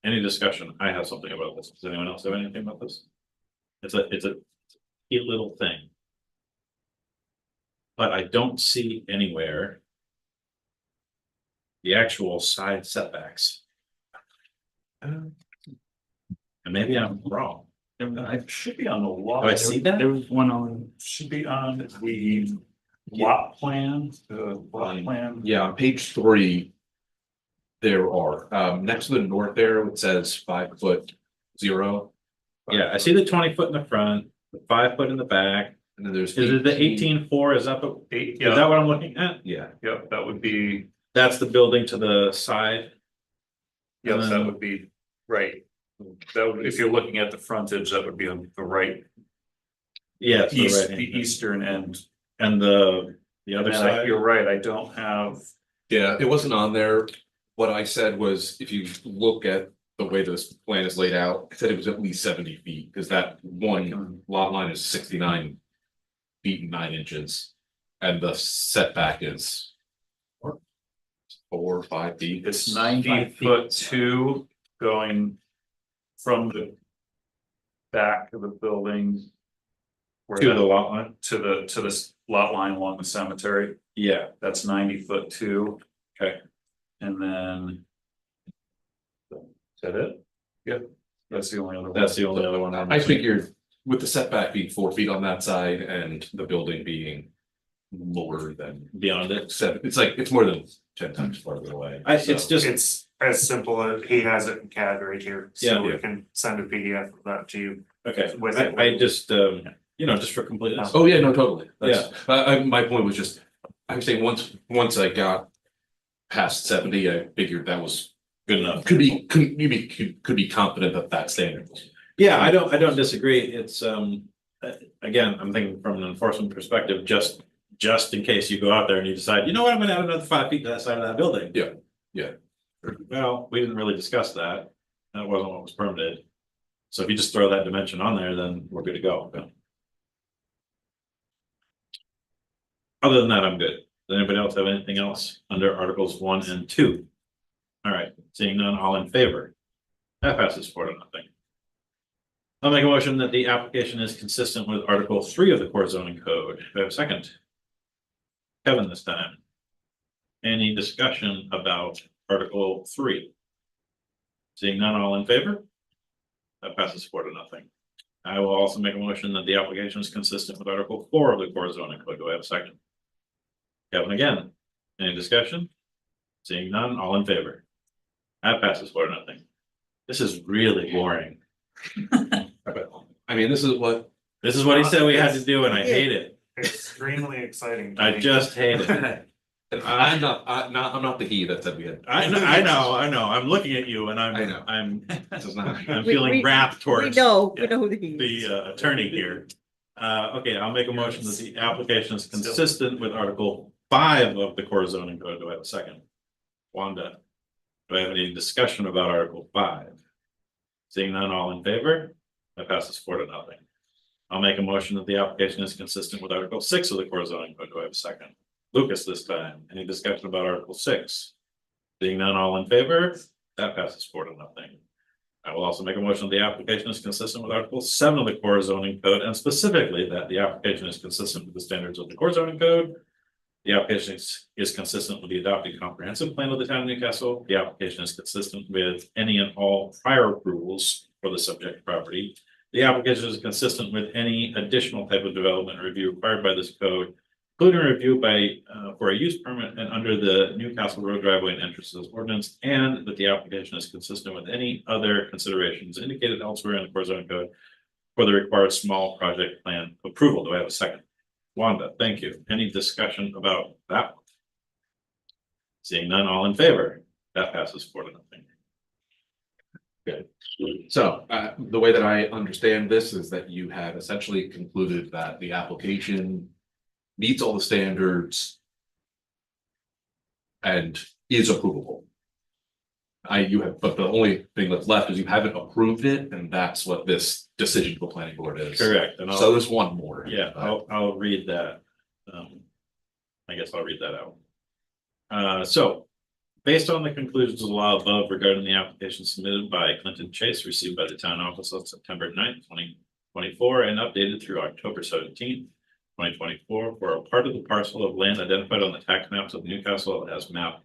[SPEAKER 1] Any discussion? I have something about this. Does anyone else have anything about this? It's a cute little thing. But I don't see anywhere the actual side setbacks. And maybe I'm wrong.
[SPEAKER 8] It should be on the law.
[SPEAKER 1] Do I see that?
[SPEAKER 5] There was one on,
[SPEAKER 8] Should be on the lot plan,
[SPEAKER 2] Yeah, on page 3. There are, next to the north there, it says 5'0".
[SPEAKER 1] Yeah, I see the 20-foot in the front, the 5-foot in the back.
[SPEAKER 2] And then there's.
[SPEAKER 1] Is it the 18.4? Is that is that what I'm looking at?
[SPEAKER 2] Yeah,
[SPEAKER 8] Yep, that would be,
[SPEAKER 1] That's the building to the side.
[SPEAKER 8] yes,
[SPEAKER 1] And
[SPEAKER 8] that
[SPEAKER 1] then-
[SPEAKER 8] would be, right. That would, if you're looking at the frontage, that would be on the right,
[SPEAKER 1] Yeah, it's the
[SPEAKER 8] east,
[SPEAKER 1] right-hand
[SPEAKER 8] the
[SPEAKER 1] side.
[SPEAKER 8] eastern end.
[SPEAKER 1] And the other
[SPEAKER 8] And
[SPEAKER 1] side.
[SPEAKER 8] you're right, I don't have,
[SPEAKER 2] yeah, it wasn't on there. What I said was, if you look at the way this plan is laid out, I said it was at least 70 feet, because that one lot line is 69 feet and 9 inches. And the setback is 4 or 5 feet.
[SPEAKER 8] it's 90'2" going from the back of the building. Where
[SPEAKER 1] To the
[SPEAKER 8] that-
[SPEAKER 1] lot line.
[SPEAKER 8] to the lot line along the cemetery,
[SPEAKER 1] Yeah,
[SPEAKER 8] that's 90'2".
[SPEAKER 1] okay.
[SPEAKER 8] And then. Is that it? Yep, that's the only other.
[SPEAKER 1] That's the only other one.
[SPEAKER 2] I figured with the setback being 4 feet on that side and the building being lower than
[SPEAKER 1] Beyond it.
[SPEAKER 2] 7, it's like, it's more than 10 times farther away.
[SPEAKER 1] It's
[SPEAKER 2] So-
[SPEAKER 1] just,
[SPEAKER 7] It's as simple as he has it in CAD right here,
[SPEAKER 1] Yeah.
[SPEAKER 7] so we can send a PDF of that to you.
[SPEAKER 1] okay,
[SPEAKER 7] With
[SPEAKER 1] I just, just for completeness.
[SPEAKER 2] Oh, yeah, no, totally. That's, my point was just, I'm saying once I got past 70, I figured that was
[SPEAKER 1] Good enough.
[SPEAKER 2] could be confident that that standard
[SPEAKER 1] Yeah, I don't disagree. It's, again, I'm thinking from an enforcement perspective, just in case you go out there and you decide, you know what, I'm gonna add another 5 feet to that side of that building.
[SPEAKER 2] Yeah, yeah.
[SPEAKER 1] Well, we didn't really discuss that. That wasn't what was permitted. So if you just throw that dimension on there, then we're good to go. Other than that, I'm good. Does anybody else have anything else under Articles 1 and 2? All right, seeing none, all in favor? That passes 4 to nothing. I'll make a motion that the application is consistent with Article 3 of the Core Zoning Code. Do I have a second? Kevin this time. Any discussion about Article 3? Seeing none, all in favor? That passes 4 to nothing. I will also make a motion that the application is consistent with Article 4 of the Core Zoning Code. Do I have a second? Kevin again. Any discussion? Seeing none, all in favor? That passes 4 to nothing. This is really boring.
[SPEAKER 2] I mean, this is what.
[SPEAKER 1] This is what he said we had to do, and I hate it.
[SPEAKER 7] Extremely exciting. to
[SPEAKER 1] I
[SPEAKER 7] me.
[SPEAKER 1] just hate it.
[SPEAKER 2] I'm not the he that said we had.
[SPEAKER 1] I know. I'm looking at you and
[SPEAKER 2] I know. This is not.
[SPEAKER 1] I'm
[SPEAKER 4] We-
[SPEAKER 1] feeling
[SPEAKER 4] we-
[SPEAKER 1] wrapped
[SPEAKER 4] We
[SPEAKER 1] towards
[SPEAKER 4] know who the he is.
[SPEAKER 1] the attorney here. Okay, I'll make a motion that the application is consistent with Article 5 of the Core Zoning Code. Do I have a second? Wanda, do I have any discussion about Article 5? Seeing none, all in favor? That passes 4 to nothing. I'll make a motion that the application is consistent with Article 6 of the Core Zoning Code. Do I have a second? Lucas this time. Any discussion about Article 6? Seeing none, all in favor? That passes 4 to nothing. I will also make a motion that the application is consistent with Article 7 of the Core Zoning Code, and specifically that the application is consistent with the standards of the Core Zoning Code. The application is consistent with the adopted comprehensive plan of the town of Newcastle. The application is consistent with any and all prior approvals for the subject property. The application is consistent with any additional type of development review required by this code, including review by for a use permit and under the Newcastle Road Driveway and Entrances Ordinance, and that the application is consistent with any other considerations indicated elsewhere in the Core Zoning Code for the required small project plan approval. Do I have a second? Wanda, thank you. Any discussion about that? Seeing none, all in favor? That passes 4 to nothing.
[SPEAKER 2] So, the way that I understand this is that you have essentially concluded that the application meets all the standards and is approvable. You have, but the only thing that's left is you haven't approved it, and that's what this decision of the planning board is.
[SPEAKER 1] Correct. And
[SPEAKER 2] So there's one more.
[SPEAKER 1] yeah, I'll read that. I guess I'll read that out. So based on the conclusions of the law above regarding the application submitted by Clinton Chase, received by the town office on September 9th, 2024, and updated through October 17th, 2024, for a part of the parcel of land identified on the tax maps of Newcastle as map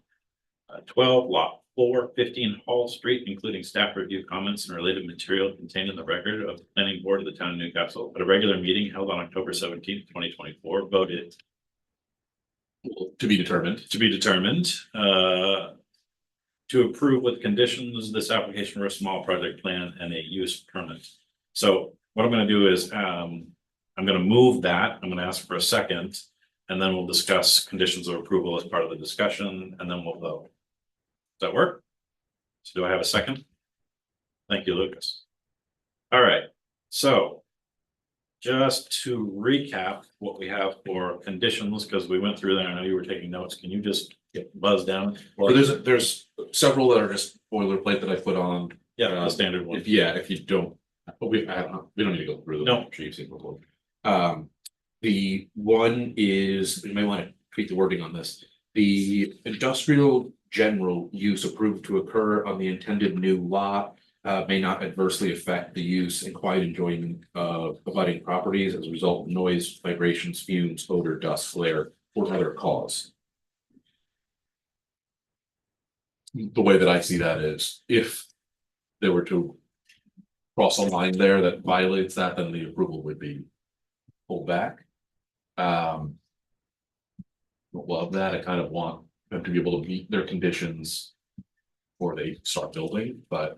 [SPEAKER 1] 12, lot 4, 15 Hall Street, including staff review comments and related material contained in the record of the planning board of the town of Newcastle at a regular meeting held on October 17th, 2024, voted
[SPEAKER 2] To be determined.
[SPEAKER 1] to be determined to approve with conditions this application for a small project plan and a use permit. So what I'm going to do is I'm going to move that. I'm going to ask for a second, and then we'll discuss conditions of approval as part of the discussion, and then we'll vote. Does that work? So do I have a second? Thank you, Lucas. All right, so just to recap what we have for conditions, because we went through that, I know you were taking notes. Can you just get buzzed down?
[SPEAKER 2] So there's several that are just boilerplate that I put on.
[SPEAKER 1] Yeah, the standard one.
[SPEAKER 2] If you don't, but we don't need to go through them.
[SPEAKER 1] No.
[SPEAKER 2] I'm sure you've seen before. The one is, you may want to tweak the wording on this. The industrial general use approved to occur on the intended new lot may not adversely affect the use and quiet enjoyment of abutting properties as a result of noise, vibrations, fumes, odor, dust, glare, or other cause. The way that I see that is if they were to cross a line there that violates that, then the approval would be pulled back. Don't love that. I kind of want them to be able to meet their conditions before they start building, but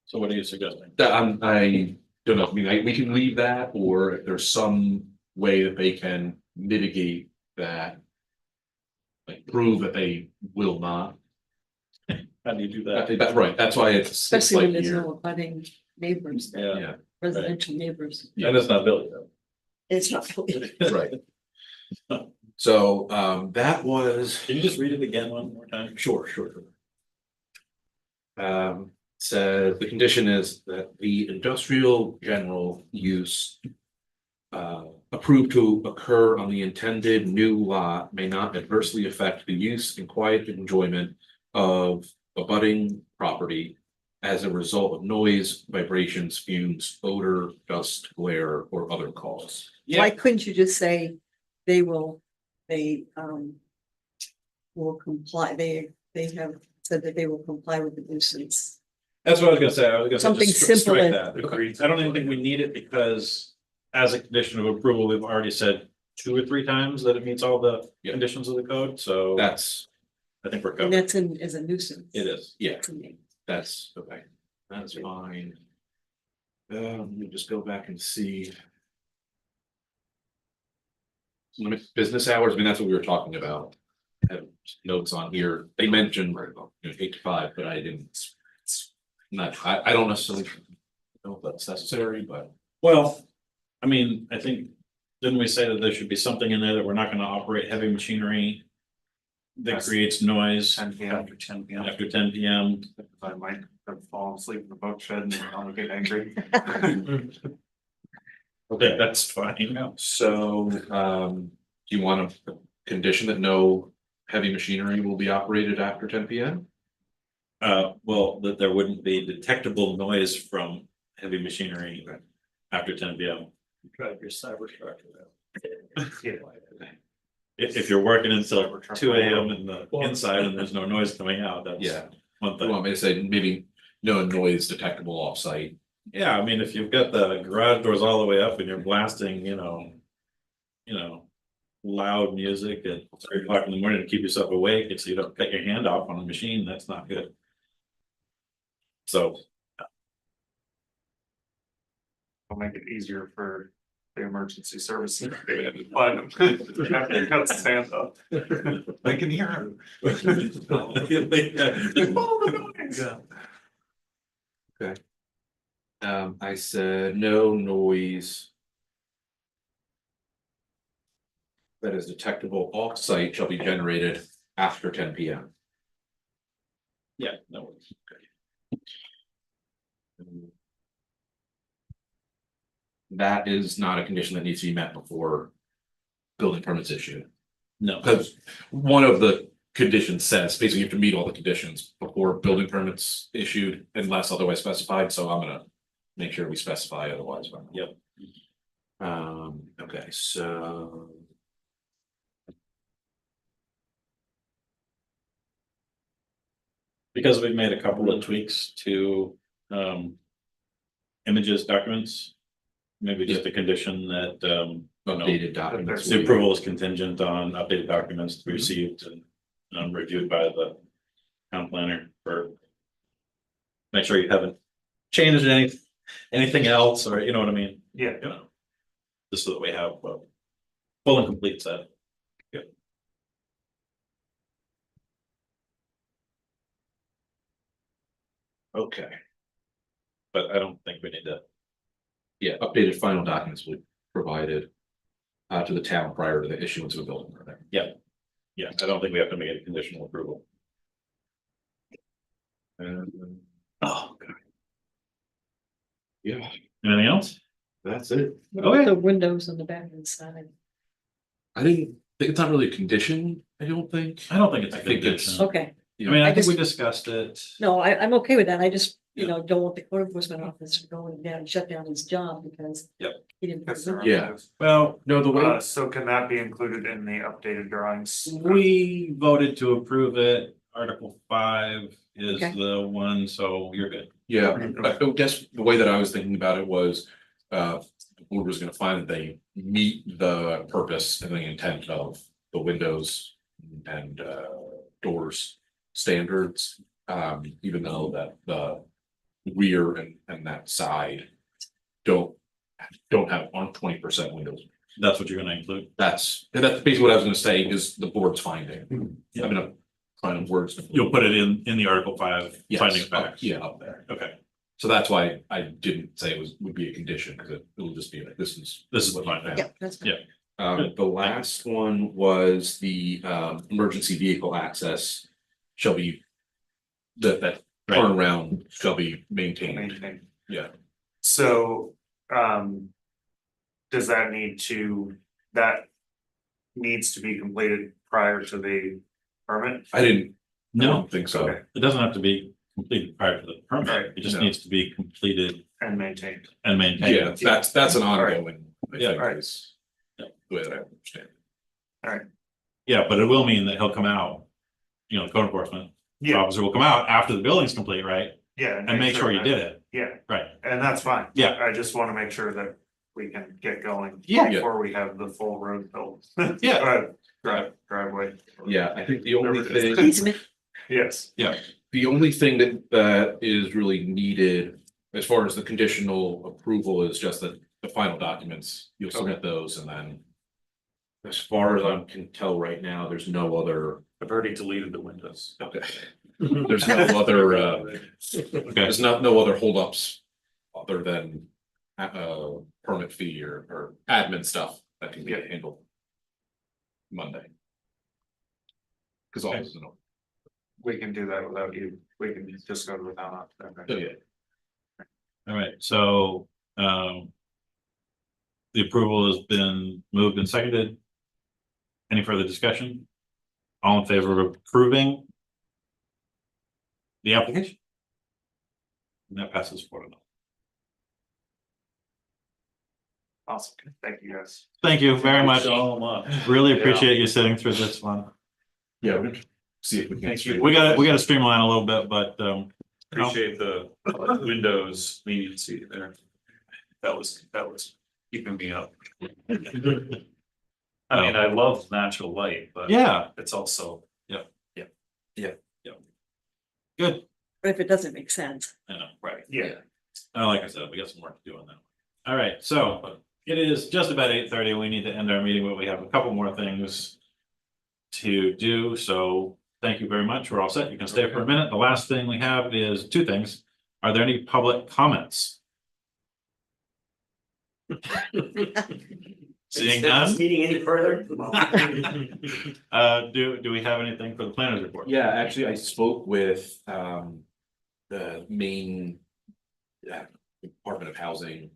[SPEAKER 1] So what are you suggesting?
[SPEAKER 2] that I don't know. I mean, we can leave that, or if there's some way that they can mitigate that. Like prove that they will not.
[SPEAKER 1] How do you do that?
[SPEAKER 2] That's right. That's why it's
[SPEAKER 4] Especially when
[SPEAKER 2] like
[SPEAKER 4] there's
[SPEAKER 2] here.
[SPEAKER 4] no abutting neighbors,
[SPEAKER 1] Yeah,
[SPEAKER 4] residential neighbors.
[SPEAKER 1] and it's not built though.
[SPEAKER 4] It's not really.
[SPEAKER 2] Right. So, that was.
[SPEAKER 1] Can you just read it again one more time?
[SPEAKER 2] Sure. Says the condition is that the industrial general use. Approved to occur on the intended new lot may not adversely affect the use and quiet enjoyment of abutting property. As a result of noise, vibrations, fumes, odor, dust, glare, or other cause.
[SPEAKER 4] Why couldn't you just say they will comply, they have said that they will comply with the nuisance.
[SPEAKER 1] That's what I was gonna say. I was gonna say
[SPEAKER 4] Something
[SPEAKER 1] just
[SPEAKER 4] simple
[SPEAKER 1] strike
[SPEAKER 4] and-
[SPEAKER 1] that.
[SPEAKER 7] Agreed.
[SPEAKER 1] I don't even think we need it because as a condition of approval, we've already said 2 or 3 times that it meets all the
[SPEAKER 2] Yeah.
[SPEAKER 1] conditions of the code, so
[SPEAKER 2] That's,
[SPEAKER 1] I think we're
[SPEAKER 4] And
[SPEAKER 1] covered.
[SPEAKER 4] that's as a nuisance.
[SPEAKER 1] It is.
[SPEAKER 2] yeah,
[SPEAKER 4] To me.
[SPEAKER 2] that's, okay, that's fine. Let me just go back and see. Limit business hours, I mean, that's what we were talking about. Have notes on here, they mentioned, you know, 8 to 5, but I didn't. It's not, I don't necessarily know if that's necessary, but.
[SPEAKER 1] Well, I mean, I think, didn't we say that there should be something in there that we're not gonna operate heavy machinery that
[SPEAKER 7] Yes.
[SPEAKER 1] creates noise
[SPEAKER 7] 10 p.m.
[SPEAKER 1] after 10 p.m.
[SPEAKER 7] I might have fallen asleep in the boat shed and I'll get angry.
[SPEAKER 1] Okay, that's fine.
[SPEAKER 2] So, do you want a condition that no heavy machinery will be operated after 10 p.m.?
[SPEAKER 1] Well, that there wouldn't be detectable noise from heavy machinery after 10 p.m.
[SPEAKER 3] Drive your cyber truck.
[SPEAKER 1] If you're working until 2 a.m. in the inside and there's no noise coming out, that's
[SPEAKER 2] Yeah.
[SPEAKER 1] one
[SPEAKER 2] You
[SPEAKER 1] thing.
[SPEAKER 2] want me to say maybe no noise detectable off-site?
[SPEAKER 1] Yeah, I mean, if you've got the garage doors all the way up and you're blasting, loud music at 3 o'clock in the morning to keep yourself awake, and so you don't cut your hand off on the machine, that's not good. So,
[SPEAKER 7] I'll make it easier for the emergency services. But after he cuts his hand off. I can hear him.
[SPEAKER 2] I said no noise. That is detectable off-site shall be generated after 10 p.m.
[SPEAKER 1] yeah, no worries.
[SPEAKER 2] That is not a condition that needs to be met before building permits issued.
[SPEAKER 1] No,
[SPEAKER 2] Because one of the conditions says, basically you have to meet all the conditions before building permits issued unless otherwise specified, so I'm gonna make sure we specify otherwise.
[SPEAKER 1] Yep.
[SPEAKER 2] Okay, so.
[SPEAKER 1] because we've made a couple of tweaks to, images, documents. Maybe just a condition that,
[SPEAKER 2] Updated documents.
[SPEAKER 1] the approval is contingent on updated documents to be received and reviewed by the town planner for. Make sure you haven't changed anything else, or you know what I mean,
[SPEAKER 7] Yeah,
[SPEAKER 1] just so that we have a full and complete set.
[SPEAKER 2] Okay,
[SPEAKER 1] But I don't think we need to,
[SPEAKER 2] yeah, updated final documents will be provided. To the town prior to the issuance of a building permit.
[SPEAKER 1] yeah, I don't think we have to make a conditional approval.
[SPEAKER 2] And,
[SPEAKER 1] Oh, God.
[SPEAKER 2] yeah,
[SPEAKER 1] Anything else?
[SPEAKER 2] that's it.
[SPEAKER 4] What about the windows on the back and side?
[SPEAKER 2] I didn't think it's not really a condition, I don't think.
[SPEAKER 1] I don't think it's a
[SPEAKER 2] I think it's-
[SPEAKER 1] condition.
[SPEAKER 4] Okay,
[SPEAKER 1] I mean, I
[SPEAKER 4] I
[SPEAKER 1] think we
[SPEAKER 4] just-
[SPEAKER 1] discussed it.
[SPEAKER 4] no, I'm okay with that. I just, don't want the code enforcement officer going down and shut down his job because.
[SPEAKER 1] Yep.
[SPEAKER 4] He didn't.
[SPEAKER 7] Yes, sir.
[SPEAKER 2] Yeah.
[SPEAKER 1] Well,
[SPEAKER 2] No, the way,
[SPEAKER 7] So can that be included in the updated drawings?
[SPEAKER 1] we voted to approve it. Article 5 is
[SPEAKER 4] Okay.
[SPEAKER 1] the one, so you're good.
[SPEAKER 2] yeah, I guess the way that I was thinking about it was, the board was gonna find that they meet the purpose and the intent of the windows and, doors standards. Even though that the rear and that side don't have on 20% windows.
[SPEAKER 1] That's what you're gonna include.
[SPEAKER 2] That's basically what I was gonna say is the board's finding. I'm gonna find words.
[SPEAKER 1] You'll put it in the Article 5
[SPEAKER 2] Yes,
[SPEAKER 1] finding of
[SPEAKER 2] up-
[SPEAKER 1] facts.
[SPEAKER 2] Yeah, up there.
[SPEAKER 1] Okay,
[SPEAKER 2] So that's why I didn't say would be a condition, because it'll just be like, this is
[SPEAKER 1] what
[SPEAKER 2] fine.
[SPEAKER 1] I found.
[SPEAKER 4] Yeah, that's.
[SPEAKER 1] Yeah.
[SPEAKER 2] The last one was the emergency vehicle access shall be. That
[SPEAKER 1] Right.
[SPEAKER 2] turnaround shall be maintained,
[SPEAKER 7] Maintain.
[SPEAKER 2] yeah.
[SPEAKER 7] So, does that needs to be completed prior to the permit?
[SPEAKER 2] I didn't
[SPEAKER 1] No,
[SPEAKER 2] think so.
[SPEAKER 7] Okay.
[SPEAKER 1] it doesn't have to be completed prior to the permit.
[SPEAKER 7] Right,
[SPEAKER 1] It just
[SPEAKER 2] no.
[SPEAKER 1] needs to be completed
[SPEAKER 7] And maintained.
[SPEAKER 1] and maintained.
[SPEAKER 2] Yeah, that's an
[SPEAKER 7] Alright.
[SPEAKER 2] ongoing, I
[SPEAKER 1] Yeah.
[SPEAKER 2] think,
[SPEAKER 7] Alright.
[SPEAKER 2] is the way that I understand it.
[SPEAKER 1] Yeah, but it will mean that he'll come out, you know, code enforcement
[SPEAKER 7] Yeah,
[SPEAKER 1] officer will come out after the building's complete, right?
[SPEAKER 7] yeah.
[SPEAKER 1] And make sure you
[SPEAKER 7] that-
[SPEAKER 1] did it,
[SPEAKER 7] Yeah,
[SPEAKER 1] right?
[SPEAKER 7] and that's fine.
[SPEAKER 1] Yeah.
[SPEAKER 7] I just wanna make sure that we can get going.
[SPEAKER 1] Yeah.
[SPEAKER 7] Before we have the full road built.
[SPEAKER 1] Yeah.
[SPEAKER 7] Driveway.
[SPEAKER 2] Yeah, I think the only
[SPEAKER 7] Whatever it is.
[SPEAKER 2] thing,
[SPEAKER 4] Easement.
[SPEAKER 7] Yes,
[SPEAKER 2] the only thing that is really needed. As far as the conditional approval is just the final documents, you'll submit those and then. As far as I can tell right now, there's no other,
[SPEAKER 6] I've already deleted the windows.
[SPEAKER 2] okay, there's no other,
[SPEAKER 1] Okay,
[SPEAKER 2] there's no other holdups. Other than permit fee or admin stuff that can get handled. Monday. Cause all this is,
[SPEAKER 7] we can do that without you. We can just go to the town.
[SPEAKER 2] oh yeah,
[SPEAKER 1] all right, so, the approval has been moved and seconded. Any further discussion? All in favor of approving the application? And that passes 4-0.
[SPEAKER 7] Awesome, thank you guys.
[SPEAKER 1] Thank you very much.
[SPEAKER 6] So much.
[SPEAKER 1] Really appreciate you sitting through this one.
[SPEAKER 2] yeah, we're gonna see if we can.
[SPEAKER 6] Thank you.
[SPEAKER 1] We gotta streamline a little bit, but,
[SPEAKER 6] Appreciate the windows leniency there. That was keeping me up. I mean, I love natural light, but
[SPEAKER 1] yeah,
[SPEAKER 6] it's also,
[SPEAKER 1] good.
[SPEAKER 4] But if it doesn't make sense.
[SPEAKER 1] I know, right.
[SPEAKER 7] Yeah,
[SPEAKER 1] Like I said, we got some work to do on that. All right, so it is just about 8:30. We need to end our meeting, but we have a couple more things to do. So thank you very much. We're all set. You can stay for a minute. The last thing we have is two things. Are there any public comments? Seeing none?
[SPEAKER 5] Meeting any further?
[SPEAKER 1] Do we have anything for the planners report?
[SPEAKER 2] Yeah, actually, I spoke with the main Department of Housing,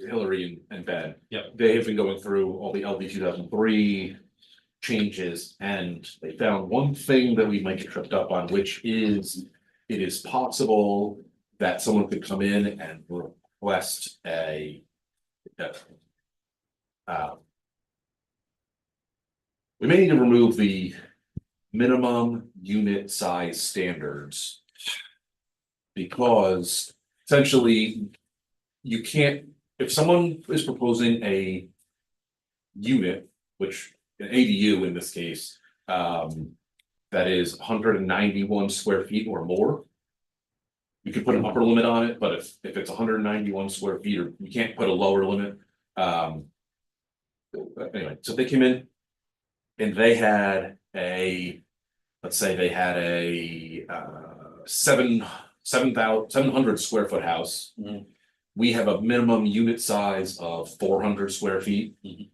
[SPEAKER 2] Hillary and Ben.
[SPEAKER 1] Yep.
[SPEAKER 2] They have been going through all the LD 2003 changes, and they found one thing that we might get tripped up on, which is it is possible that someone could come in and request we may need to remove the minimum unit size standards. Because essentially, you can't, if someone is proposing a unit, which an ADU in this case, that is 191 square feet or more. You could put an upper limit on it, but if it's 191 square feet, or you can't put a lower limit. Anyway, so they came in. And they had let's say they had a 700 square foot house.
[SPEAKER 1] Mhm.
[SPEAKER 2] We have a minimum unit size of 400 square feet.
[SPEAKER 1] Mhm.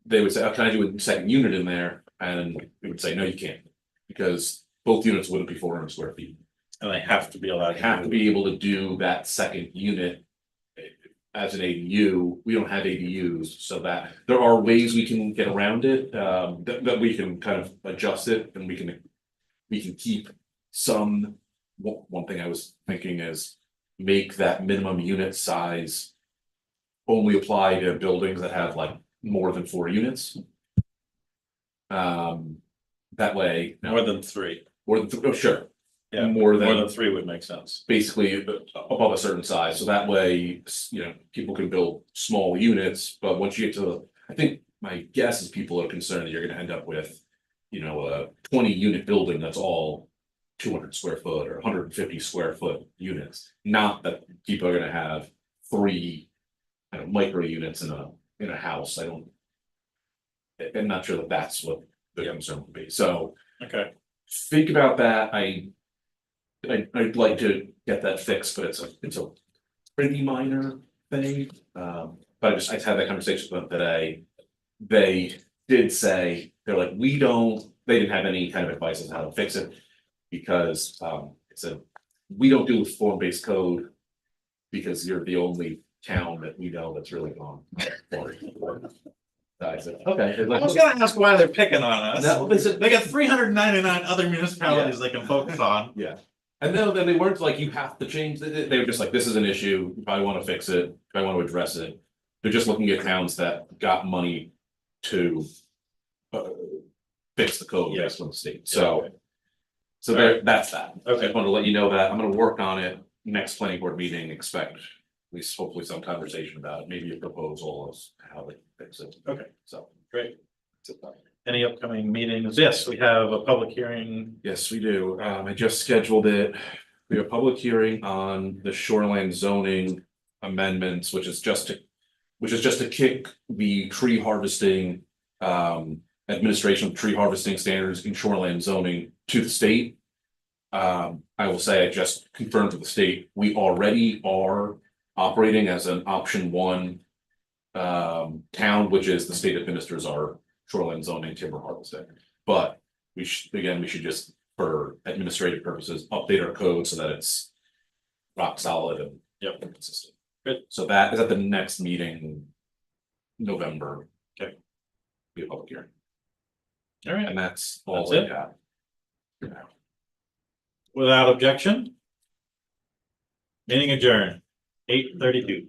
[SPEAKER 2] They would say, oh, can I do a second unit in there? And we would say, no, you can't, because both units wouldn't be 400 square feet.
[SPEAKER 1] And they have to be allowed.
[SPEAKER 2] I have to be able to do that second unit. As an ADU, we don't have ADUs, so that there are ways we can get around it, that we can kind of adjust it and we can keep some. One thing I was thinking is make that minimum unit size only apply to buildings that have like more than 4 units. That way.
[SPEAKER 1] More than 3.
[SPEAKER 2] Oh, sure.
[SPEAKER 1] Yeah,
[SPEAKER 2] More
[SPEAKER 1] more than
[SPEAKER 2] than
[SPEAKER 1] 3 would make sense.
[SPEAKER 2] basically above a certain size, so that way, people can build small units, but once you get to, I think my guess is people are concerned that you're gonna end up with. A 20-unit building that's all 200 square foot or 150 square foot units, not that people are gonna have 3 kind of micro units in a house. I'm not sure that that's what the concern would be, so
[SPEAKER 1] Okay.
[SPEAKER 2] think about that. I'd like to get that fixed, but it's a pretty minor thing. But I just had that conversation with them today. They did say, they're like, they didn't have any kind of advice on how to fix it. Because, we don't do form-based code. Because you're the only town that we know that's really gone. for it. I said, okay. They're
[SPEAKER 1] I
[SPEAKER 2] like,
[SPEAKER 1] was gonna ask why they're picking on us.
[SPEAKER 2] No, they said-
[SPEAKER 1] They got 399 other municipalities they can focus on.
[SPEAKER 2] Yeah, and no, then they weren't like, you have to change it, they were just like, this is an issue, if I wanna fix it, if I wanna address it. They're just looking at towns that got money to. Fix the code
[SPEAKER 1] Yeah.
[SPEAKER 2] based on the state,
[SPEAKER 1] Yeah,
[SPEAKER 2] so.
[SPEAKER 1] okay.
[SPEAKER 2] So there, that's that. I
[SPEAKER 1] Okay.
[SPEAKER 2] just wanted to let you know that, I'm gonna work on it, next planning board meeting, expect. At least hopefully some conversation about it, maybe a proposal of how they fix it.
[SPEAKER 1] Okay.
[SPEAKER 2] So.
[SPEAKER 1] Great. Any upcoming meetings? Yes, we have a public hearing.
[SPEAKER 2] Yes, we do. I just scheduled it. We have a public hearing on the shoreline zoning amendments, which is just to kick the tree harvesting. Administration of tree harvesting standards in shoreline zoning to the state. I will say I just confirmed with the state, we already are operating as an option one. Town, which is the state administers our shoreline zoning timber harvesting. But we should just, for administrative purposes, update our code so that it's rock solid and consistent.
[SPEAKER 1] Good.
[SPEAKER 2] So that is at the next meeting, November.
[SPEAKER 1] Okay.
[SPEAKER 2] Be a public hearing,
[SPEAKER 1] All right,
[SPEAKER 2] and that's all
[SPEAKER 1] That's
[SPEAKER 2] I
[SPEAKER 1] it?
[SPEAKER 2] got. for now.
[SPEAKER 1] without objection. Meeting adjourned, 8:32.